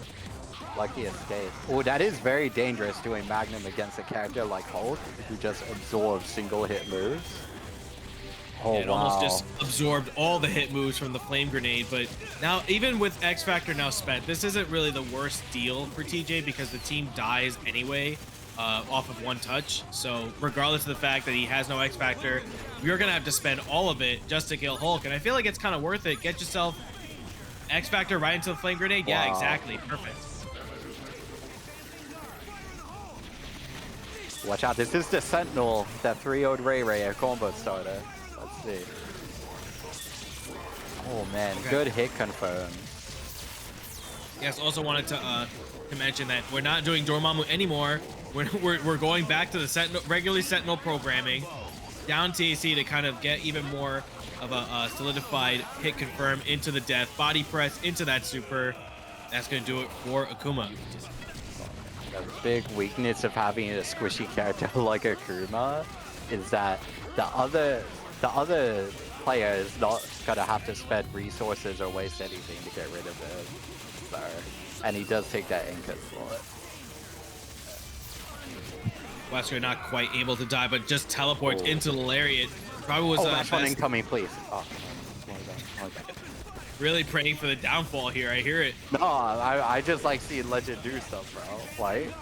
Lucky escape. Oh, that is very dangerous doing Magnum against a character like Hulk, who just absorbs single hit moves. Oh, it almost just absorbed all the hit moves from the flame grenade. But now, even with X Factor now spent, this isn't really the worst deal for TJ because the team dies anyway off of one touch. So regardless of the fact that he has no X Factor, you're gonna have to spend all of it just to kill Hulk. And I feel like it's kind of worth it. Get yourself X Factor right into the flame grenade. Yeah, exactly. Perfect. Watch out, this is the Sentinel that 3-0'd Ray Ray, a combo starter. Let's see. Oh man, Okay. good hit confirmed. Yes, also wanted to mention that we're not doing Dormammu anymore. We're going back to the regularly Sentinel programming, down TAC to kind of get even more of a solidified hit confirm into the death, body press into that super. That's gonna do it for Akuma. The big weakness of having a squishy character like Akuma is that the other player is not gonna have to spend resources or waste anything to get rid of it. So, and he does take that Inca slot. Wesker not quite able to die, but just teleports Oh. into the lariat. Probably was Last one best. incoming, please. Oh, okay. Really praying for the downfall here. I hear it. No, I just like seeing Legend do stuff, bro. Like,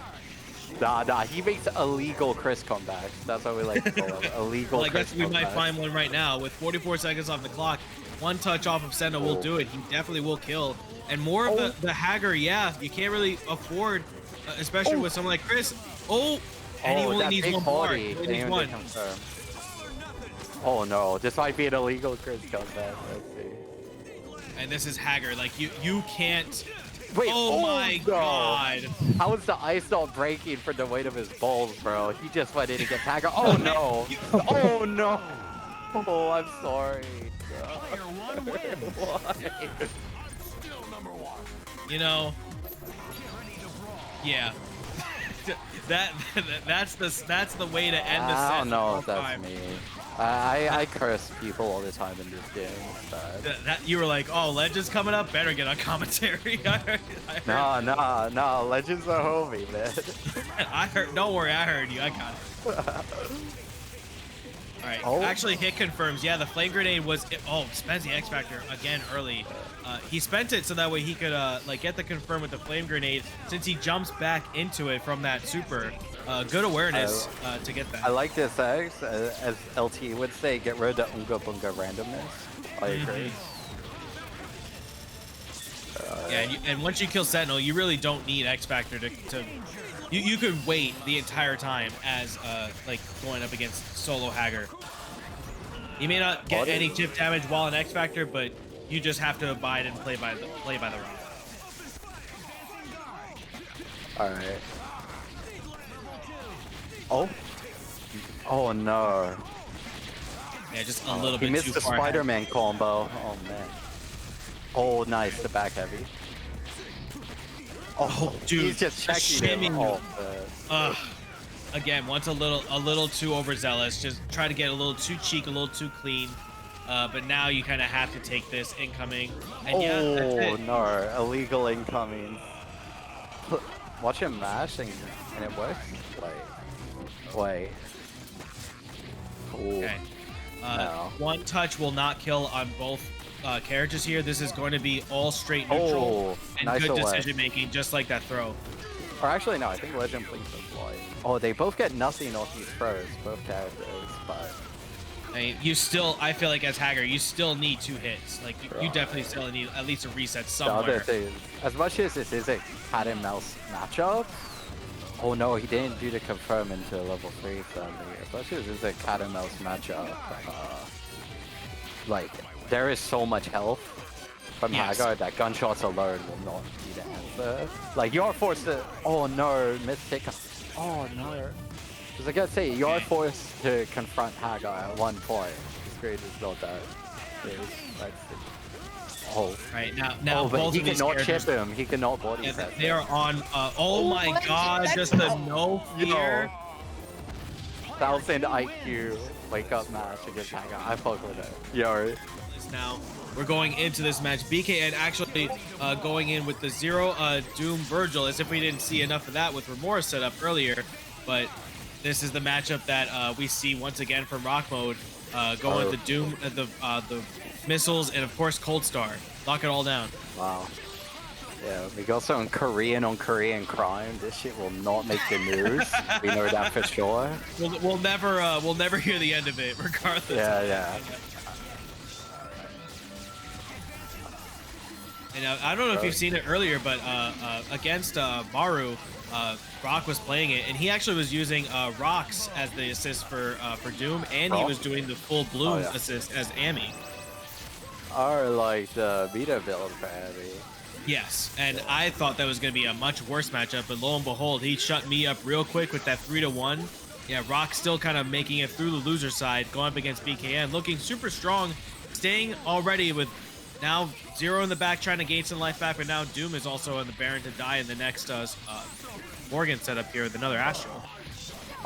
nah, he makes illegal Chris comebacks. That's what we like to call him. Illegal Well, I Chris guess we might comebacks. find one right now. With 44 seconds off the clock, one touch off of Senna will do it. He definitely will kill. And more of the Hager, yeah, you can't really afford, especially with someone like Chris. And he only that needs big one more. body. He only Didn't needs even one. confirm. Oh no, this might be an illegal Chris comeback. Let's see. And this is Hager. Like you can't. Wait, Oh my no. God. How is the ice not breaking from the weight of his balls, bro? He just went in to get Hager. Oh no! Oh no! Oh, I'm sorry. Player 1 wins. Why? Still number 1. You know. Yeah. that's the way to end the set. I don't know if for that's time. me. I curse people all the time in this game. But... That you were like, oh, Legends coming up, better get on commentary. I heard, No, Legends are homie, man. I heard. Don't worry, I heard you. I got it. All right. Oh. Actually, hit confirms. Yeah, the flame grenade was. Spends the X Factor again early. He spent it so that way he could like get the confirm with the flame grenade. Since he jumps back into it from that super. Good awareness to get that. I like this X, as LT would say, get rid of Unga Bunga randomness. I agree. Yeah, and once you kill Sentinel, you really don't need X Factor to you could wait the entire time as like going up against solo Hager. You may not get any chip damage while in X Factor, but you just have to abide and play by the route. All right. Oh no. Yeah, just a little bit He missed too the far ahead. Spider-Man combo. Oh man. Oh nice, the back heavy. Oh dude, he's just checking him. shimming. Oh, Again, once a little too overzealous, just try to get a little too cheek, a little too clean. But now you kind of have to take this incoming. And yeah, that's it. no, illegal incoming. Watch him mash and it works. Wait. Cool. Okay. No. One touch will not kill on both characters here. This is going to be all straight neutral and nice good away. decision making, just like that throw. Or actually, no, I think Legend Blinks is light. Oh, they both get nothing off these throws, both characters, but... I mean, I feel like as Hager, you still need 2 hits. Like, you definitely still need at least a reset The somewhere. other thing, as much as this is a cat and mouse matchup, oh no, he didn't do the confirm into level 3 suddenly. As much as this is a cat and mouse matchup, like, there is so much health from Hagar that gunshots alone will not be the answer. Like, you're forced to, oh no, mistake. Oh no. Because I gotta say, you're forced to confront Hagar at one point. His grade is not that big. Right now, but both he of these cannot characters, chip him. He cannot body yeah, press they him. are on. Oh my God! Just the no fear. 1000 IQ wake up match against Hagar. I fuck with it. Yo. Now we're going into this match. BKN actually going in with the 0 Doom Virgil, as if we didn't see enough of that with Romora set up earlier. But this is the matchup that we see once again from Rock Mode, going with the Doom, the missiles, and of course Cold Star. Lock it all down. Wow. Yeah, we got some Korean on Korean crime. This shit will not make the news. We know that for sure. We'll never hear the end of it, regardless. Yeah. And I don't know if you've seen it earlier, but against Maru, Rock was playing it, and he actually was using Rocks as the assist for Doom, and he was doing the full Bloom assist as Amy. are like the beta build for Abby. Yes, and I thought that was going to be a much worse matchup, but lo and behold, he shut me up real quick with that 3-1. Yeah, Rock still kind of making it through the loser side, going up against BKN, looking super strong, staying already with now Zero in the back trying to gain some life back, but now Doom is also on the Baron to die in the next Morgan setup here with another Astral.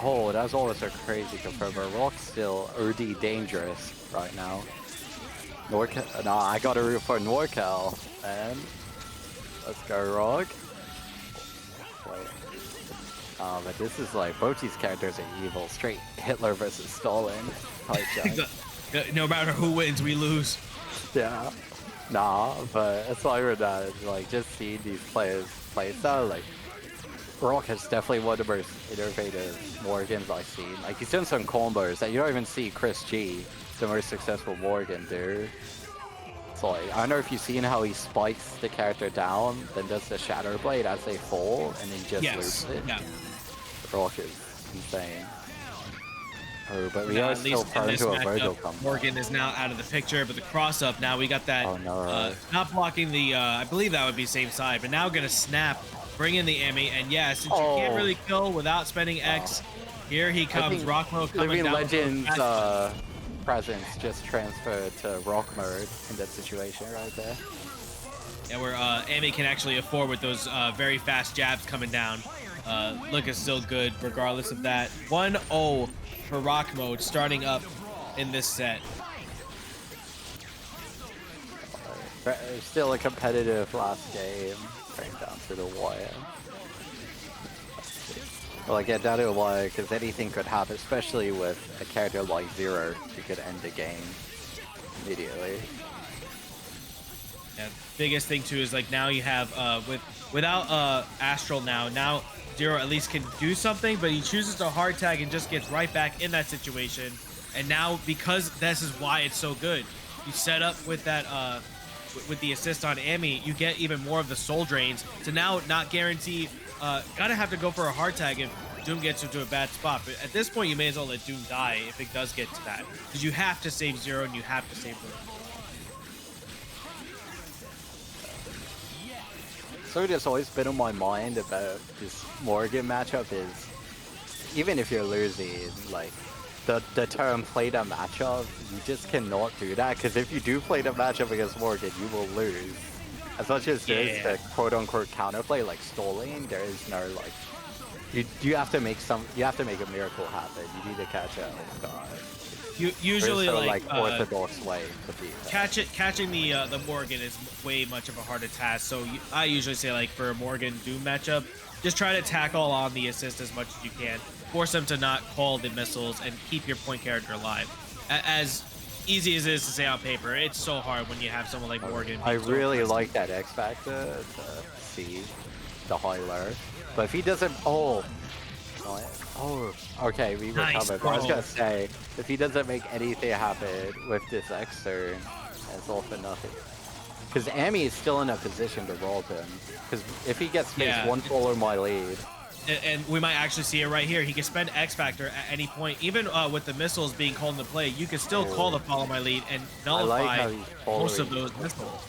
Oh, that's always a crazy confirmer. Rock's still OD dangerous right now. NorCal, no, I gotta root for NorCal, man. Let's go, Rock. Wait. But this is like, both these characters are evil. Straight Hitler versus Stalin type junk. No matter who wins, we lose. Yeah. Nah, but aside from that, it's like just seeing these players play style, like Rock has definitely one of the most innovative Morgans I've seen. Like he's doing some combos that you don't even see Chris G, the most successful Morgan, do. It's like, I don't know if you've seen how he spikes the character down, then does the Shadow Blade as they fall, and then just loops it. Yeah. Rock is insane. Oh, but we Now, are at still least in prone this to a Virgil matchup, combo. Morgan is now out of the picture, but the cross up now we got that. Oh, no. Not blocking the. I believe that would be same side, but now gonna snap, bring in the Emmy, and yeah, since you can't really kill without spending X, here he comes. Rockmo coming Living down. Legends presence just transferred to Rock mode in that situation right there. Yeah, where Emmy can actually afford with those very fast jabs coming down. Look is still good regardless of that. 1-0 for Rock mode starting up in this set. Still a competitive last game, right down to the wire. Well, I get down to a wire because anything could happen, especially with a character like Zero who could end the game immediately. Yeah, biggest thing too is like now you have without Astral now Zero at least can do something, but he chooses to hard tag and just gets right back in that situation. And now because this is why it's so good, you set up with that with the assist on Emmy, you get even more of the soul drains to now not guarantee. Gotta have to go for a hard tag if Doom gets into a bad spot. But at this point, you may as well let Doom die if it does get to that, because you have to save Zero and you have to save Doom. So that's always been on my mind about this Morgan matchup is, even if you're losing, like, the term play the matchup, you just cannot do that, because if you do play the matchup against Morgan, you will lose. As much as there's the quote-unquote counterplay, like stalling, there is no, like, you have to make a miracle happen. You need to catch a Usually, no, like orthodox way to beat that. catching the Morgan is way much of a harder task. So I usually say, like, for a Morgan Doom matchup, just try to tackle on the assist as much as you can. Force them to not call the missiles and keep your point character alive. As easy as it is to say on paper, it's so hard when you have someone like Morgan. I really like that X Factor to see the high low. But if he doesn't, okay, we recovered. But I was gonna say, if he doesn't make anything happen with this X turn, it's all for nothing. Because Amy is still in a position to roll him. Because if he gets space one follow my lead. And we might actually see it right here. He can spend X Factor at any point. Even with the missiles being called into play, you can still call the follow my lead and nullify most of those missiles.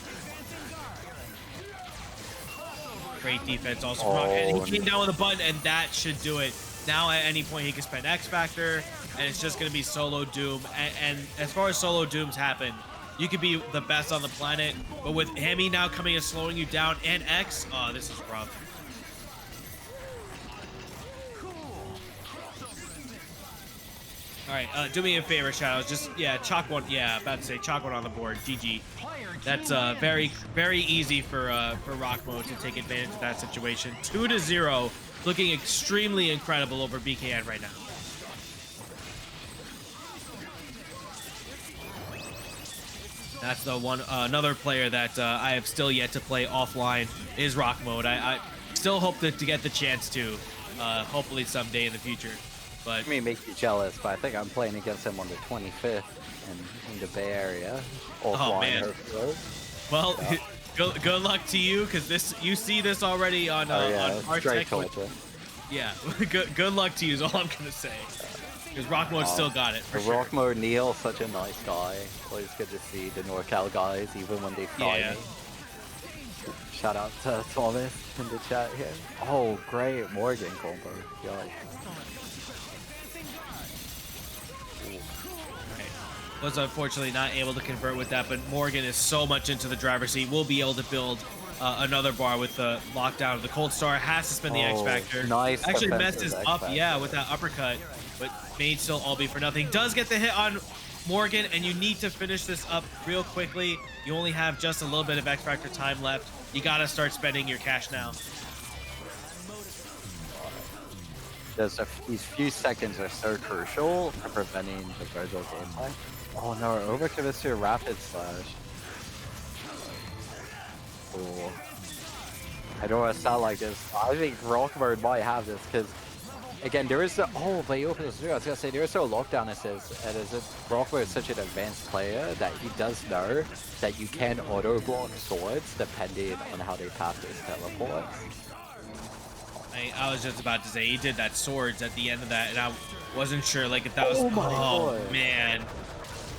Great defense also from Rock. And he came down with a button, and that should do it. Now at any point he can spend X Factor, and it's just going to be solo Doom. And as far as solo Dooms happen, you could be the best on the planet, but with Hemi now coming and slowing you down and X, oh, this is rough. All right, do me a favor, Shadows. Just, chalk one. Yeah, about to say chalk one on the board. GG. That's very, very easy for Rock Mode to take advantage of that situation. 2-0, looking extremely incredible over BKN right now. That's the one. Another player that I have still yet to play offline is Rock Mode. I still hope to get the chance to, hopefully someday in the future. But I mean, make you jealous, but I think I'm playing against him on the 25th in the Bay Area. Oh man. Well, good luck to you, because you see this already on Parsec. Yeah, good luck to you is all I'm gonna say. Because Rock Mode still got it, for The sure. Rock Mode Neil, such a nice guy. Always good to see the NorCal guys, even when they fry Yeah. me. Shout out to Thomas in the chat here. Oh, great Morgan combo. Yeah. Was unfortunately not able to convert with that, but Morgan is so much into the driver's seat. We'll be able to build another bar with the lockdown of the Cold Star. Has to spend the X Factor. Nice Actually defensive messes X up, Factor. yeah, with that uppercut, but may still all be for nothing. Does get the hit on Morgan, and you need to finish this up real quickly. You only have just a little bit of X Factor time left. You gotta start spending your cash now. These few seconds are so crucial for preventing the Virgil gameplay. Oh no, overcommits to a rapid slash. Cool. I don't want to sound like this. I think Rock Mode might have this because, again, there is but he opens the I was gonna say there is no lockdown assist, and Rock Mode is such an advanced player that he does know that you can auto block swords depending on how they pass his teleports. I was just about to say he did that swords at the end of that, and I wasn't sure like if that was. Oh my God. Man,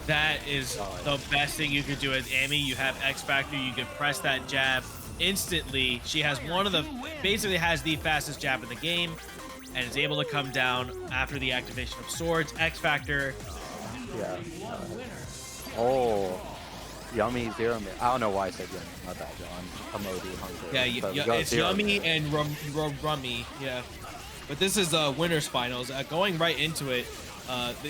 that is the best thing you could do as Amy. You have X Factor. You can press that jab instantly. She has basically has the fastest jab in the game, and is able to come down after the activation of swords. X Factor. Yeah. Oh. Yummy zero minute. I don't know why I said yummy. My bad, John. I'm OD hungry. Yeah, But we got it's 0 Yummy minute. and Rummy. Yeah, but this is winners finals. Going right into it,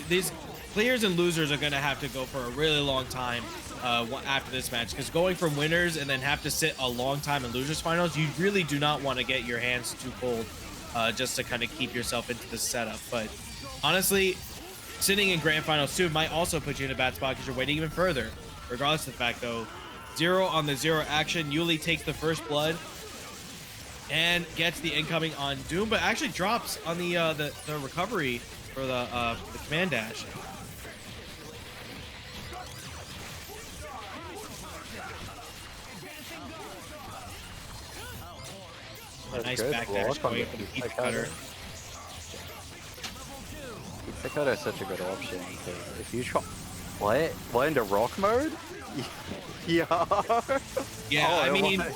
these players and losers are gonna have to go for a really long time after this match, because going from winners and then have to sit a long time in losers finals, you really do not want to get your hands too cold just to kind of keep yourself into the setup. But honestly, sitting in grand finals too might also put you in a bad spot because you're waiting even further. Regardless of the fact, though, 0 on the 0 action. Yuli takes the first blood and gets the incoming on Doom, but actually drops on the recovery for the command dash. A nice good back dash block on going the from pizza Pizza cutter. Cutter. Pizza Cutter is such a good option. Because if you try... What into Rock Mode? Yeah. Yeah, Oh, I mean, want-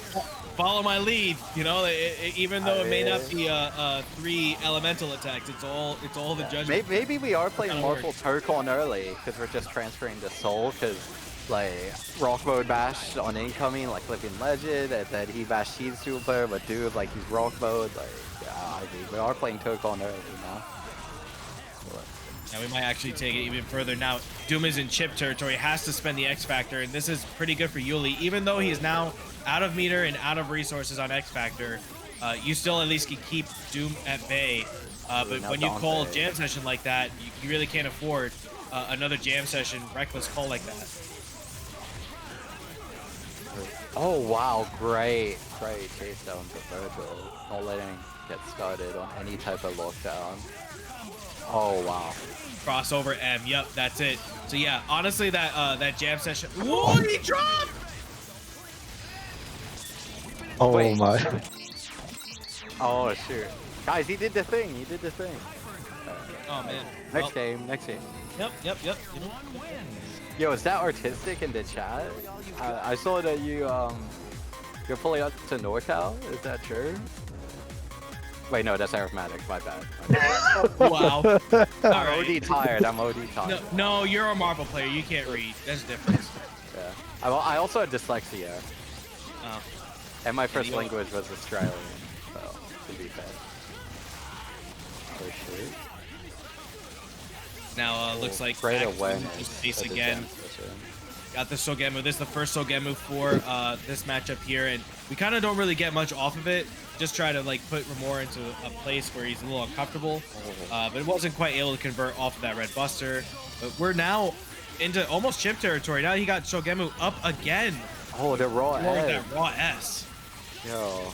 follow my lead. You know, even though it may not mean- be 3 elemental attacks, it's all the judgment. Maybe we are playing Kinda Mortal Tokon early because we're just transferring the soul because like Rock Mode bash on incoming like flipping legend and then he bashed Sheet Super but dude like he's Rock Mode like yeah, I mean we are playing Tokon early now. Now we might actually take it even further. Now Doom is in chip territory, has to spend the X Factor, and this is pretty good for Yuli. Even though he is now out of meter and out of resources on X Factor, you still at least can keep Doom at bay. But now when you call Dante. jam session like that, you really can't afford another jam session reckless call like that. Oh wow, great chase down to Virgil. Not letting get started on any type of lockdown. Oh wow. Crossover M, yep, that's it. So yeah, honestly, that jam session. Whoa, he dropped! Oh Wait. my. Oh shoot. Guys, he did the thing. Oh man. Next game. Yep. Yo, is that artistic in the chat? I saw that you're pulling up to NorCal. Is that true? Wait, no, that's arithmetic. My bad. Wow. All I'm right. OD tired. No, you're a Marvel player. You can't read. There's a difference. Yeah. I also had dyslexia, Oh. and my first you- language was Australian. So to be fair. For sure. Now looks like Great back to awareness. space of the again. jam session. Got the Sogemu. This is the first Sogemu for this matchup here, and we kind of don't really get much off of it. Just try to like put Romora into a place where he's a little uncomfortable, but it wasn't quite able to convert off of that red buster. But we're now into almost chip territory. Now he got Sogemu up again. Oh, the raw More with edge. that raw S. Yo.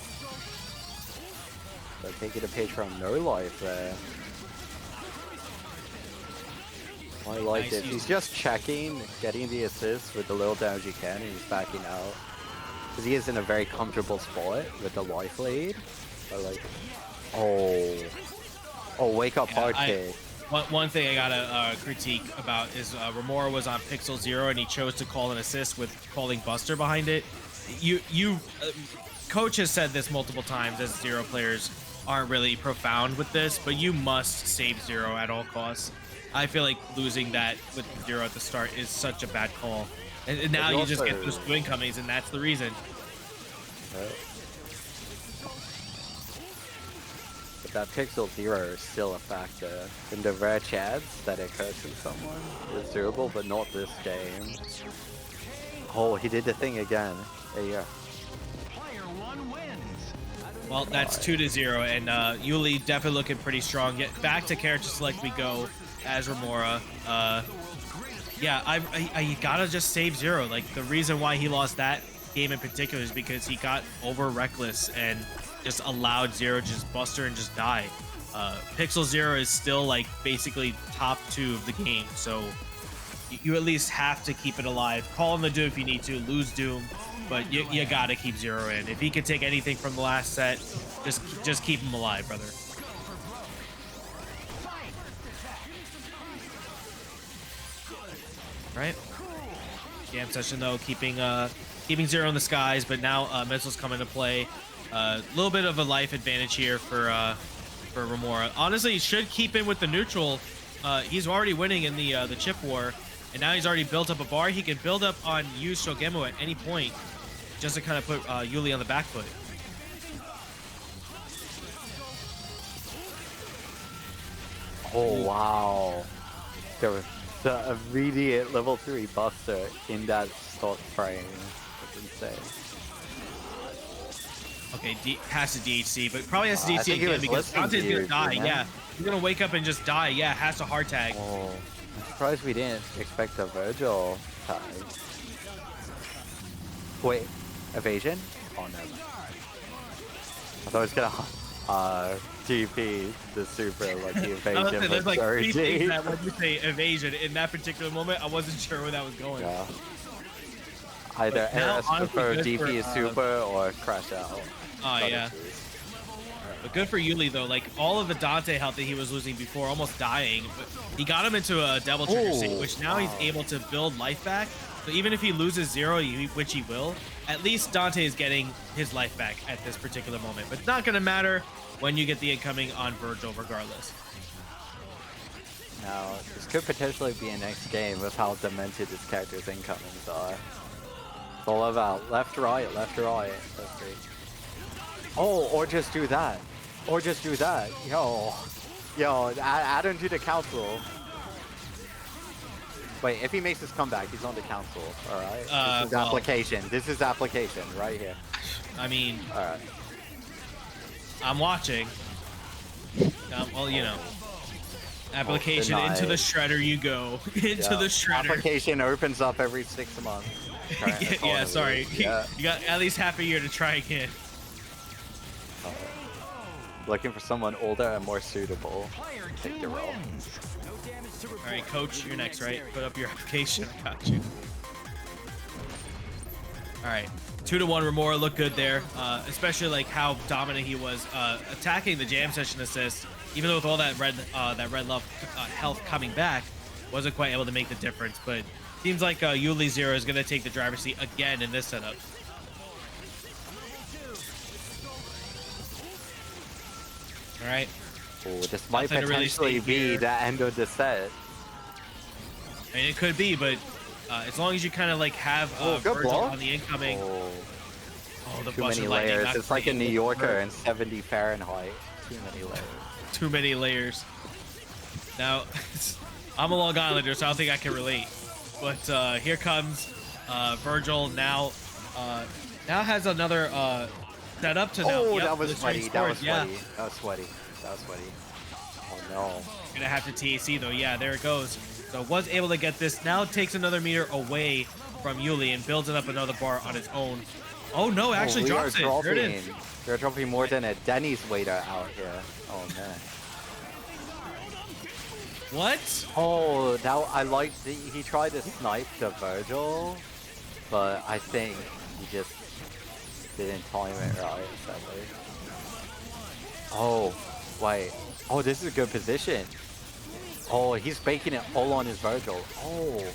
So taking a page from No Life there. I like Nice it. use. He's just checking, getting the assist with the little damage he can, and he's backing out. Because he is in a very comfortable spot with the life lead. I like it. Oh. Oh, wake up Yeah, hard kick. One thing I gotta critique about is Romora was on Pixel 0 and he chose to call an assist with calling Buster behind it. Coach has said this multiple times as Zero players aren't really profound with this, but you must save Zero at all costs. I feel like losing that with Zero at the start is such a bad call. And now you just get those two incomings, and that's the reason. But that Pixel 0 is still a factor. In the rare chance that it curses someone, it's doable, but not this game. Oh, he did the thing again. There you go. Player 1 wins. Well, that's 2-0, and Yuli definitely looking pretty strong. Yet back to character select we go as Romora. Yeah, I gotta just save Zero. Like, the reason why he lost that game in particular is because he got over reckless and just allowed Zero to just buster and just die. Pixel 0 is still like basically top 2 of the game, so you at least have to keep it alive. Call him the Doom if you need to, lose Doom, but you gotta keep Zero in. If he can take anything from the last set, just keep him alive, brother. Right? Jam session though, keeping Zero in the skies, but now missiles come into play. A little bit of a life advantage here for Romora. Honestly, he should keep in with the neutral. He's already winning in the chip war, and now he's already built up a bar. He can build up on Yu Shogemu at any point, just to kind of put Yuli on the back foot. Oh wow! There was the immediate level 3 buster in that stock frame. That's insane. Okay, has to DHC, but probably has to I DHC think he again was because listening Dante's to gonna you, die. man. Yeah, he's gonna wake up and just die. Yeah, has to hard tag. Oh, I'm surprised we didn't expect a Virgil tag. Wait, evasion? Oh no. I thought it was gonna TP the super like the evasion. There's like three things deep. that when you say evasion in that particular moment, I wasn't sure where that was going. Yeah. Either But now, RS honestly, prefer good DP for, super or crash out. Oh yeah. But good for Yuli though, like all of the Dante health that he was losing before, almost dying, but he got him into a double trigger state, which now he's able to build life back. So even if he loses Zero, which he will, at least Dante is getting his life back at this particular moment. But it's not gonna matter when you get the incoming on Virgil regardless. Now, this could potentially be a next game with how demented this character's incomings are. It's all about left, right, left, right. That's great. Oh, or just do that. Or just do that. Yo, add him to the council. Wait, if he makes his comeback, he's on the council. All right. This is application. This is application right here. I mean, all right. I'm watching. Well, you know, application into the shredder you go. Into the shredder. Application opens up every 6 months. Yeah, sorry. Yeah. You got at least half a year to try again. Looking for someone older and more suitable. Take the role. All right, coach, you're next, right? Put up your application. Got you. All right, 2-1 Romora looked good there, especially like how dominant he was attacking the jam session assist. Even though with all that red love health coming back, wasn't quite able to make the difference. But seems like Yuli Zero is gonna take the driver's seat again in this setup. All right. Oh, this might Nothing to really potentially say be here. the end of the set. I mean, it could be, but as long as you kind of like have good Virgil block. on the incoming. Oh, Oh, the too Buster many Lightning, layers. not It's like a great. New Yorker and 70 Fahrenheit. Too many layers. Too many layers. Now, I'm a Long Islander, so I don't think I can relate. But here comes Virgil now. Now has another setup to now. Oh, Yep, that was the sweaty. straight That was scores, yeah. sweaty. That was sweaty. That was sweaty. Oh no. Gonna have to TAC though. Yeah, there it goes. So was able to get this. Now takes another meter away from Yuli and builds it up another bar on its own. Oh no, actually we drops are it. There it is. We're dropping more than a Denny's waiter out here. Oh man. What? Oh, now I like he tried to snipe the Virgil, but I think he just didn't time it right, sadly. Oh, wait. Oh, this is a good position. Oh, he's baking it all on his Virgil. Oh,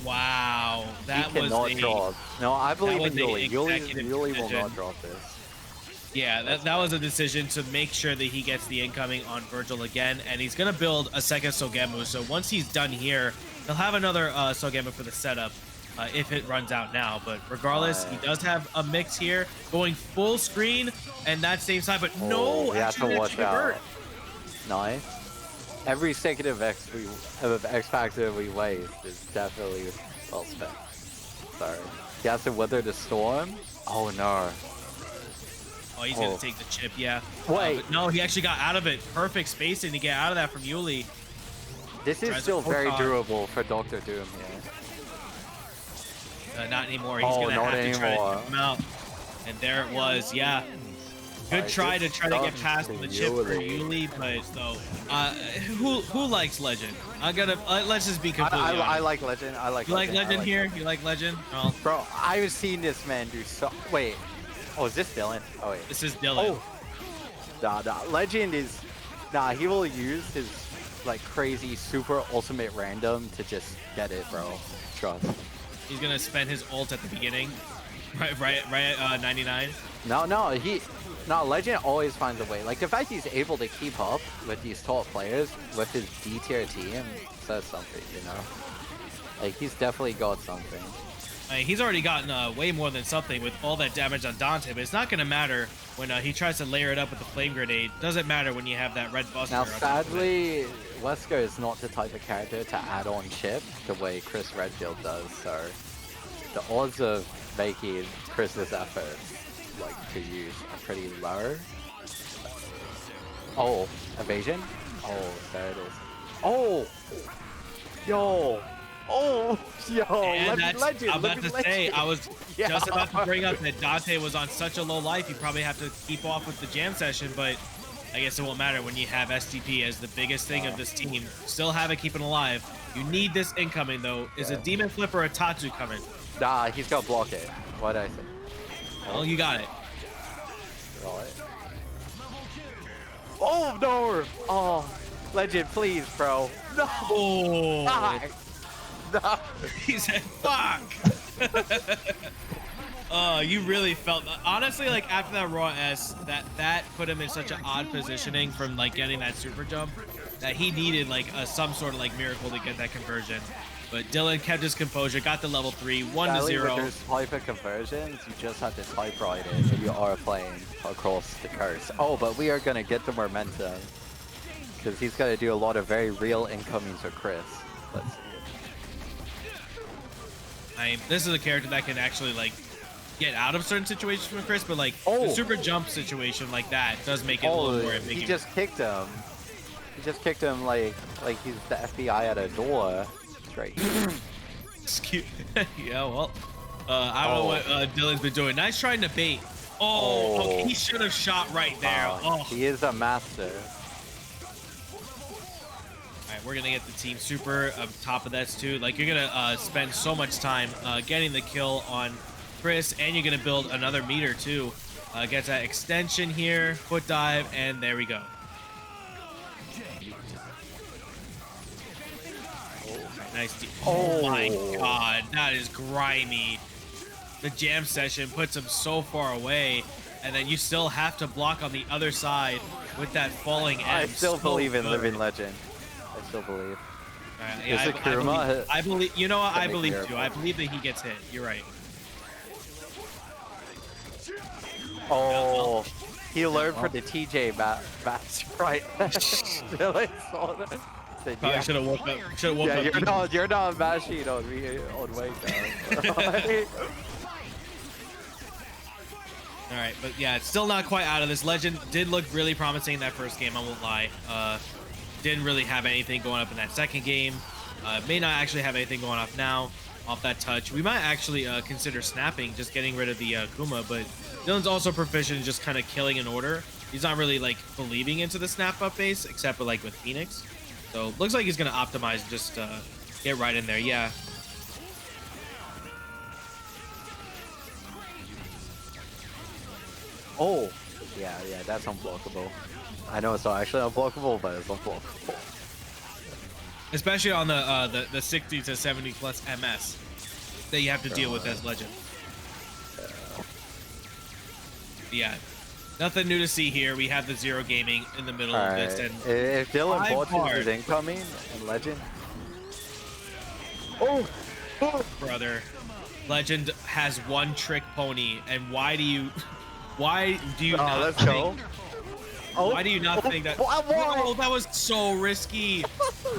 Wow, that he was cannot a drop. No, I believe was in a Yuli. Yuli executive will decision. not drop this. yeah. That was a decision to make sure that he gets the incoming on Virgil again, and he's gonna build a second Sogemu. So once he's done here, he'll have another Sogemu for the setup. If it runs out now, but regardless, he does have a mix here going full screen and that same side, but no, we have to actually, watch out. Nice. Every second of X Factor we waste is definitely well spent. Sorry. He has to weather the storm. Oh no. Oh, he's gonna take the chip, yeah. Wait. But no, he actually got out of it. Perfect spacing to get out of that from Yuli. This is Tries still to very poke on. durable for Dr. Doom here. Not anymore. He's gonna not have to try anymore. to take him out. And there it was, yeah. Good Alright, try to good try to get stuff past to the chip for Yuli. Yuli, but no. Who likes Legend? Let's just be completely honest. I like Legend. I like You like Legend. Legend here? You like Legend? Well, Bro, I've seen this man do so. Wait. Oh, is this Dylan? Oh, wait. this is Dylan. Nah. Legend is. Nah, he will use his like crazy super ultimate random to just get it, bro. Trust. He's gonna spend his ult at the beginning, right at 99. No, Legend always finds a way. Like the fact he's able to keep up with these top players with his D tier team says something, you know. Like he's definitely got something. I mean, he's already gotten way more than something with all that damage on Dante, but it's not gonna matter when he tries to layer it up with the flame grenade. Doesn't matter when you have that red buster. Now, on top of it. sadly, Wesker is not the type of character to add on chip the way Chris Redfield does, so the odds of making Chris's efforts like to use are pretty low. Oh, evasion? Oh, there it is. Oh! Yo! Oh! Yo! And Legend! I'm about to say, I was Yeah. just about to bring up that Dante was on such a low life, you probably have to keep off with the jam session, but I guess it won't matter when you have STP as the biggest thing of this team. Still have it keeping alive. You need this incoming, though. Is a Demon Flip or a Tatsu coming? Nah, he's gonna block it. What'd I say? Well, you got it. Oh no! Oh, Legend, please, bro. No! Oh, Fuck. No! he said, fuck. Oh, you really felt, honestly, like after that raw S, that put him in such an odd positioning from like getting that super jump that he needed like some sort of like miracle to get that conversion. But Dylan kept his composure, got the level 3, 1-0. With those type of conversions, you just have to typewrite it if you are playing across the coast. Oh, but we are gonna get the momentum because he's gonna do a lot of very real incomings with Chris. Let's see it. This is a character that can actually like get out of certain situations from Chris, but like the super jump situation like that does make it a little more ambiguous. He just kicked him. He just kicked him like he's the FBI at a door. Straight. Yeah, well, I don't know what Dylan's been doing. Nice trying to bait. Oh, he should have shot right there. He is a master. All right, we're gonna get the team super up top of that too. Like you're gonna spend so much time getting the kill on Chris, and you're gonna build another meter too. Gets that extension here, foot dive, and there we go. Nice. Oh my god, that is grimy. The jam session puts him so far away, and then you still have to block on the other side with that falling M. I still believe in Living Legend. I still believe. Yeah, I believe. You know what? I believe too. I believe that he gets hit. You're right. Oh, he learned from the TJ match, right? Really saw that. Probably should have woke up. Should have woke up. You're not mashing on me on wake up. All right, but yeah, it's still not quite out of this. Legend did look really promising in that first game. I won't lie. Didn't really have anything going up in that second game. May not actually have anything going off now. Off that touch, we might actually consider snapping, just getting rid of the Kuma. But Dylan's also proficient in just kind of killing in order. He's not really like believing into the snap up base, except for like with Phoenix. So looks like he's gonna optimize and just get right in there. Yeah. Oh, yeah, that's unblockable. I know it's not actually unblockable, but it's unblockable. especially on the 60 to 70 plus MS that you have to deal with as Legend. Yeah, nothing new to see here. We have the zero gaming in the middle of this, and if Dylan 5 Borges is bars. incoming in Legend, Brother, Legend has one trick pony, and why do you not let's think, go. why do you not think that? Oh, that was so risky.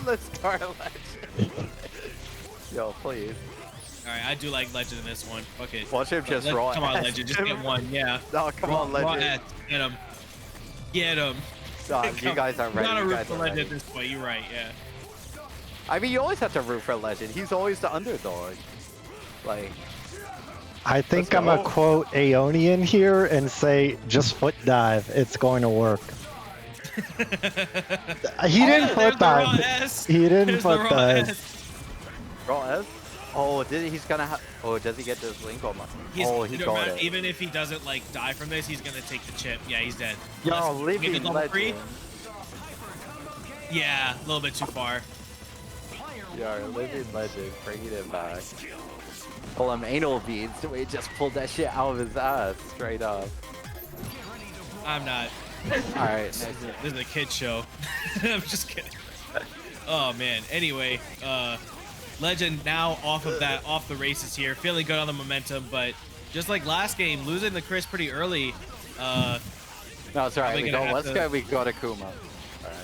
Let's start Legend. Yo, please. All right, I do like Legend in this one. Fuck it. Watch him just raw. Come on, Legend, just get one. Yeah. No, come on, Raw Legend. S. Get him. Get him. You guys are ready. Gotta You root guys for are Legend ready. this way. You're right. Yeah. I mean, you always have to root for Legend. He's always the underdog. Like, I think Let's I'm gonna go. quote Aeonian here and say, "Just foot dive. It's going to work." He didn't foot dive. He didn't foot dive. raw S. Oh, he's gonna have. Oh, does he get this link? Oh my. Oh, he got it. Even if he doesn't like die from this, he's gonna take the chip. Yeah, he's dead. Yo, Get the living level 3? Legend. Yeah, a little bit too far. Yo, living Legend, bringing it back. Pull him anal beads. The way he just pulled that shit out of his ass, straight up. I'm not. All right, This is a kid show. I'm just kidding. Oh man. Anyway, Legend now off the races here, feeling good on the momentum, but just like last game, losing the Chris pretty early. no, it's alright. Probably gonna have to- We got a Kuma. Alright.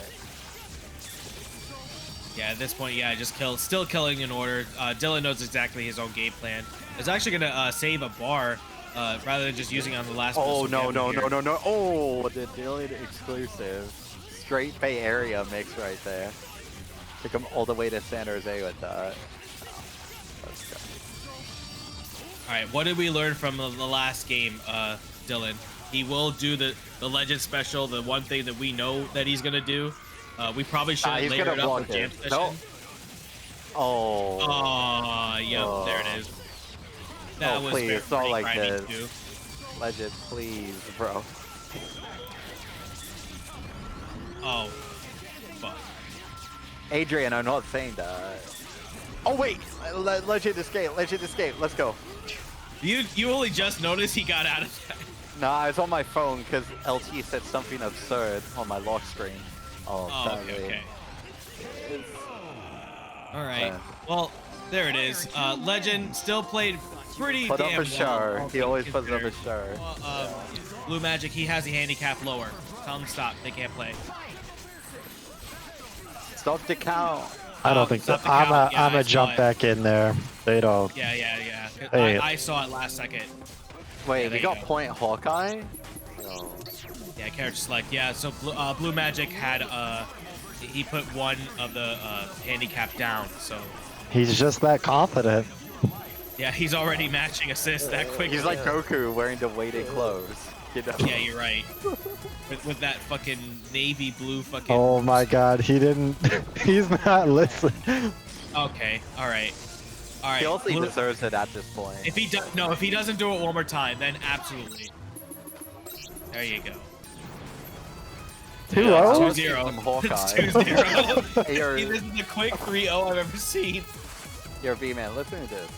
Yeah, at this point, yeah, just still killing in order. Dylan knows exactly his own game plan. Is actually gonna save a bar rather than just using it on the last. Oh pistol no, gamble no, here. no, no, no! Oh, the Dylnyan exclusive, straight Bay Area mix right there. Took him all the way to San Jose with that. Let's go. All right, what did we learn from the last game, Dylan? He will do the Legend special, the one thing that we know that he's gonna do. We probably should He's layer gonna it up block with jam it. session. No. Oh. Yep, there it is. That Oh, was please, very it's not like grimy, this. too. Legend, please, bro. Oh, fuck. Adrian, I'm not saying that. Oh wait, Legend escape, Legend escape. Let's go. You only just noticed he got out of that. Nah, it's on my phone because LT said something absurd on my lock screen. Oh, Oh, sadly. okay. All right. Yeah. Well, there it is. Legend still played pretty Put up damn a shower. well. He always puts up a shower. BluMagic, he has the handicap lower. Tell him to stop. They can't play. Stop the count. I don't think so. stop the count. Yeah, I'm I a saw jump it. back in there. They don't. Yeah. Hey. I saw it last second. Wait, Yeah, we there got you go. point Hawkeye? No. Yeah, character select. Yeah, so BluMagic had he put one of the handicap down. So He's just that confident. yeah, he's already matching assists that quick. He's like Goku wearing the weighted clothes. You know? Yeah, you're right. With that fucking navy blue fucking. Oh my God, he didn't. He's not listening. Okay, all right. He also Blue- deserves it at this point. if he doesn't do it one more time, then absolutely. There you go. 2-0? 2-0. Some Hawkeye. It's 2-0. You're- This is the quick 3-0 I've ever seen. You're a B-man, listen to this.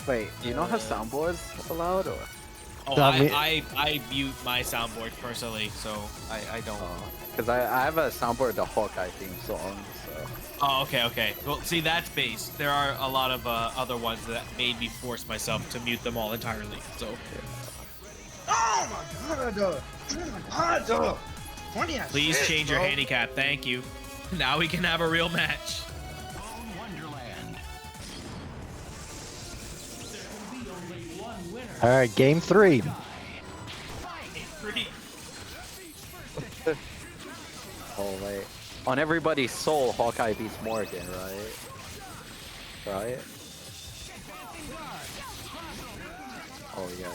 Wait, do you not have soundboards allowed or? Oh, I mean- I mute my soundboard personally, so I don't. Because I have a soundboard to Hawkeye theme song, so. Oh, okay. Well, see, that's base. There are a lot of other ones that made me force myself to mute them all entirely. So, Oh my god! Oh my god! 20 please assists, change your bro. handicap. Thank you. Now we can have a real match. Wonderland. All right, game 3. Oh wait. On everybody's soul, Hawkeye beats Morgan, right? Right? Oh yeah.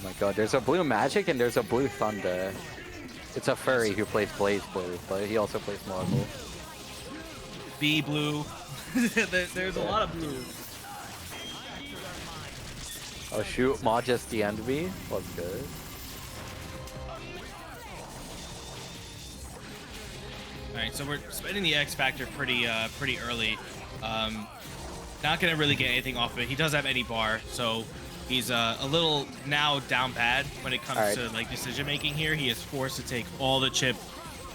Oh my god, there's a Blue Magic and there's a Blue Thunder. It's a furry who plays Blaze Blue, but he also plays normal. B blue. There's a lot of blue. Oh shoot, Ma just DM'd me. Was good. All right, so we're spending the X Factor pretty early. Not gonna really get anything off of it. He does have any bar, so he's a little now down bad when it comes to like decision making here. He is forced to take all the chip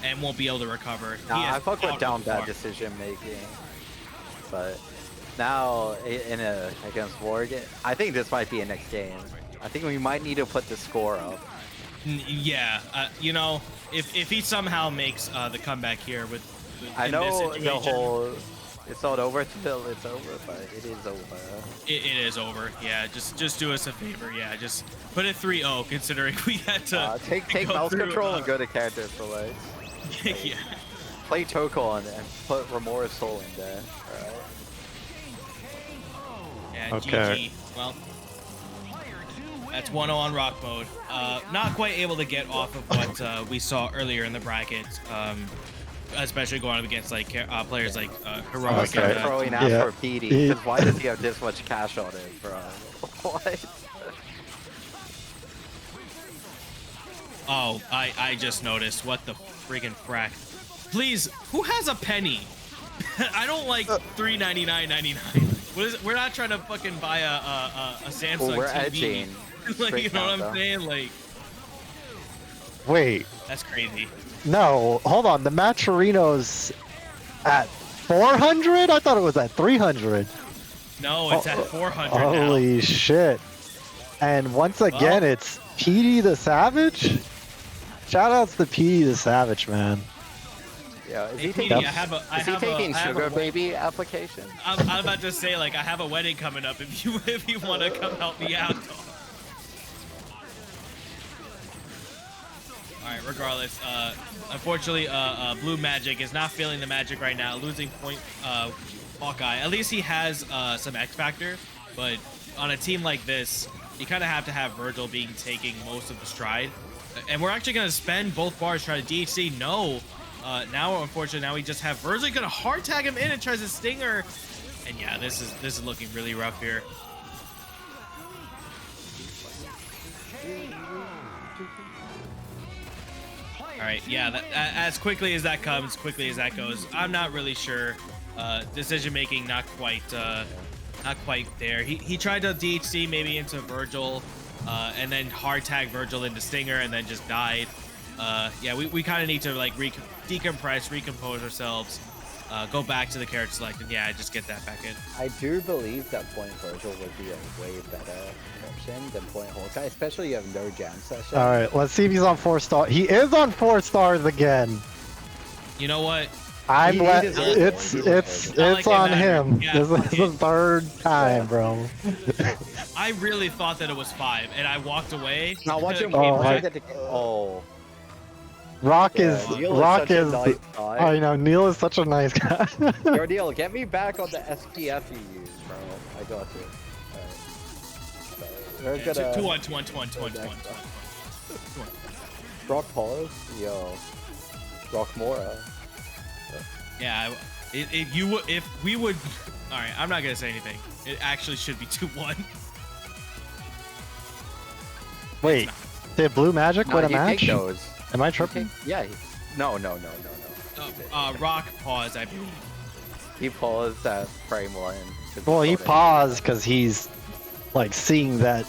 and won't be able to recover. Nah, I fuck with down bad decision making, but now against Warg, I think this might be a next game. I think we might need to put the score up. Yeah, you know, if he somehow makes the comeback here with I in know this the situation, whole it's not over till it's over, but it is over. it is over. Yeah, just do us a favor. Yeah, just put it 3-0 considering we had to take go mouse through, control and go to character select. yeah. Play Toko and put Romora's soul in there. Alright. Yeah, Okay. GG. Well, that's 1-0 on rock mode. Not quite able to get off of what we saw earlier in the bracket, especially going up against like players like Heroic. Okay. And, Throwing out Yeah. for PD. Because why does he have this much cash on it, bro? What? oh, I just noticed. What the friggin' frack? Please, who has a penny? I don't like $3.99.99. What is it? We're not trying to fucking buy a Samsung Well, we're TV. edging. Like, you know what I'm saying? Like, Wait, that's crazy. no, hold on. The Matcherino's at 400? I thought it was at 300. No, it's at 400 now. Holy shit. And once again, Well. it's PD the Savage? Shoutouts to PD the Savage, man. Yeah, is Hey, he PD, taking, I have taking I have Sugar a- Baby application? I'm about to say, like, I have a wedding coming up. If you want to come help me out. All right. Regardless, unfortunately, BluMagic is not feeling the magic right now, losing point. Hawkeye. At least he has some X factor, but on a team like this, you kind of have to have Virgil taking most of the stride. And we're actually gonna spend both bars trying to DHC. No. Now, unfortunately, now we just have Virgil gonna hard tag him in and tries to stinger. And yeah, this is looking really rough here. All right, yeah. As quickly as that comes, quickly as that goes, I'm not really sure. Decision making not quite there. He tried to DHC maybe into Virgil, and then hard tag Virgil into Stinger, and then just died. Yeah, we kind of need to like decompress, recompose ourselves, go back to the character select, and yeah, just get that back in. I do believe that Point Virgil would be a way better option than Point Hawkeye, especially you have no jam session. All right, let's see if he's on 4 stars. He is on 4 stars again. You know what? I'm He let deserves it. it's He it's deserves it. it's I like on it, him. man. Yeah. This is the third time, bro. I really thought that it was 5, and I walked away. Now watch him. Oh, watch my- him get the, oh. Rock Yeah, is Neil Rock such a is. nice guy. I know Neil is such a nice guy. Your deal, get me back on the SPF you use, bro. I got you. Alright. We're Yeah, gonna 2-1. rock pause. Yo. Rock Mora. Yeah, if we would. All right, I'm not gonna say anything. It actually should be 2-1. Wait, did BluMagic No, win a you match? take those. Am I You tripping? take- yeah. No. Rock pause, I believe. He paused at frame 1. Well, he paused because he's like seeing that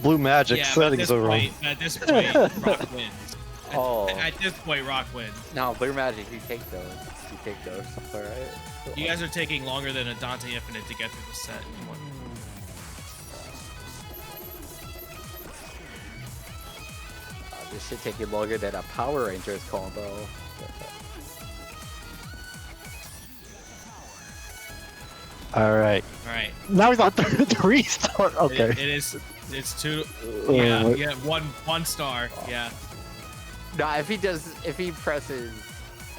BluMagic Yeah, but settings are wrong. at this point, Rock wins. Oh. At this point, Rock wins. No, BluMagic, you take those. You take those. Alright. You guys are taking longer than a Dante Infinite to get through the set. This should take you longer than a Power Rangers combo. All right, All right. now he's on 3 star. Okay. It's 2. Yeah, Uh, yeah. One star. Yeah. Nah, if he presses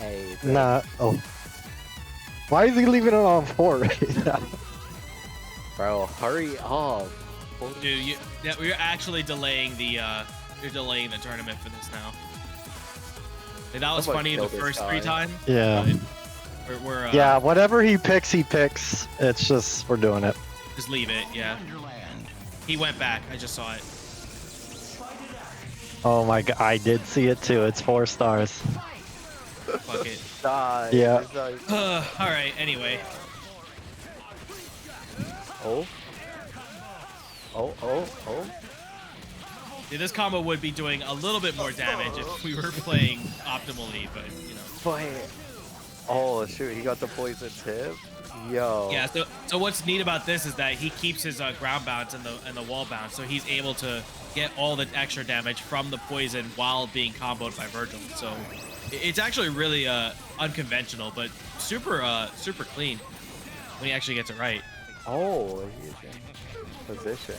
A. then- Nah. Oh. Why is he leaving it on 4 right now? Bro, hurry up. Dude, we're actually delaying the you're delaying the tournament for this now. And that was Someone funny the kill this first guy. 3 times. Yeah. but we're Yeah, whatever he picks, he picks. It's just we're doing it. just leave it. Yeah. Wonderland. He went back. I just saw it. Oh my god, I did see it too. It's 4 stars. Fuck it. Die. Yeah. All right. Anyway. Oh. Oh, oh, oh. Yeah, this combo would be doing a little bit more damage if we were playing optimally, but you know. Boy. Oh shoot, he got the poison tip. Yo. Yeah. So what's neat about this is that he keeps his ground bounce and the wall bounce, so he's able to get all the extra damage from the poison while being comboed by Virgil. So it's actually really unconventional, but super clean when he actually gets it right. Oh, he's in position.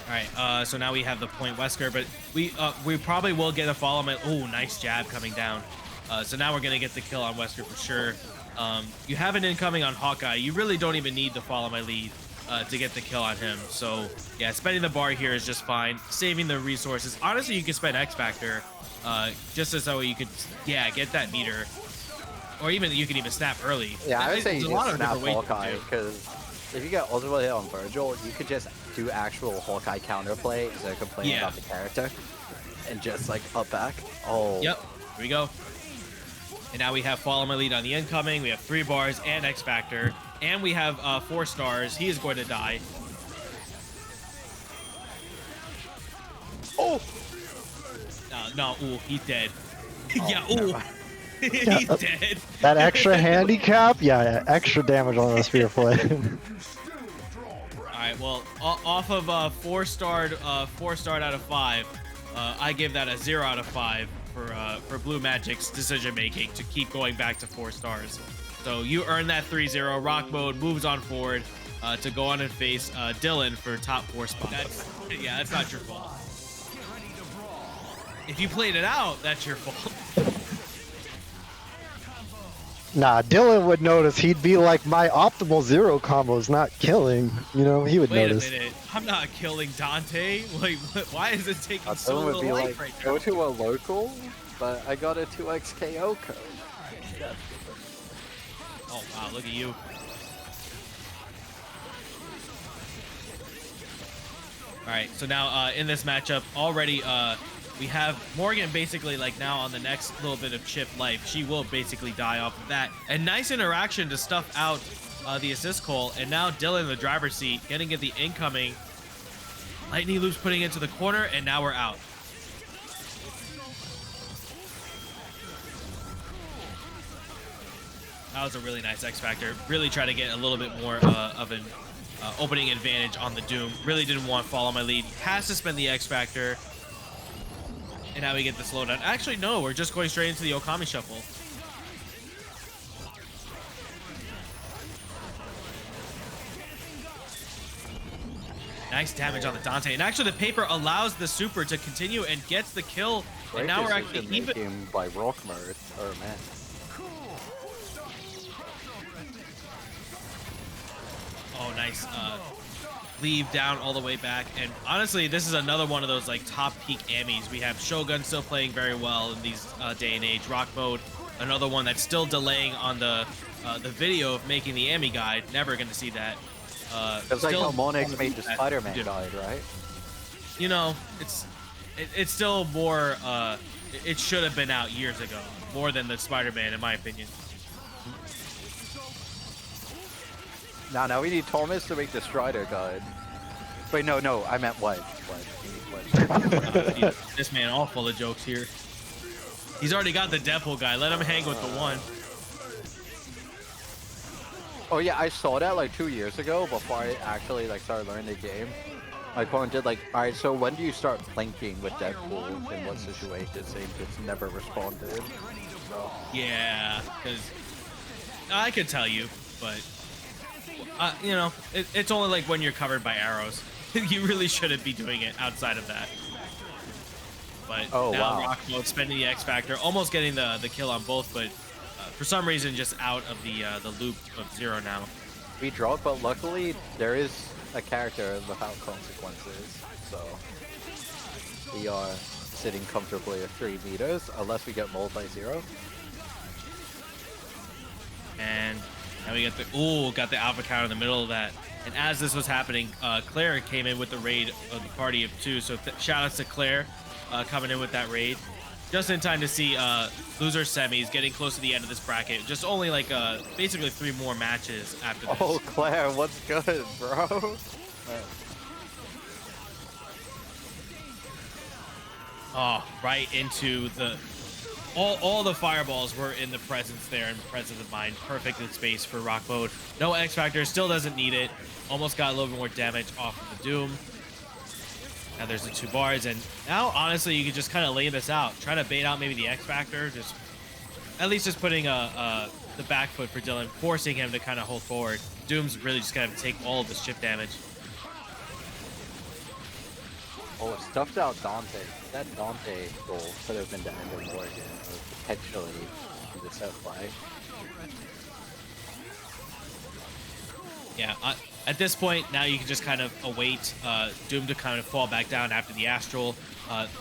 All right, so now we have the point Wesker, but we probably will get a follow. Oh, nice jab coming down. So now we're gonna get the kill on Wesker for sure. You have an incoming on Hawkeye. You really don't even need to follow my lead to get the kill on him. So yeah, spending the bar here is just fine. Saving the resources. Honestly, you can spend X Factor just as so you could get that meter, or even you can even snap early. Yeah, I would say There's you a lot just of snap different ways to Hawkeye, do. because if you get ultimate hit on Virgil, you could just do actual Hawkeye counterplay instead of complaining about the character, and just like up back. Oh. Yep. Here we go. And now we have follow my lead on the incoming. We have 3 bars and X Factor, and we have 4 stars. He is going to die. Oh. No. Ooh, he's dead. Oh, yeah. never Ooh. mind. He's dead. That extra handicap? Yeah, extra damage on the Sphere Flame. Alright, well, off of 4-starred out of 5, I give that a 0 out of 5 for BluMagic's decision making to keep going back to 4 stars. So you earn that 3-0. Rock mode moves on forward to go on and face Dylan for top 4 spot. That's not your fault. If you played it out, that's your fault. Nah, Dylan would notice. He'd be like, my optimal 0 combo's not killing. You know, he would Wait notice. a minute. I'm not killing Dante. Wait, why is it taking so Dylan would little be life like, right now? go to a local, but I got a 2x KO code. Oh, wow, look at you. All right, so now in this matchup, already we have Morgan basically like now on the next little bit of chip life. She will basically die off of that. And nice interaction to stuff out the assist call. And now Dylan in the driver's seat, getting at the incoming. Lightning loops putting it to the corner, and now we're out. That was a really nice X Factor. Really try to get a little bit more of an opening advantage on the Doom. Really didn't want to follow my lead. Has to spend the X Factor. And now we get the slowdown. Actually, no, we're just going straight into the Okami Shuffle. Nice damage on the Dante. And actually, the paper allows the super to continue and gets the kill. And now we're actually even. Him by rock mode. Oh man. Oh, nice. Leave down all the way back. And honestly, this is another one of those like top peak Amis. We have Shogun still playing very well in these day and age. Rock mode, another one that's still delaying on the video of making the Ami guide. Never gonna see that. It's like how Onyx made the Spider-Man guide, right? You know, it's still more. It should have been out years ago, more than the Spider-Man, in my opinion. Now we need Thomas to make the Strider guide. Wait, no, I meant what? This man all full of jokes here. He's already got the Deadpool guy. Let him hang with the one. Oh yeah, I saw that like 2 years ago before I actually like started learning the game. My opponent did like, alright, so when do you start plinking with Deadpool? In what situation? Saying it's never responded. So. Yeah, because I could tell you, but you know, it's only like when you're covered by arrows. You really shouldn't be doing it outside of that. But now Rock mode, spending the X Factor, almost getting the kill on both, but for some reason just out of the loop of 0 now. We dropped, but luckily there is a character without consequences, so we are sitting comfortably at 3 meters, unless we get multi-zero. And now we got the alpha counter in the middle of that. And as this was happening, Claire came in with the raid of the party of 2. So shout outs to Claire coming in with that raid. Just in time to see loser semis getting close to the end of this bracket. Just only like basically 3 more matches after this. Oh, Claire, what's good, bro? Oh, right into the... All the fireballs were in the presence there and presence of mind. Perfect in space for Rock Mode. No X Factor, still doesn't need it. Almost got a little bit more damage off of the Doom. Now there's the 2 bars, and now honestly you can just kind of lay this out. Trying to bait out maybe the X Factor, just at least just putting the back foot for Dylan, forcing him to kind of hold forward. Doom's really just gonna take all of this chip damage. Oh, stuffed out Dante. That Dante goal could have been the end of Morgan, or potentially the set play. Yeah, at this point, now you can just kind of await Doom to kind of fall back down after the Astral.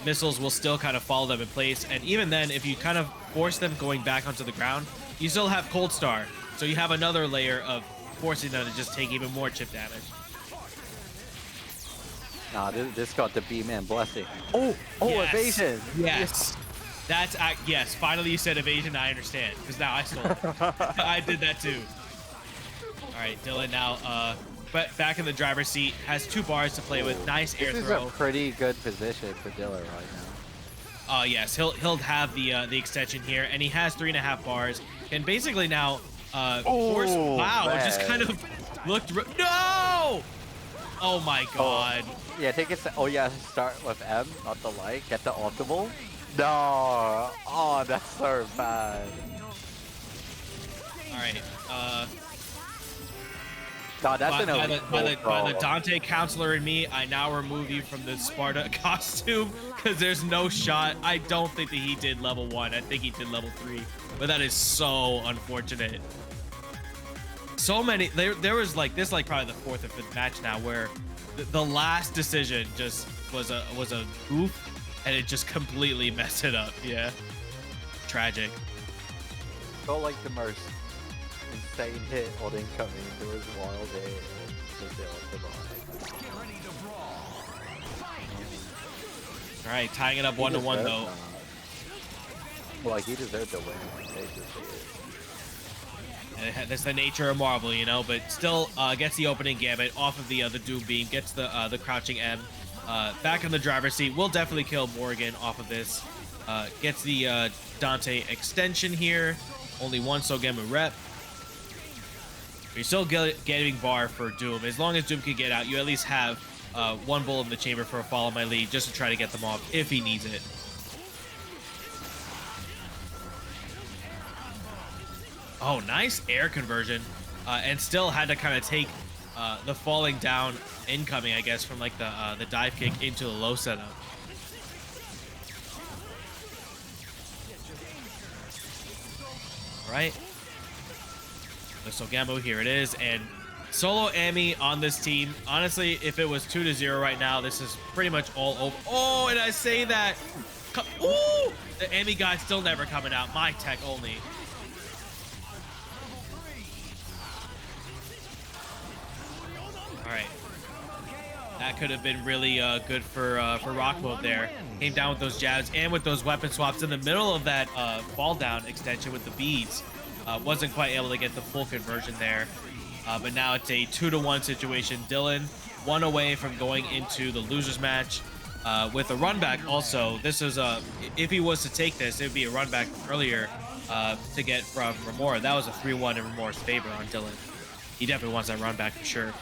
Missiles will still kind of follow them in place, and even then, if you kind of force them going back onto the ground, you still have Cold Star, so you have another layer of forcing them to just take even more chip damage. Nah, this got the B-Man blessing. Oh, yes. Evasion! Yes. That's, yes, finally you said evasion, I understand, because now I stole it. I did that too. All right, Dylan now but back in the driver's seat, has 2 bars to play with. Nice air throw. This is a pretty good position for Dylan right now. Yes, he'll have the extension here, and he has 3.5 bars. Can basically now force. Wow, man. Just kind of looked. No! Oh my God. Oh, yeah, take it. Oh yeah, start with M, not the light. Get the optimal. No. Oh, that's so bad. All right. No, that's by the Dante counselor in me, I now remove you from the Sparta costume because there's no shot. I don't think that he did level 1. I think he did level 3, but that is so unfortunate. So many. There was like this, like probably the 4th or 5th match now where the last decision just was a goof, and it just completely messed it up. Yeah, tragic. Felt like the most insane hit on incoming. There was wild hit. All right, tying it up 1-1 though. Well, like he deserved to win. That's the nature of Marvel, you know, but still gets the opening gambit off of the Doom Beam, gets the crouching M. Back in the driver's seat, will definitely kill Morgan off of this. Gets the Dante extension here. Only 1 Sogemu rep. You're still getting bar for Doom. As long as Doom can get out, you at least have 1 bullet in the chamber for a follow my lead, just to try to get them off if he needs it. Oh, nice air conversion. And still had to kind of take the falling down incoming, I guess, from like the dive kick into the low setup. All right. The Sogemu, here it is. And solo Amy on this team. Honestly, if it was 2-0 right now, this is pretty much all over. Oh, and I say that. Ooh! The Amy guy's still never coming out. My tech only. All right, that could have been really good for Rock Mode there. Came down with those jabs and with those weapon swaps in the middle of that fall down extension with the beads. Wasn't quite able to get the full conversion there, but now it's a 2-1 situation. Dylan 1 away from going into the losers match with a run back. Also, this is if he was to take this, it would be a run back earlier to get from Romora. That was a 3-1 in Romora's favor on Dylan. He definitely wants that run back for sure.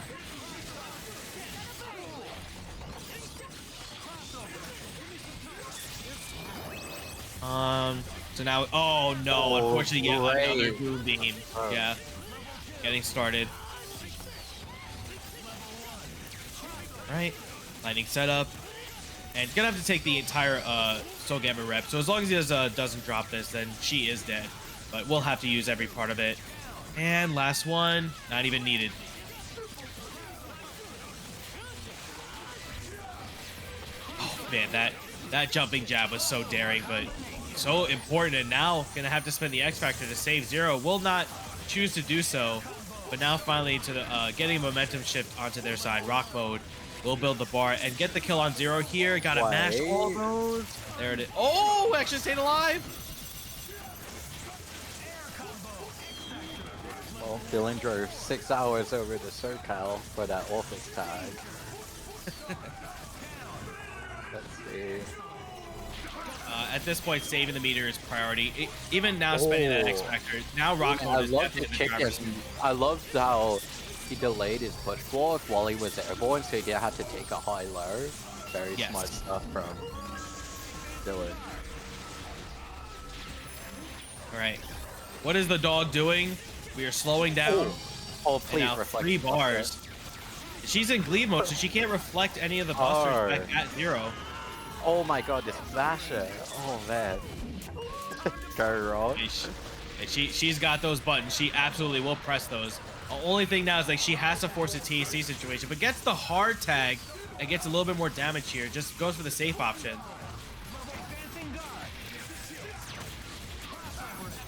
So now, oh no, unfortunately, yeah, another Doom Beam. Yeah, getting started. All right, lightning setup, and gonna have to take the entire Sogemu rep. So as long as he doesn't drop this, then she is dead. But we'll have to use every part of it. And last one, not even needed. Oh man, That jumping jab was so daring, but so important. And now gonna have to spend the X Factor to save Zero. Will not choose to do so, but now finally to the getting momentum shift onto their side. Rock mode will build the bar and get the kill on Zero here. Gotta mash all those. There it is. Oh, actually stayed alive. Well, Dylnyan drove 6 hours over to SoCal for that office tag. Let's see. At this point, saving the meter is priority. Even now, spending that X Factor. Now Rock mode is definitely in the driver's seat. I loved how he delayed his push block while he was airborne, so he didn't have to take a high-low. Very smart stuff from Dylnyan. All right. What is the dog doing? We are slowing down. Oh, please now reflect. 3 bars. She's in Gleed mode, so she can't reflect any of the busters back at Zero. Oh my god, this Basher. Oh man. Go wrong. She's got those buttons. She absolutely will press those. The only thing now is like she has to force a TC situation, but gets the hard tag and gets a little bit more damage here. Just goes for the safe option.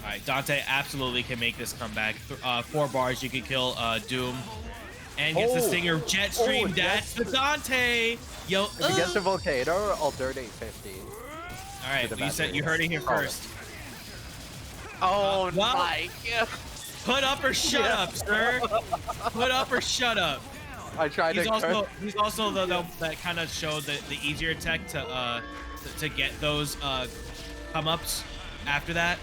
All right, Dante absolutely can make this comeback. 4 bars, you can kill Doom. And gets the Stinger jet stream. That's the Dante. Yo, if he gets the Volcano, I'll donate 50. All right, you heard it here first. Oh, wow. my God. Put up or shut up, sir. Put up or shut up. I tried he's to. He's also the that kind of showed the easier tech to get those come ups after that.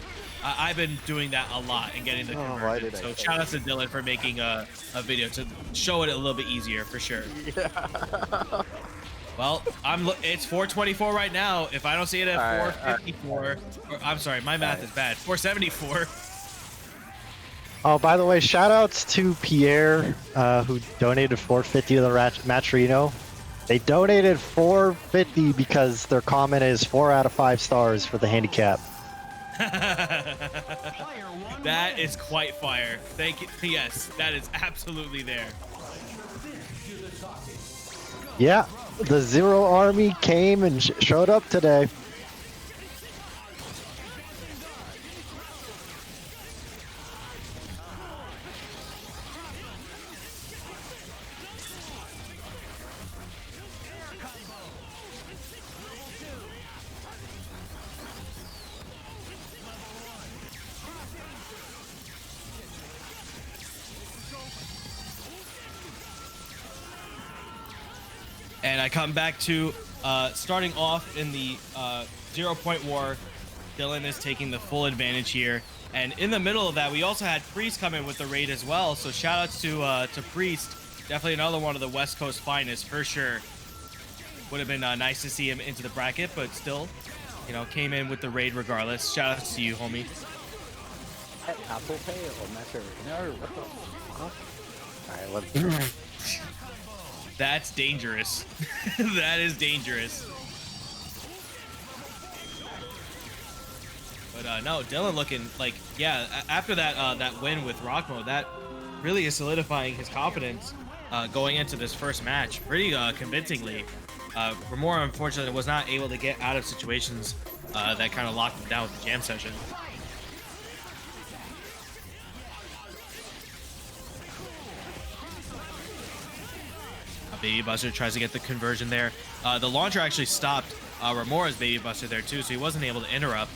I've been doing that a lot and getting the conversion. So shout out to Dylnyan for making a video to show it a little bit easier for sure. Yeah. Well, it's 424 right now. If I don't see it at 454, I'm sorry, my math is bad. 474. Oh, by the way, shout outs to Pierre, who donated 450 to the Matcherino. They donated 450 because their comment is 4 out of 5 stars for the handicap. That is quite fire. Thank you. Yes, that is absolutely there. Yeah, the Zero Army came and showed up today. And I come back to starting off in the 0-point war. Dylnyan is taking the full advantage here. And in the middle of that, we also had Priest come in with the raid as well. So shout outs to Priest. Definitely another one of the West Coast finest for sure. Would have been nice to see him into the bracket, but still, you know, came in with the raid regardless. Shout outs to you, homie. Apple Pay or Metro? No. All right, let's. That's dangerous. That is dangerous. But no, Dylnyan looking like, yeah, after that that win with Rock Mode, that really is solidifying his confidence going into this first match pretty convincingly. Romora, unfortunately, was not able to get out of situations that kind of locked him down with the jam session. Baby Buster tries to get the conversion there. The launcher actually stopped Romora's Baby Buster there too, so he wasn't able to interrupt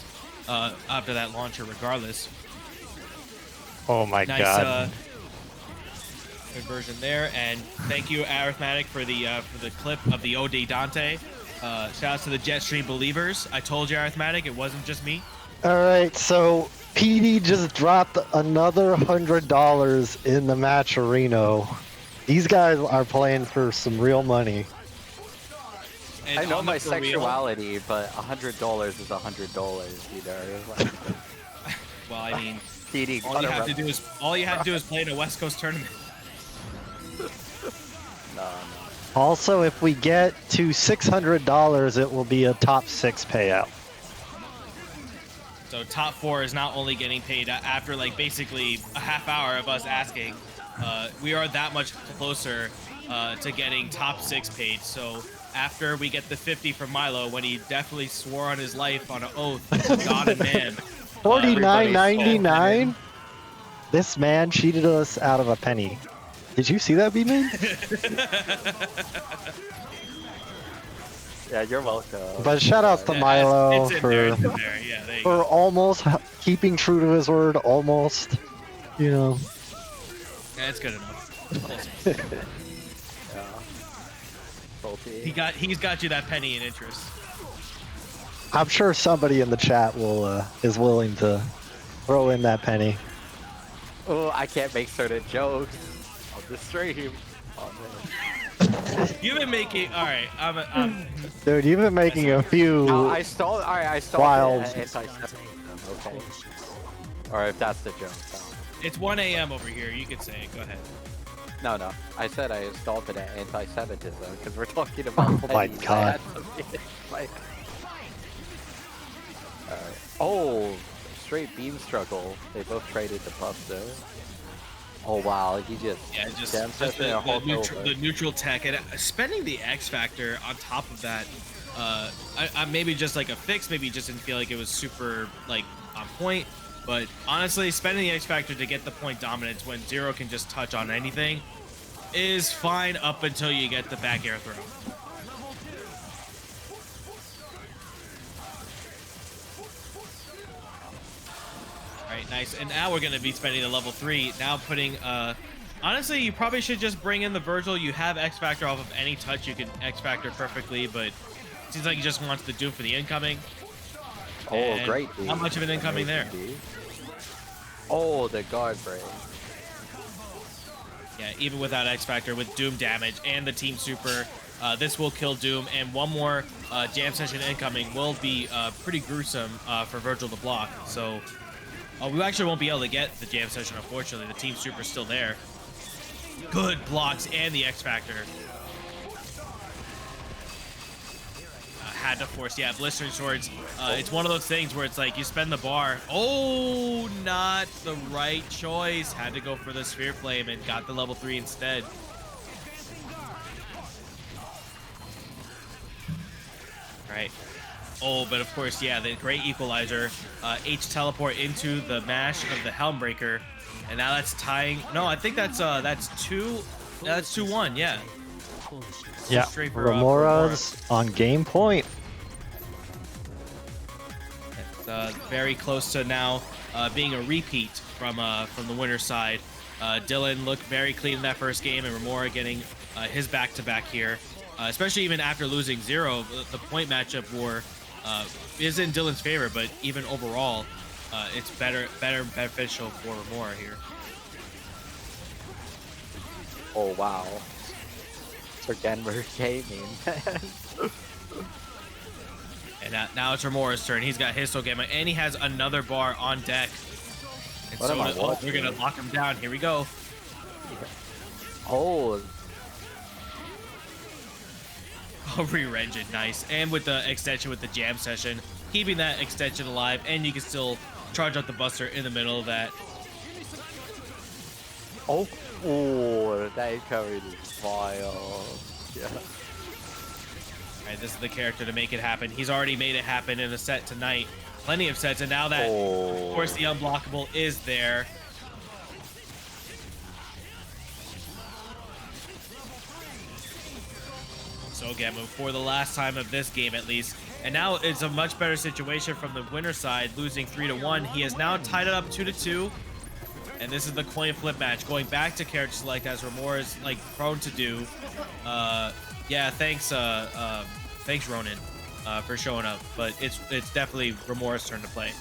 after that launcher regardless. Oh my god. Conversion there, and thank you Arithmetic for the clip of the OD Dante. Shout out to the Jetstream believers. I told you, Arithmetic, it wasn't just me. Alright, so PD just dropped another $100 in the Matcherino. These guys are playing for some real money. And I know my sexuality, but $100 is $100, you know. Like, well, I mean, PD, all you have to do is play in a West Coast tournament. No. Also, if we get to $600, it will be a top 6 payout. So top 4 is not only getting paid after like basically a half hour of us asking. We are that much closer to getting top 6 paid. So after we get the 50 from Milo, when he definitely swore on his life on an oath, God and man. 49.99. This man cheated us out of a penny. Did you see that, B-Man? Yeah, you're welcome. But shout outs to Milo It's in there, for it's in there. Yeah, there you go. almost keeping true to his word. Almost, you know. Yeah, it's good enough. Yeah. Salty. He's got you that penny in interest. I'm sure somebody in the chat will is willing to throw in that penny. Oh, I can't make certain jokes on the stream. Oh, man. You've been making. All right, I'm Dude, you've been making a few. I stalled. All right, I stalled. Wild. Okay. Or if that's the joke. It's 1 a.m. over here. You can say it. Go ahead. No, no. I said I installed it at anti-Semitism because we're talking about. Oh my pennies. God. Like, oh, straight beam struggle. They both traded the buff though. Oh wow, he just the neutral tech and spending the X factor on top of that. I maybe just like a fix. Maybe just didn't feel like it was super like on point. But honestly, spending the X factor to get the point dominance when Zero can just touch on anything is fine up until you get the back air throw. All right, nice. And now we're going to be spending the level 3. Now putting, honestly, you probably should just bring in the Virgil. You have X Factor off of any touch. You can X Factor perfectly, but it seems like he just wants the Doom for the incoming. Oh, And great. Not much of an incoming there. Oh, the guard break. Yeah, even without X Factor, with Doom damage and the Team Super, this will kill Doom. And one more Jam Session incoming will be pretty gruesome for Virgil to block. So we actually won't be able to get the Jam Session, unfortunately. The Team Super's still there. Good blocks and the X Factor. Had to force, yeah, Blistering Swords. It's one of those things where it's like you spend the bar. Oh, not the right choice. Had to go for the Sphere Flame and got the level 3 instead. Right. Oh, but of course, yeah, the great equalizer. H teleport into the mash of the Helmbreaker, and now that's tying. No, I think that's 2. That's 2-1. Yeah. Yeah, Straight for, Romora's on game point. It's very close to now being a repeat from the winner's side. Dylan looked very clean in that first game, and Romora getting his back-to-back here. Especially even after losing 0, the point matchup war is in Dylan's favor, but even overall, it's better beneficial for Romora here. Oh wow. For Denver Gaming. And now it's Romora's turn. He's got Histo Gamma, and he has another bar on deck. And What am I watching? we're gonna lock him down. Here we go. Oh, Oh, re-engine, nice. And with the extension with the Jam Session, keeping that extension alive, and you can still charge out the Buster in the middle of that. oh, that incoming is vile. Yeah. All right, this is the character to make it happen. He's already made it happen in a set tonight. Plenty of sets, and now that, of course, the unblockable is there. So Gamu for the last time of this game at least. And now it's a much better situation from the winner side, losing 3-1. He has now tied it up 2-2. And this is the coin flip match, going back to character select as Romora is like prone to do. Yeah, thanks Ronan for showing up. But it's definitely Romora's turn to play.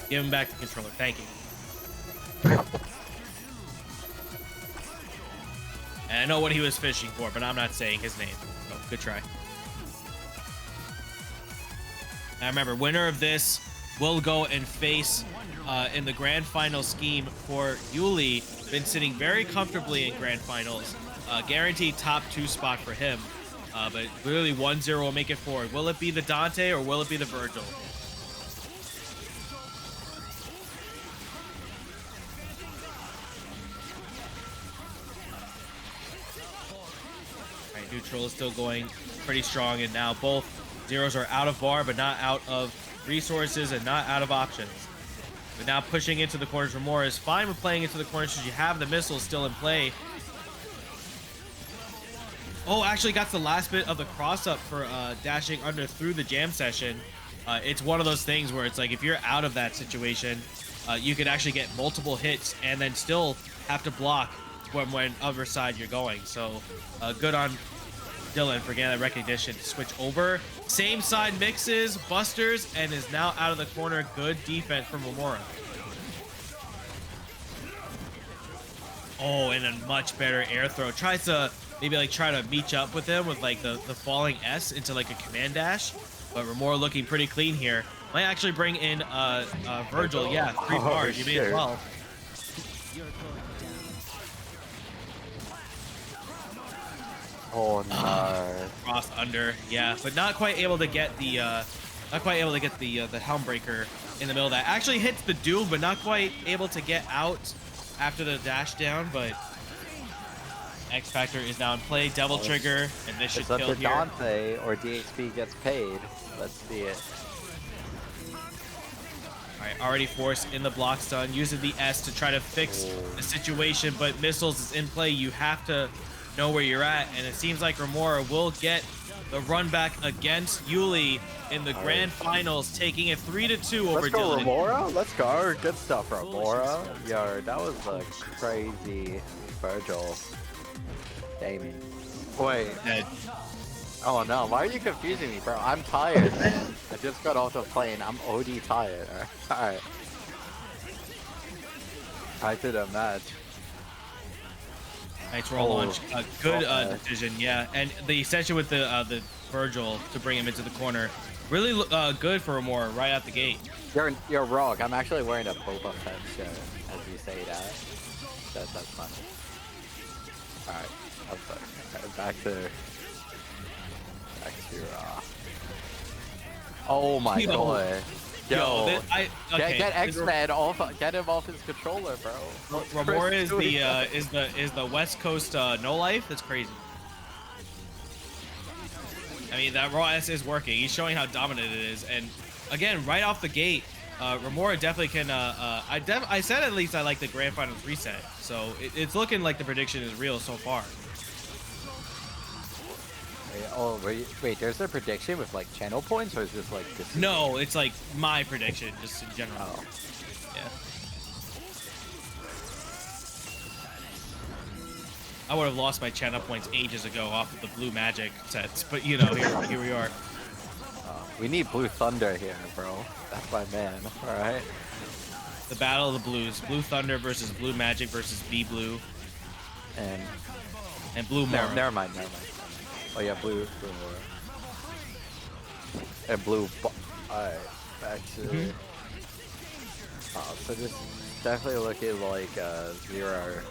Give him back the controller. Thank you. And I know what he was fishing for, but I'm not saying his name. So, good try. Now remember, winner of this will go and face in the grand final scheme for Yuli. Been sitting very comfortably in grand finals. Guaranteed top 2 spot for him. But really 1-0 will make it forward. Will it be the Dante or will it be the Virgil? Neutral is still going pretty strong, and now both zeros are out of bar, but not out of resources and not out of options. But now pushing into the corners. Romora is fine with playing into the corners because you have the missiles still in play. Oh, actually got the last bit of the cross up for dashing under through the jam session. It's one of those things where it's like if you're out of that situation, you could actually get multiple hits and then still have to block when other side you're going. So good on Dylnyan for getting that recognition to switch over. Same side mixes, busters, and is now out of the corner. Good defense from Romora. Oh, and a much better air throw. Tries to maybe like try to meet up with him with like the falling S into like a command dash. But Romora looking pretty clean here. Might actually bring in Virgil. Yeah, 3 bars. You may as well. Oh no. Cross under, yeah, but not quite able to get the the helm breaker in the middle of that. Actually hits the duel, but not quite able to get out after the dash down. But X Factor is now in play. Devil Trigger, and this should It's up kill to here. Dante or DHP gets paid. Let's see it. All right, already forced in the block stun, using the S to try to fix the situation, but missiles is in play. You have to know where you're at, and it seems like Romora will get the run back against Yuli in the grand finals, taking it 3-2 over Let's go, Dylnyan. Romora. Let's go. Good stuff, Romora. Yo, that was a crazy Virgil. Damien. Wait. Dead. Oh no, why are you confusing me, bro? I'm tired, man. I just got off the plane. I'm OD tired. Alright. I did a match. Nice roll launch. Good decision, yeah. And the extension with the Virgil to bring him into the corner. Really good for Romora right out the gate. You're wrong. I'm actually wearing a Boba Fett shirt as you say that. That's funny. Alright. I'm sorry. Alright, back to oh my god. Yo, get X-Man off. Get him off his controller, bro. Romora is the West Coast no life. That's crazy. I mean, that raw S is working. He's showing how dominant it is, and again, right off the gate, Romora definitely can. I said at least I like the grand finals reset, so it's looking like the prediction is real so far. Oh wait, there's a prediction with like channel points, or is this like this? No, it's like my prediction, just in general. Oh. Yeah. I would have lost my channel points ages ago off of the BluMagic sets, but you know, here we are. We need Blue Thunder here, bro. That's my man. All right. The battle of the blues: Blue Thunder versus BluMagic versus B-Blue and Blue Mora. Never mind. Oh yeah, blue and blue. Alright, back to. So this definitely looking like a 0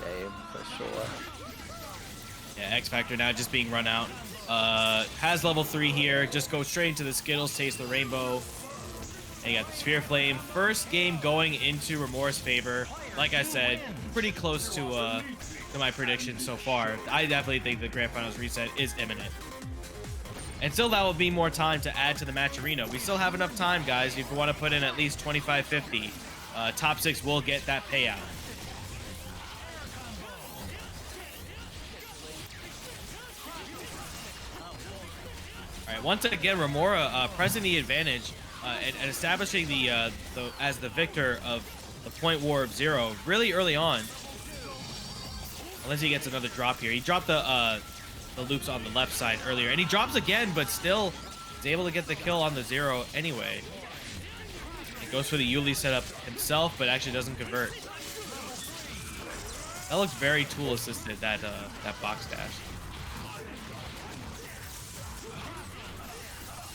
game for sure. Yeah, X Factor now just being run out. Has level 3 here. Just go straight into the Skittles, taste the rainbow. And you got the Sphere Flame. First game going into Romora's favor. Like I said, pretty close to my prediction so far. I definitely think the Grand Finals reset is imminent. And still, that will be more time to add to the match arena. We still have enough time, guys, if you want to put in at least 25-50. Top 6 will get that payout. All right, once again, Romora pressing the advantage and establishing as the victor of the point war of 0 really early on. Unless he gets another drop here. He dropped the loops on the left side earlier, and he drops again, but still is able to get the kill on the 0 anyway. He goes for the Yuli setup himself, but actually doesn't convert. That looks very tool assisted, that box dash.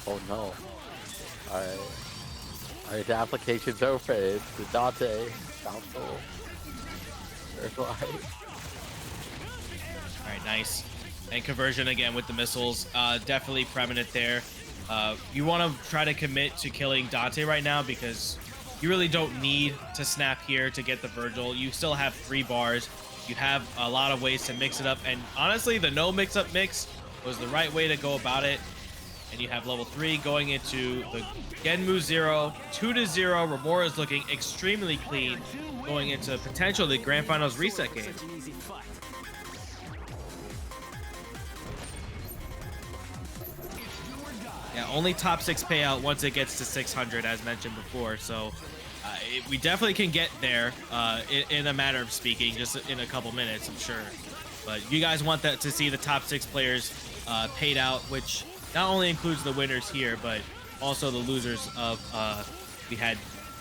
Oh no. Alright, the application's open. It's the Dante. Doubtful. Alright, nice. And conversion again with the missiles. Definitely preeminent there. You want to try to commit to killing Dante right now because you really don't need to snap here to get the Virgil. You still have 3 bars. You have a lot of ways to mix it up. And honestly, the no mix-up mix was the right way to go about it. And you have level 3 going into the Genmu 0, 2-0. Romora is looking extremely clean going into potentially the Grand Finals reset game. Yeah, only top 6 payout once it gets to 600, as mentioned before. So we definitely can get there in a matter of speaking, just in a couple minutes, I'm sure. But you guys want that to see the top 6 players paid out, which not only includes the winners here, but also the losers of, we had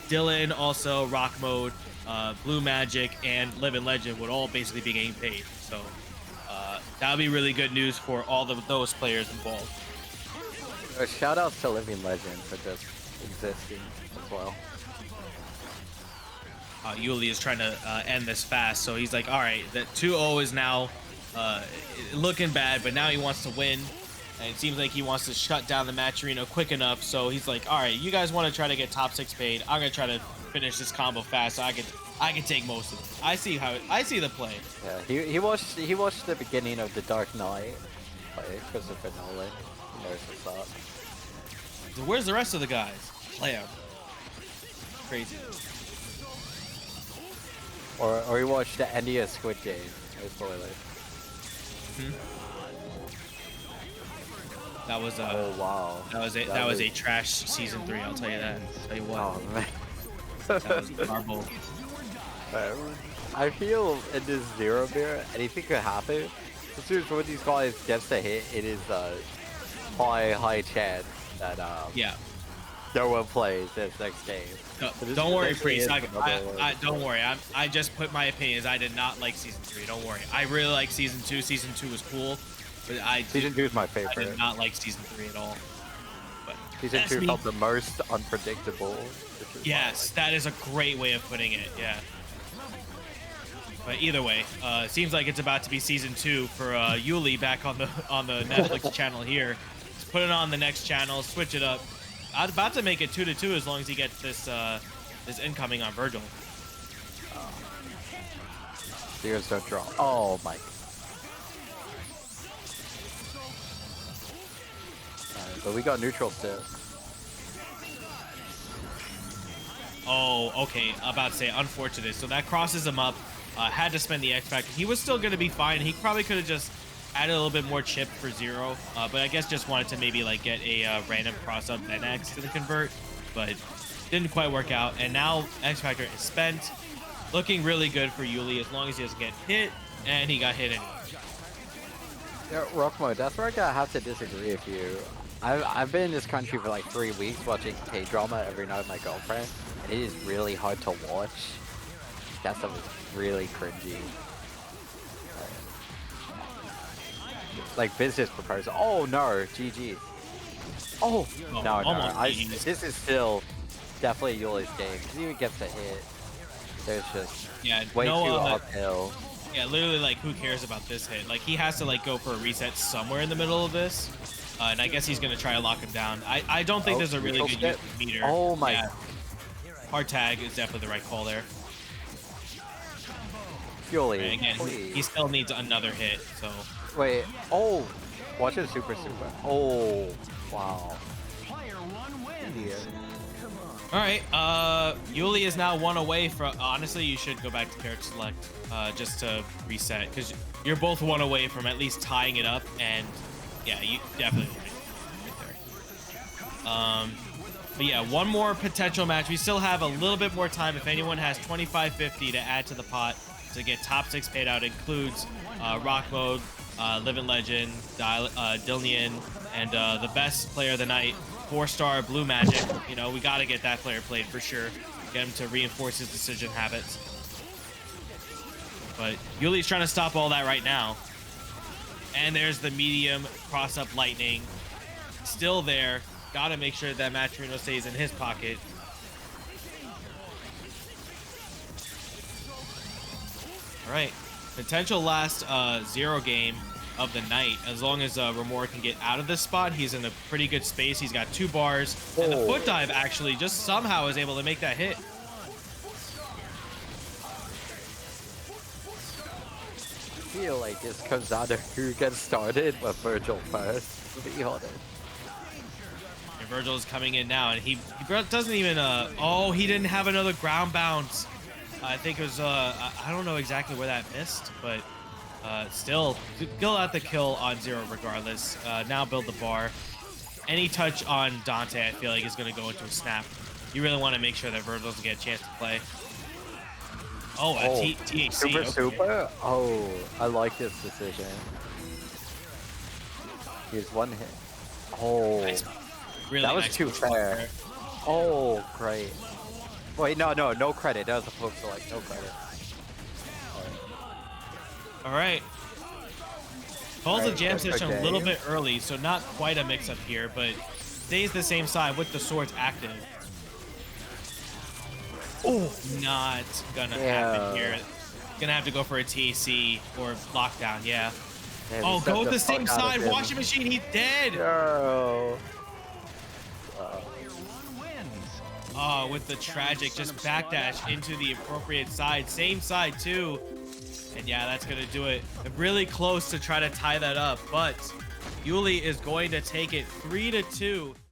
Dylnyan, also Rock Mode, BluMagic, and Living Legend would all basically be getting paid. So that would be really good news for all of those players involved. Shout out to Living Legend for just existing as well. Yuli is trying to end this fast, so he's like, all right, that 2-0 is now looking bad, but now he wants to win. And it seems like he wants to shut down the match arena quick enough, so he's like, all right, you guys want to try to get top 6 paid. I'm gonna try to finish this combo fast so I can take most of it. I see the play. Yeah, he watched the beginning of the Dark Knight by Christopher Nolan. He knows what's up. So where's the rest of the guys? Play out. Crazy. Or he watched the ending of Squid Game. No spoilers. That was Oh wow. That was a trash season 3. I'll tell you that. I'll tell you what. Oh man. That was horrible. I feel in this Zero beer, anything could happen. As soon as one of these guys gets a hit, it is high chance that Yeah. no one plays this next game. No, So this don't worry, actually Priest. is Don't worry. I just put my opinions. I did not like season 3. Don't worry. I really like season 2. Season 2 was cool, but Season 2 is my I favorite. did not like season 3 at all. But Season that's 2 me. felt the most unpredictable. Yes, that is a great way of putting it. Yeah. But either way, seems like it's about to be season 2 for Yuli back on the Netflix channel here. Let's put it on the next channel, switch it up. I'm about to make it 2-2 as long as he gets this this incoming on Virgil. Zeros don't draw. Oh my. Alright, but we got neutral still. Oh, okay. I'm about to say unfortunate. So that crosses him up. Had to spend the X Factor. He was still going to be fine. He probably could have just added a little bit more chip for 0. But I guess just wanted to maybe like get a random cross up then X to the convert. But didn't quite work out. And now X Factor is spent. Looking really good for Yuli as long as he doesn't get hit. And he got hit anyway. Yeah, Rockmo, that's where I have to disagree with you. I've been in this country for like 3 weeks watching K-drama every night with my girlfriend. And it is really hard to watch. That stuff is really cringy. Like business proposal. Oh no, GG. Oh no, almost this is still definitely Yuli's game. Because he even gets a hit. There's just way too uphill. Yeah, literally, like, who cares about this hit? Like, he has to like go for a reset somewhere in the middle of this, and I guess he's gonna try to lock him down. I don't think there's a really good use of meter. Oh my. Yeah. Hard tag is definitely the right call there. Yuli, And again, he still needs another hit. So wait. Oh, watch it super. Oh, wow. Yeah. all right, Yuli is now 1 away from. Honestly, you should go back to character select just to reset because you're both 1 away from at least tying it up. And yeah, you definitely right there. But yeah, one more potential match. We still have a little bit more time. If anyone has 2550 to add to the pot to get top 6 paid out, includes Rock Mode, Living Legend, Dylnyan, and the best player of the night, 4-star BluMagic. You know, we got to get that player played for sure. Get him to reinforce his decision habits. But Yuli's trying to stop all that right now. And there's the medium cross-up lightning. Still there. Got to make sure that Maturino stays in his pocket. All right. Potential last 0 game of the night. As long as Romora can get out of this spot, he's in a pretty good space. He's got 2 bars. And the foot dive actually just somehow is able to make that hit. feel like this comes down to who gets started with Virgil first, to be honest. And Virgil's coming in now, and he doesn't even, oh, he didn't have another ground bounce. I think it was, I don't know exactly where that missed, but still got the kill on Zero regardless. Now build the bar. Any touch on Dante, I feel like, is going to go into a snap. You really want to make sure that Virgil doesn't get a chance to play. Oh, THC. Super, okay. super? Oh, I like this decision. Here's one hit. Oh, Nice. Really that was nice too push fair. there. Oh, great. Wait, no credit. That was a poke select, no credit. All right. Calls the Right, jam session okay. a little bit early, so not quite a mix-up here, but stays the same side with the swords active. Oh, not gonna happen here. Gonna have to go for a TAC or lockdown, yeah. Man, Oh, we set go with the same fuck out of side. him. Washing machine, he's dead. No. Oh, with the tragic, just backdash into the appropriate side. Same side, too. And yeah, that's going to do it. Really close to try to tie that up, but Yuli is going to take it 3-2.